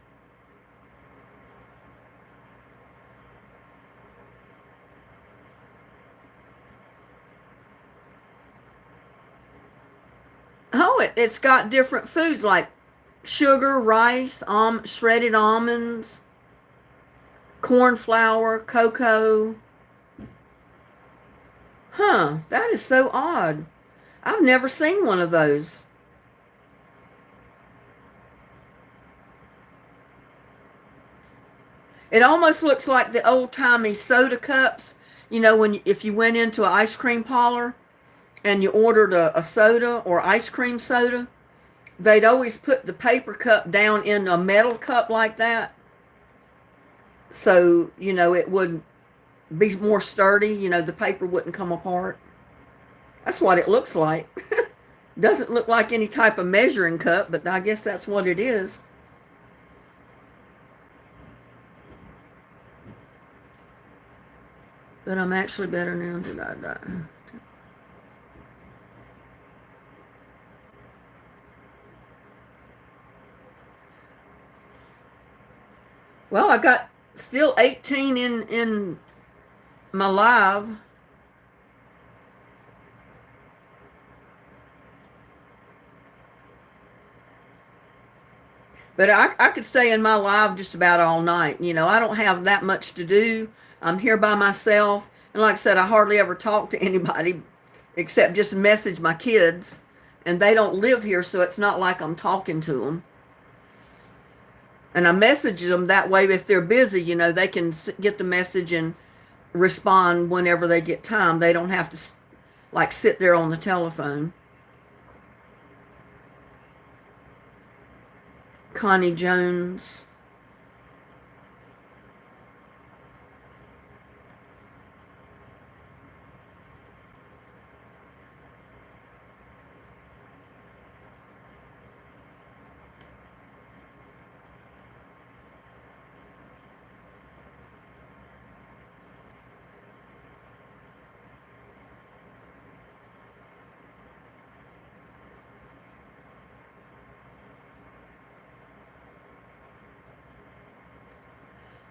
Oh, it's got different foods like sugar, rice, shredded almonds, corn flour, cocoa. Huh, that is so odd. I've never seen one of those. It almost looks like the old-timey soda cups. You know, if you went into an ice cream parlor and you ordered a soda or ice cream soda, they'd always put the paper cup down in a metal cup like that. So, you know, it would be more sturdy. You know, the paper wouldn't come apart. That's what it looks like. Doesn't look like any type of measuring cup, but I guess that's what it is. But I'm actually better now. Did I die? Well, I got still 18 in my live. But I could stay in my live just about all night. You know, I don't have that much to do. I'm here by myself. And like I said, I hardly ever talk to anybody except just message my kids. And they don't live here, so it's not like I'm talking to them. And I message them that way. If they're busy, they can get the message and respond whenever they get time. They don't have to like sit there on the telephone. Connie Jones.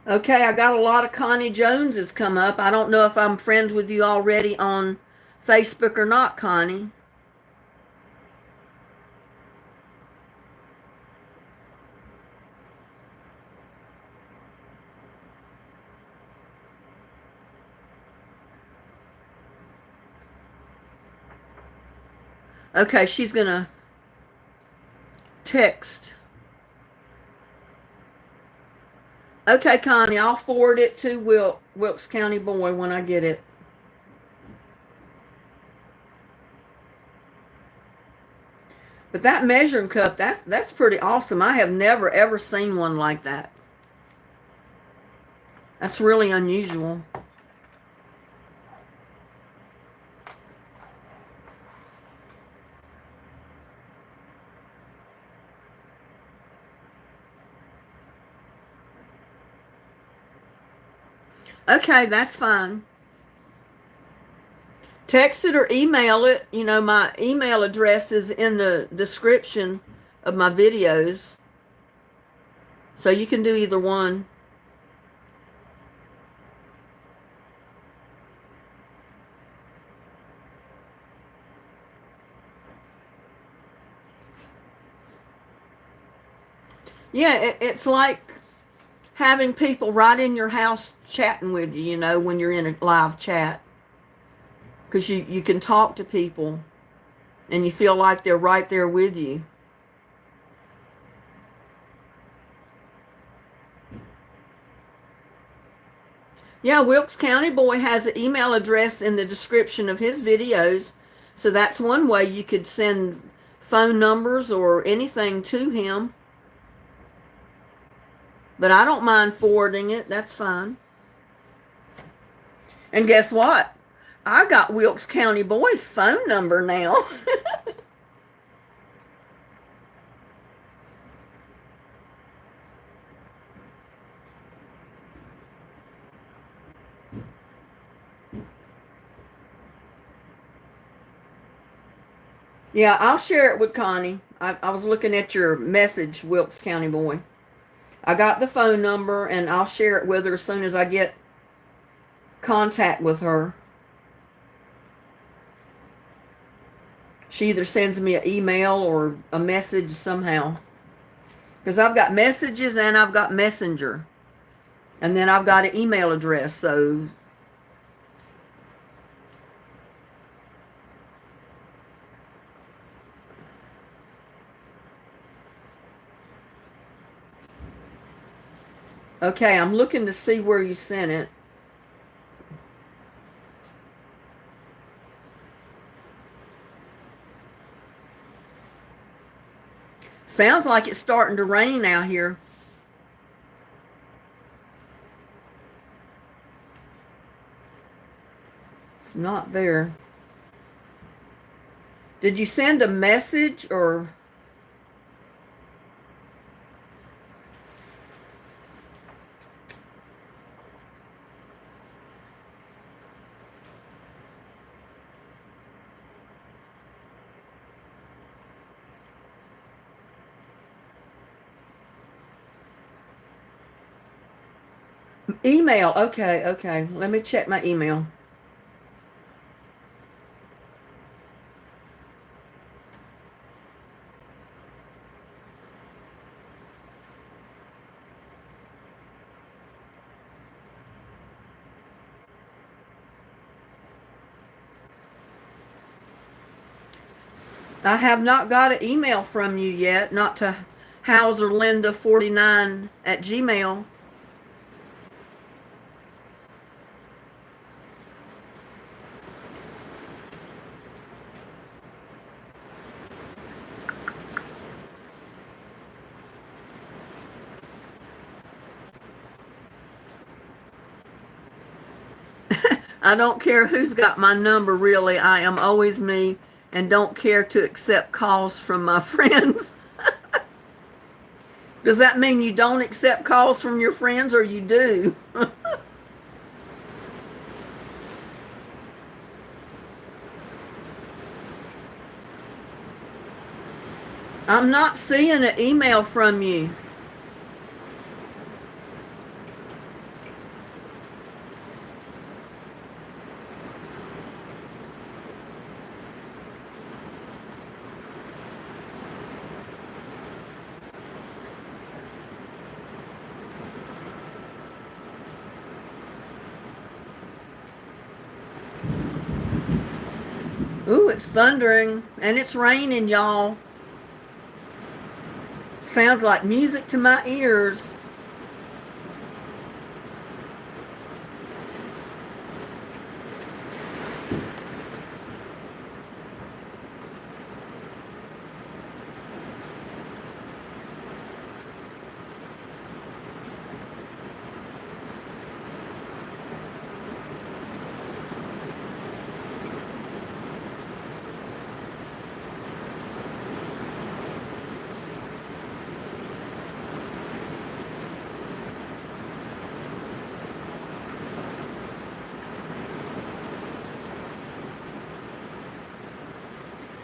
Okay, I got a lot of Connie Joneses come up. I don't know if I'm friends with you already on Facebook or not, Connie. Okay, she's going to text. Okay, Connie, I'll forward it to Wilkes County Boy when I get it. But that measuring cup, that's pretty awesome. I have never ever seen one like that. That's really unusual. Okay, that's fine. Text it or email it. My email address is in the description of my videos. So you can do either one. Yeah, it's like having people right in your house chatting with you, when you're in a live chat. Because you can talk to people and you feel like they're right there with you. Yeah, Wilkes County Boy has an email address in the description of his videos. So that's one way you could send phone numbers or anything to him. But I don't mind forwarding it. That's fine. And guess what? I got Wilkes County Boy's phone number now. Yeah, I'll share it with Connie. I was looking at your message, Wilkes County Boy. I got the phone number, and I'll share it with her as soon as I get contact with her. She either sends me an email or a message somehow. Because I've got messages and I've got Messenger. And then I've got an email address, so... Okay, I'm looking to see where you sent it. Sounds like it's starting to rain out here. It's not there. Did you send a message or... Email? Okay. Let me check my email. I have not got an email from you yet, not to HauserLinda49 at Gmail. I don't care who's got my number, really. I am always me and don't care to accept calls from my friends. Does that mean you don't accept calls from your friends, or you do? I'm not seeing an email from you. Ooh, it's thundering and it's raining, y'all. Sounds like music to my ears.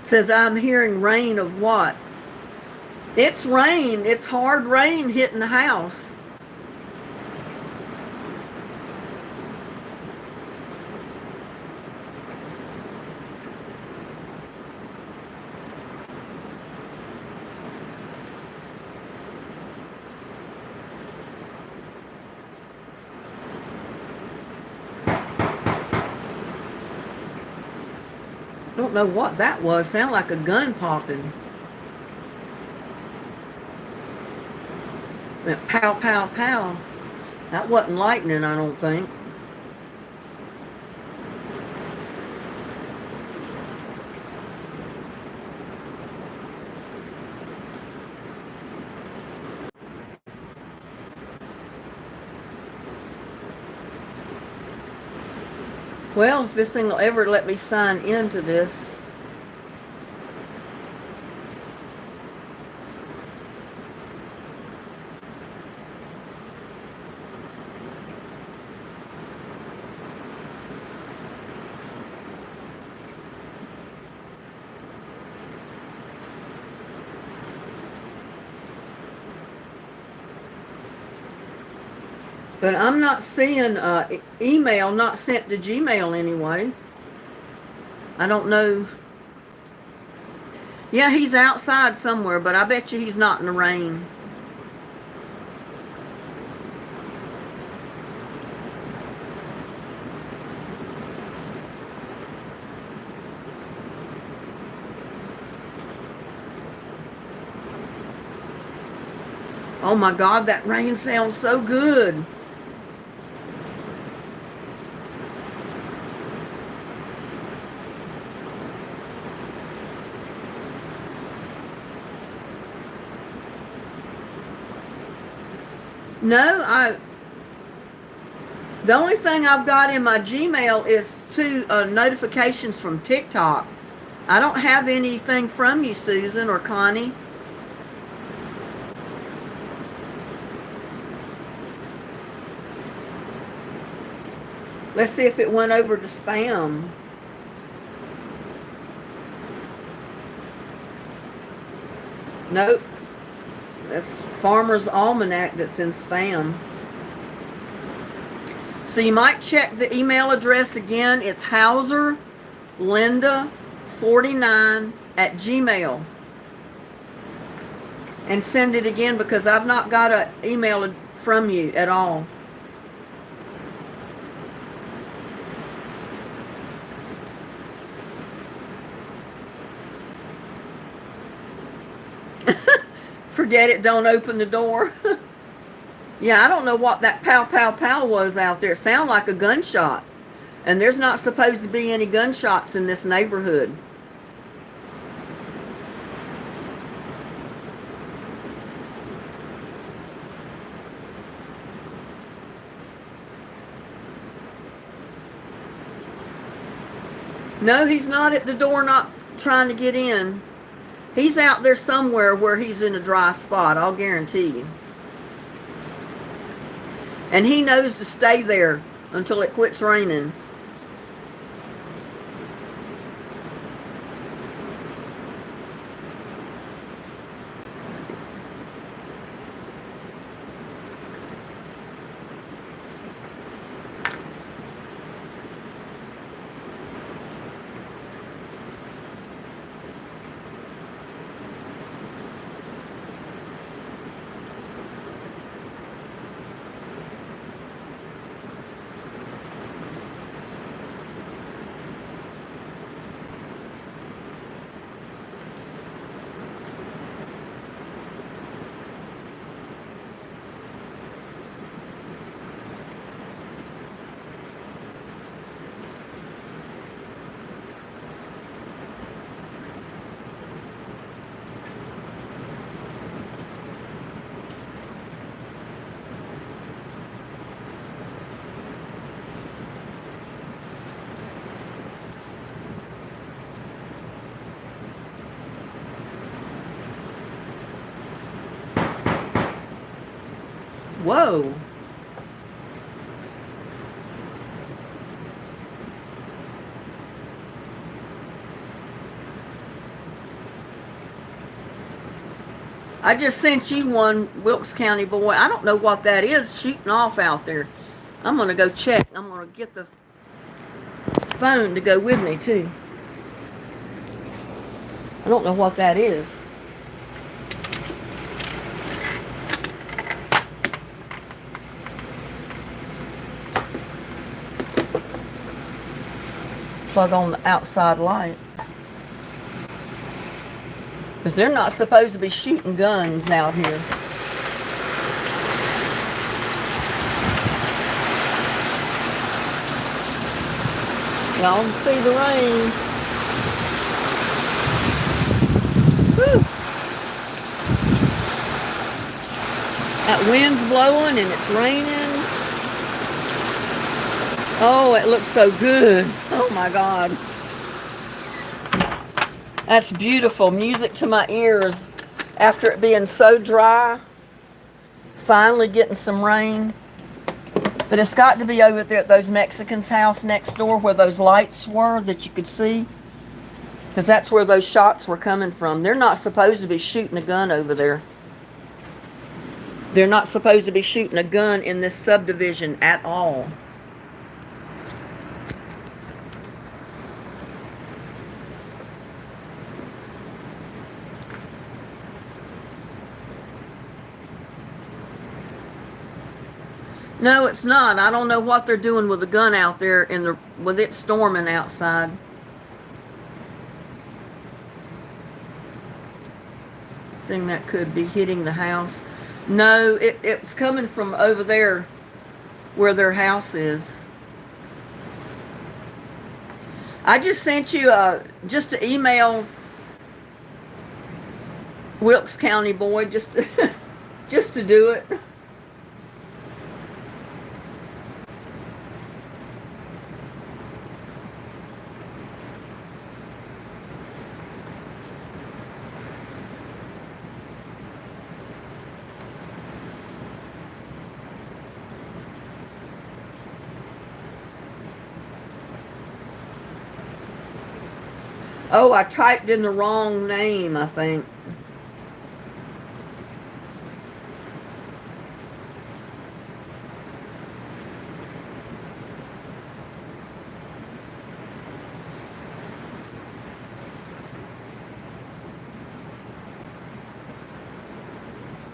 Says I'm hearing rain of what? It's rain. It's hard rain hitting the house. I don't know what that was. Sound like a gun popping. Went pow, pow, pow. That wasn't lightning, I don't think. Well, if this thing will ever let me sign into this. But I'm not seeing email not sent to Gmail anyway. I don't know. Yeah, he's outside somewhere, but I bet you he's not in the rain. Oh my God, that rain sounds so good. No, the only thing I've got in my Gmail is two notifications from TikTok. I don't have anything from you, Susan or Connie. Let's see if it went over to spam. Nope. That's Farmer's Almanac that's in spam. So you might check the email address again. It's HauserLinda49 at Gmail. And send it again because I've not got an email from you at all. Forget it, don't open the door. Yeah, I don't know what that pow pow pow was out there. It sounded like a gunshot. And there's not supposed to be any gunshots in this neighborhood. No, he's not at the door, not trying to get in. He's out there somewhere where he's in a dry spot, I'll guarantee you. And he knows to stay there until it quits raining. Whoa. I just sent you one, Wilkes County boy. I don't know what that is shooting off out there. I'm going to go check. I'm going to get the phone to go with me, too. I don't know what that is. Plug on the outside light. Because they're not supposed to be shooting guns out here. Y'all can see the rain. Whew. That wind's blowing and it's raining. Oh, it looks so good. Oh my God. That's beautiful. Music to my ears after it being so dry. Finally getting some rain. But it's got to be over there at those Mexicans' house next door where those lights were that you could see. Because that's where those shots were coming from. They're not supposed to be shooting a gun over there. They're not supposed to be shooting a gun in this subdivision at all. No, it's not. I don't know what they're doing with the gun out there with it storming outside. Thing that could be hitting the house. No, it's coming from over there where their house is. I just sent you just an email, Wilkes County boy, just to do it. Oh, I typed in the wrong name, I think.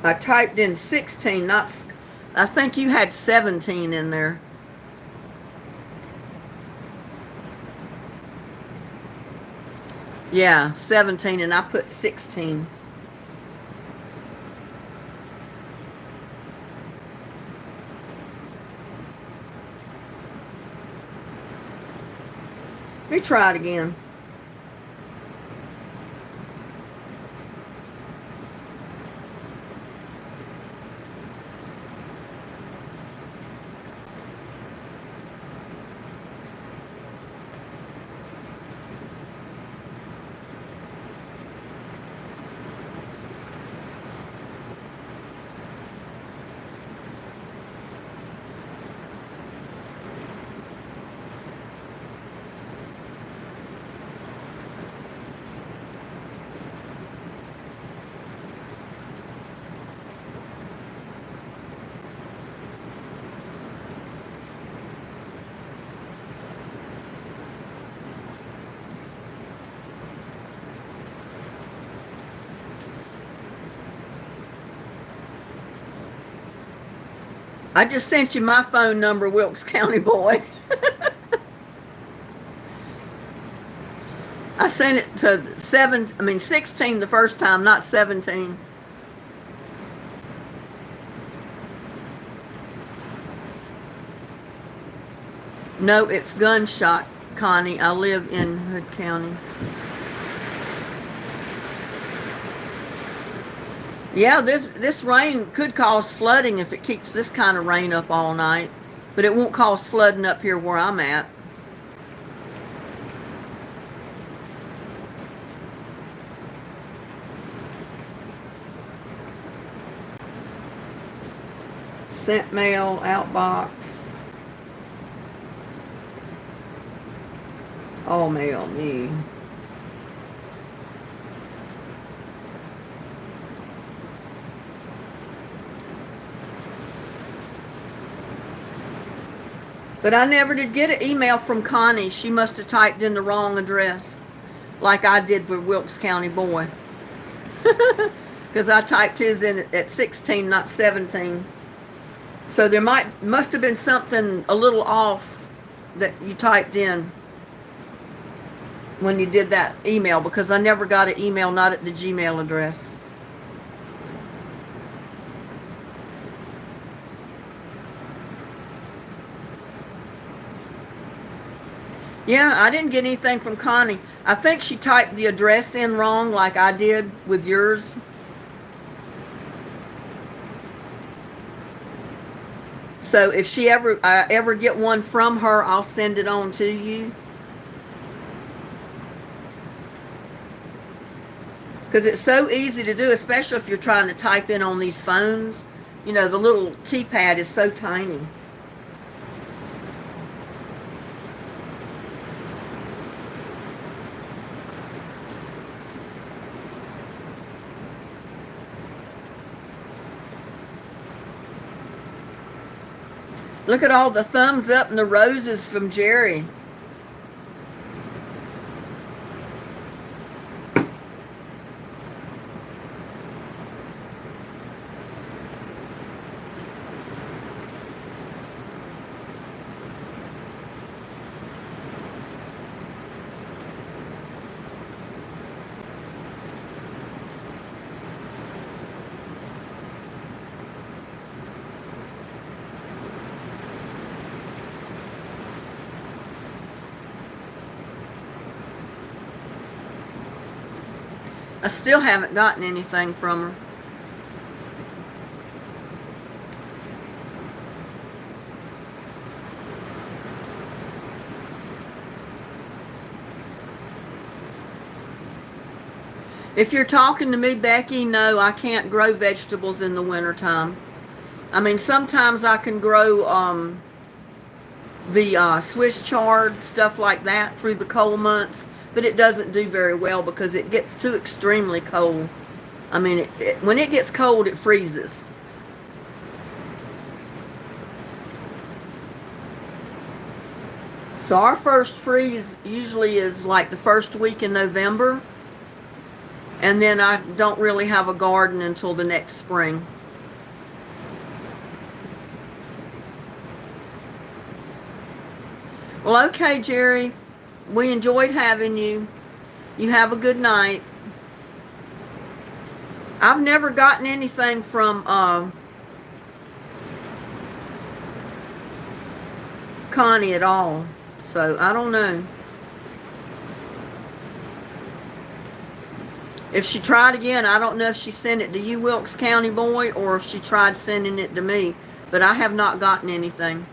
I typed in 16, I think you had 17 in there. Yeah, 17, and I put 16. Let me try it again. I just sent you my phone number, Wilkes County boy. I sent it to 16 the first time, not 17. No, it's gunshot, Connie. I live in Hood County. Yeah, this rain could cause flooding if it keeps this kind of rain up all night, but it won't cause flooding up here where I'm at. Sent mail, outbox. All mail, me. But I never did get an email from Connie. She must have typed in the wrong address, like I did for Wilkes County boy. Because I typed his in at 16, not 17. So there must have been something a little off that you typed in when you did that email, because I never got an email not at the Gmail address. Yeah, I didn't get anything from Connie. I think she typed the address in wrong like I did with yours. So if she ever get one from her, I'll send it on to you. Because it's so easy to do, especially if you're trying to type in on these phones. You know, the little keypad is so tiny. Look at all the thumbs up and the roses from Jerry. I still haven't gotten anything from her. If you're talking to me, Becky, no, I can't grow vegetables in the wintertime. I mean, sometimes I can grow the Swiss chard, stuff like that, through the cold months, but it doesn't do very well because it gets too extremely cold. I mean, when it gets cold, it freezes. So our first freeze usually is like the first week in November, and then I don't really have a garden until the next spring. Well, okay, Jerry. We enjoyed having you. You have a good night. I've never gotten anything from Connie at all, so I don't know. If she tried again, I don't know if she sent it to you, Wilkes County boy, or if she tried sending it to me. But I have not gotten anything.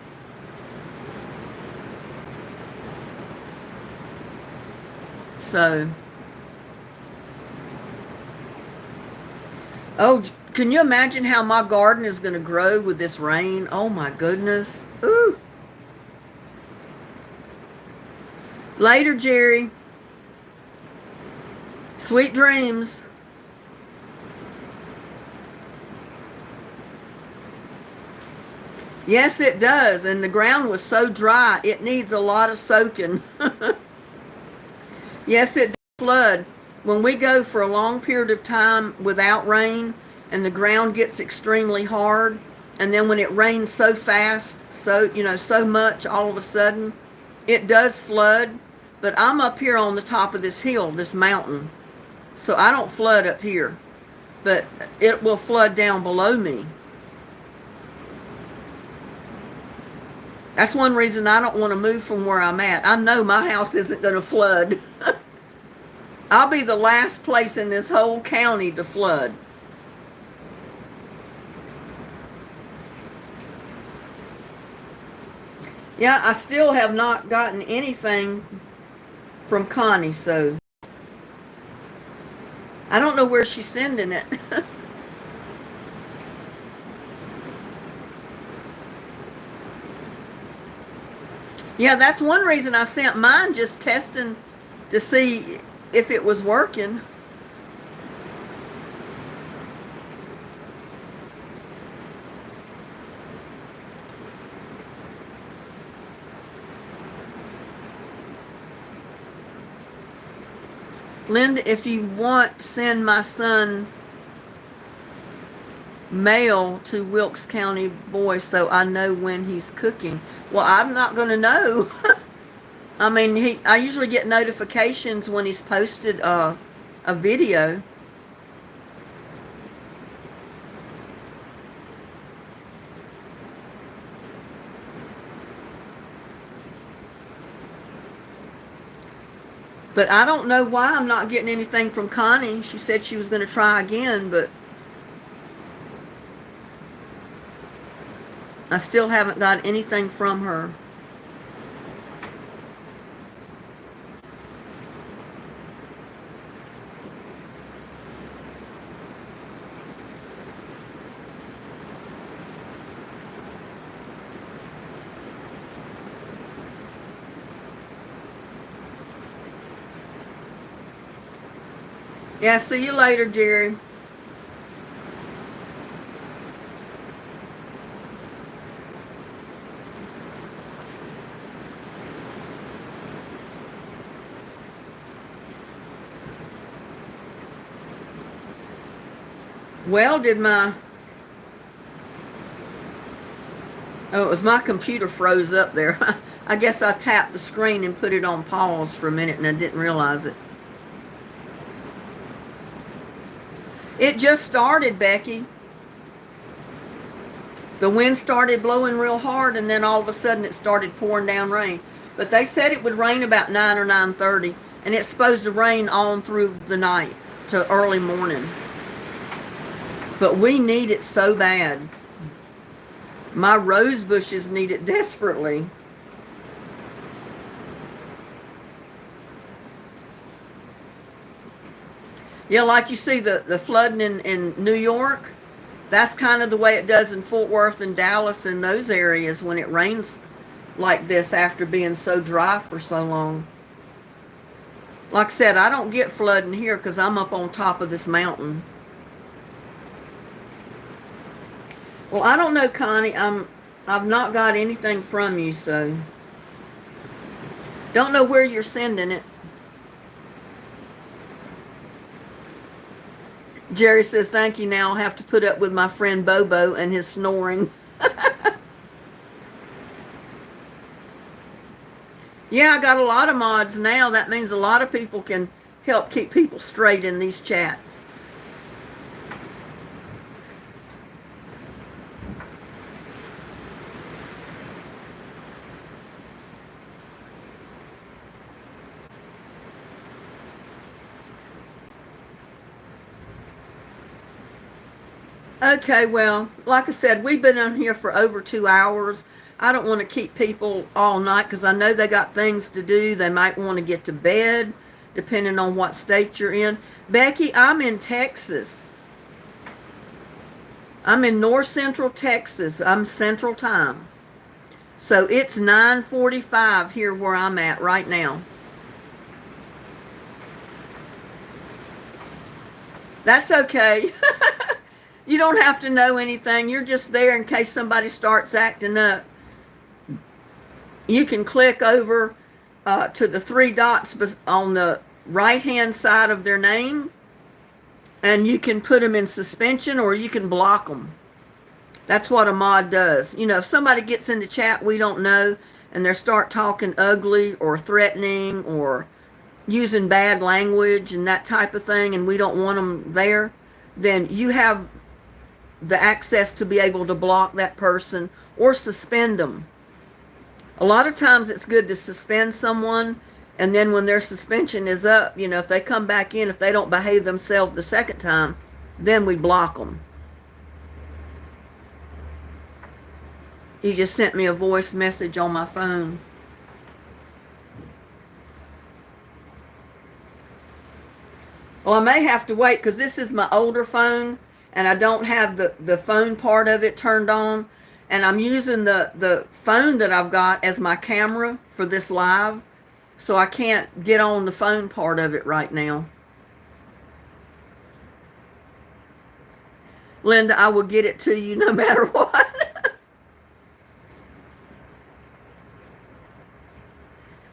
So, oh, can you imagine how my garden is going to grow with this rain? Oh my goodness. Ooh. Later, Jerry. Sweet dreams. Yes, it does. And the ground was so dry, it needs a lot of soaking. Yes, it does flood. When we go for a long period of time without rain and the ground gets extremely hard, and then when it rains so fast, so much all of a sudden, it does flood. But I'm up here on the top of this hill, this mountain. So I don't flood up here, but it will flood down below me. That's one reason I don't want to move from where I'm at. I know my house isn't going to flood. I'll be the last place in this whole county to flood. Yeah, I still have not gotten anything from Connie, so I don't know where she's sending it. Yeah, that's one reason I sent mine, just testing to see if it was working. Linda, if you want, send my son mail to Wilkes County boy so I know when he's cooking. Well, I'm not going to know. I mean, I usually get notifications when he's posted a video. But I don't know why I'm not getting anything from Connie. She said she was going to try again, but I still haven't got anything from her. Yeah, see you later, Jerry. Well, it was my computer froze up there. I guess I tapped the screen and put it on pause for a minute and I didn't realize it. It just started, Becky. The wind started blowing real hard and then all of a sudden it started pouring down rain. But they said it would rain about 9 or 9:30 and it's supposed to rain on through the night to early morning. But we need it so bad. My rose bushes need it desperately. Yeah, like you see the flooding in New York, that's kind of the way it does in Fort Worth and Dallas and those areas when it rains like this after being so dry for so long. Like I said, I don't get flooding here because I'm up on top of this mountain. Well, I don't know, Connie. I've not got anything from you, so don't know where you're sending it. Jerry says, thank you. Now I'll have to put up with my friend Bobo and his snoring. Yeah, I got a lot of mods now. That means a lot of people can help keep people straight in these chats. Okay, well, like I said, we've been on here for over 2 hours. I don't want to keep people all night because I know they got things to do. They might want to get to bed, depending on what state you're in. Becky, I'm in Texas. I'm in north central Texas. I'm Central Time. So it's 9:45 here where I'm at right now. That's okay. You don't have to know anything. You're just there in case somebody starts acting up. You can click over to the three dots on the right hand side of their name, and you can put them in suspension or you can block them. That's what a mod does. You know, if somebody gets in the chat we don't know and they start talking ugly or threatening or using bad language and that type of thing, and we don't want them there, then you have the access to be able to block that person or suspend them. A lot of times it's good to suspend someone, and then when their suspension is up, you know, if they come back in, if they don't behave themselves the second time, then we block them. He just sent me a voice message on my phone. Well, I may have to wait because this is my older phone and I don't have the phone part of it turned on. And I'm using the phone that I've got as my camera for this live. So I can't get on the phone part of it right now. Linda, I will get it to you no matter what.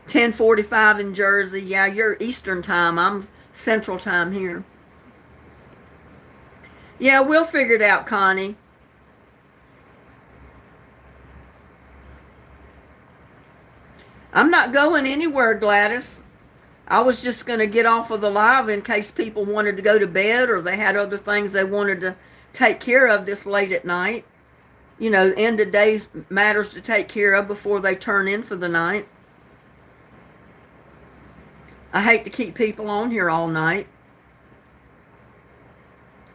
10:45 in Jersey. Yeah, you're Eastern time. I'm Central time here. Yeah, we'll figure it out, Connie. I'm not going anywhere, Gladys. I was just going to get off of the live in case people wanted to go to bed or they had other things they wanted to take care of this late at night. You know, end of day matters to take care of before they turn in for the night. I hate to keep people on here all night.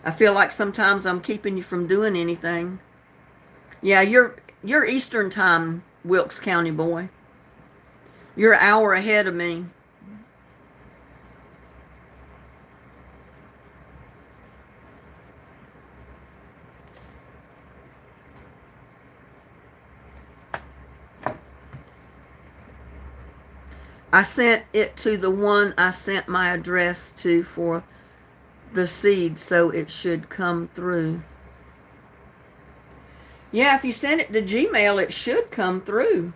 I feel like sometimes I'm keeping you from doing anything. Yeah, you're Eastern time, Wilkes County boy. You're an hour ahead of me. I sent it to the one I sent my address to for the seed, so it should come through. Yeah, if you send it to Gmail, it should come through.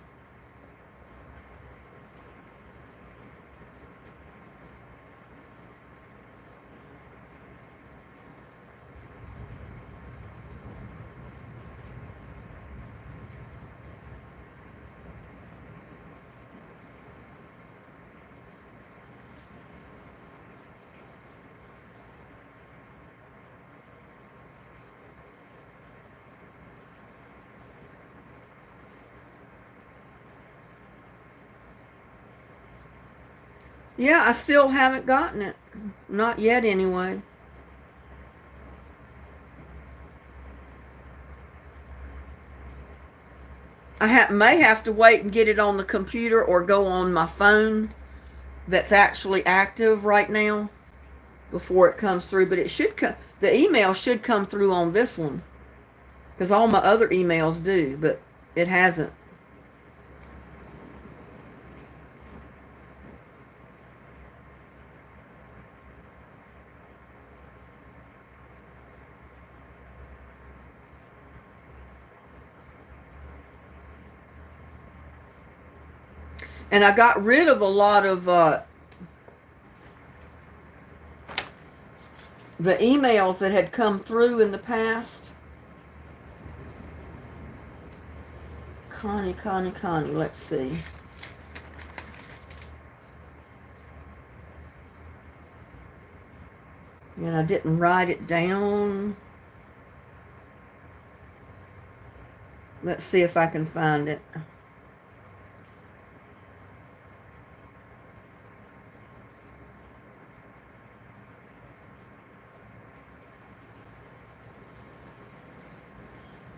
Yeah, I still haven't gotten it. Not yet, anyway. May have to wait and get it on the computer or go on my phone that's actually active right now before it comes through. But it should come. The email should come through on this one because all my other emails do, but it hasn't. And I got rid of a lot of the emails that had come through in the past. Connie, let's see. And I didn't write it down. Let's see if I can find it.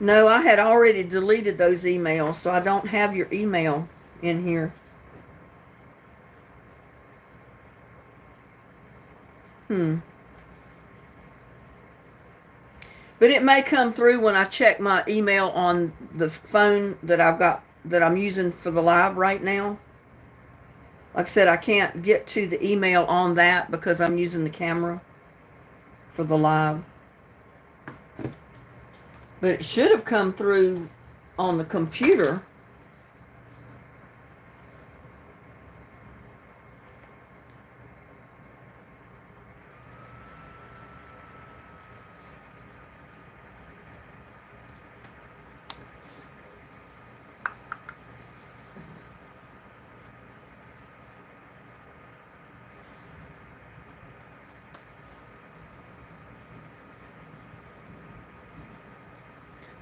No, I had already deleted those emails, so I don't have your email in here. But it may come through when I check my email on the phone that I've got, that I'm using for the live right now. Like I said, I can't get to the email on that because I'm using the camera for the live. But it should have come through on the computer.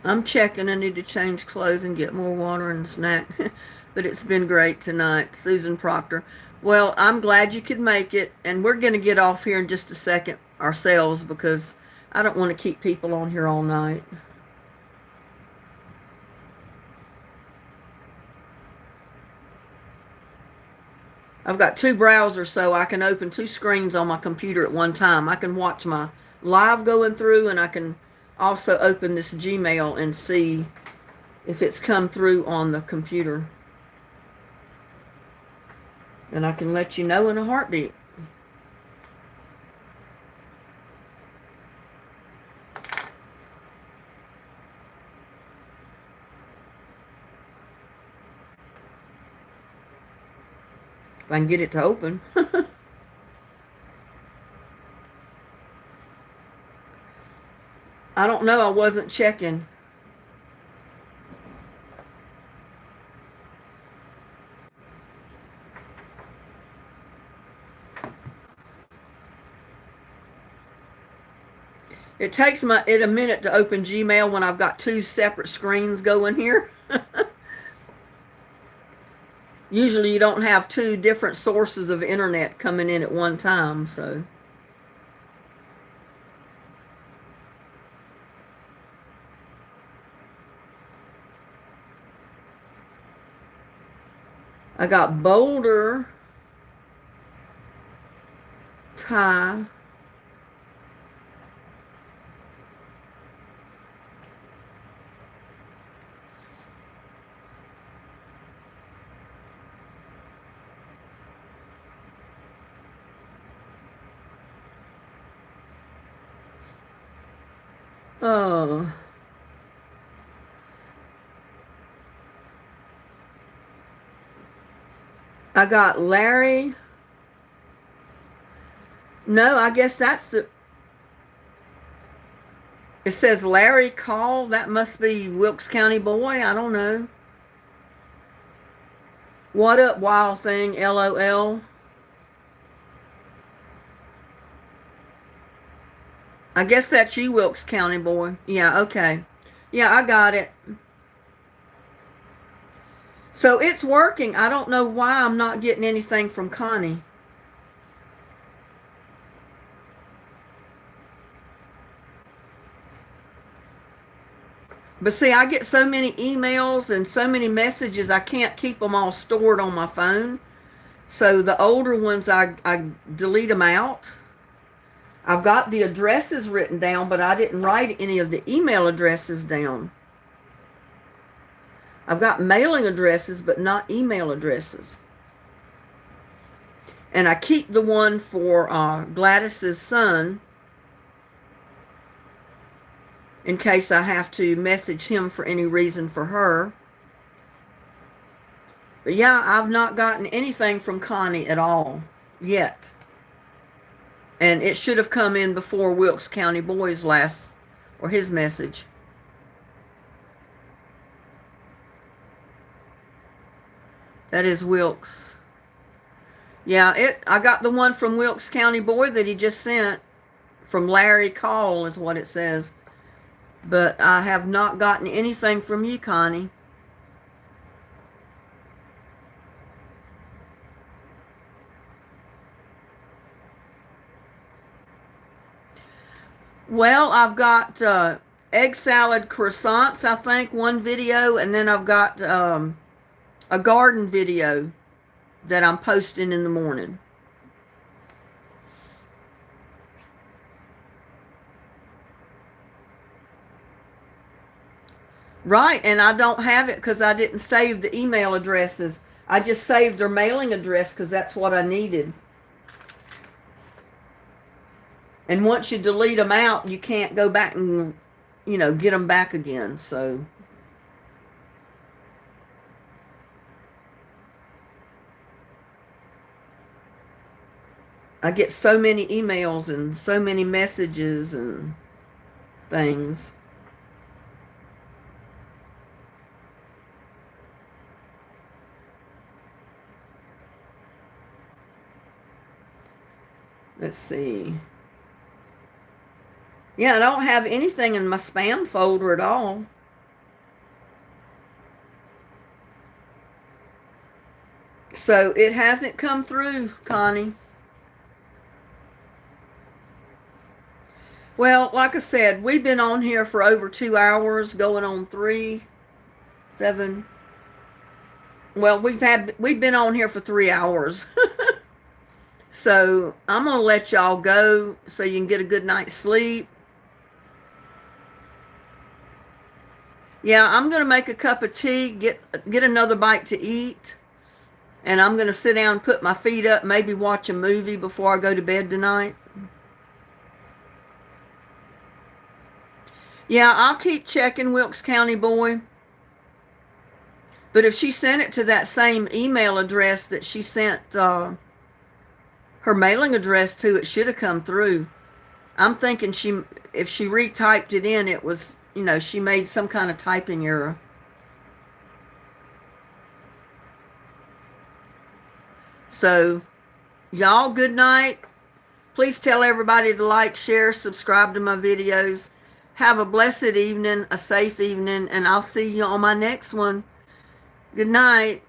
I'm checking. I need to change clothes and get more water and a snack. But it's been great tonight. Susan Proctor. Well, I'm glad you could make it. And we're going to get off here in just a second ourselves because I don't want to keep people on here all night. I've got two browsers, so I can open two screens on my computer at one time. I can watch my live going through, and I can also open this Gmail and see if it's come through on the computer. And I can let you know in a heartbeat. If I can get it to open. I don't know. I wasn't checking. It takes it a minute to open Gmail when I've got two separate screens going here. Usually you don't have two different sources of internet coming in at one time, so. I got Boulder, Ty, oh, I got Larry. No, I guess that's the. It says Larry Call. That must be Wilkes County boy. I don't know. What up, wild thing? LOL. I guess that's you, Wilkes County boy. Yeah, okay. Yeah, I got it. So it's working. I don't know why I'm not getting anything from Connie. But see, I get so many emails and so many messages, I can't keep them all stored on my phone. So the older ones, I delete them out. I've got the addresses written down, but I didn't write any of the email addresses down. I've got mailing addresses, but not email addresses. And I keep the one for Gladys's son in case I have to message him for any reason for her. But yeah, I've not gotten anything from Connie at all yet. And it should have come in before Wilkes County Boy's last, or his message. That is Wilkes. Yeah, I got the one from Wilkes County Boy that he just sent. From Larry Call is what it says. But I have not gotten anything from you, Connie. Well, I've got egg salad croissants, I think, one video, and then I've got a garden video that I'm posting in the morning. Right, and I don't have it because I didn't save the email addresses. I just saved their mailing address because that's what I needed. And once you delete them out, you can't go back and, get them back again. So I get so many emails and so many messages and things. Let's see. Yeah, I don't have anything in my spam folder at all. So it hasn't come through, Connie. Well, like I said, we've been on here for over 2 hours, going on 3, 7. Well, we've been on here for 3 hours. So I'm going to let y'all go so you can get a good night's sleep. Yeah, I'm going to make a cup of tea, get another bite to eat. And I'm going to sit down and put my feet up, maybe watch a movie before I go to bed tonight. Yeah, I'll keep checking Wilkes County Boy. But if she sent it to that same email address that she sent her mailing address to, it should have come through. I'm thinking if she retyped it in, it was, she made some kind of typing error. So, y'all, good night. Please tell everybody to like, share, subscribe to my videos. Have a blessed evening, a safe evening, and I'll see you on my next one. Good night.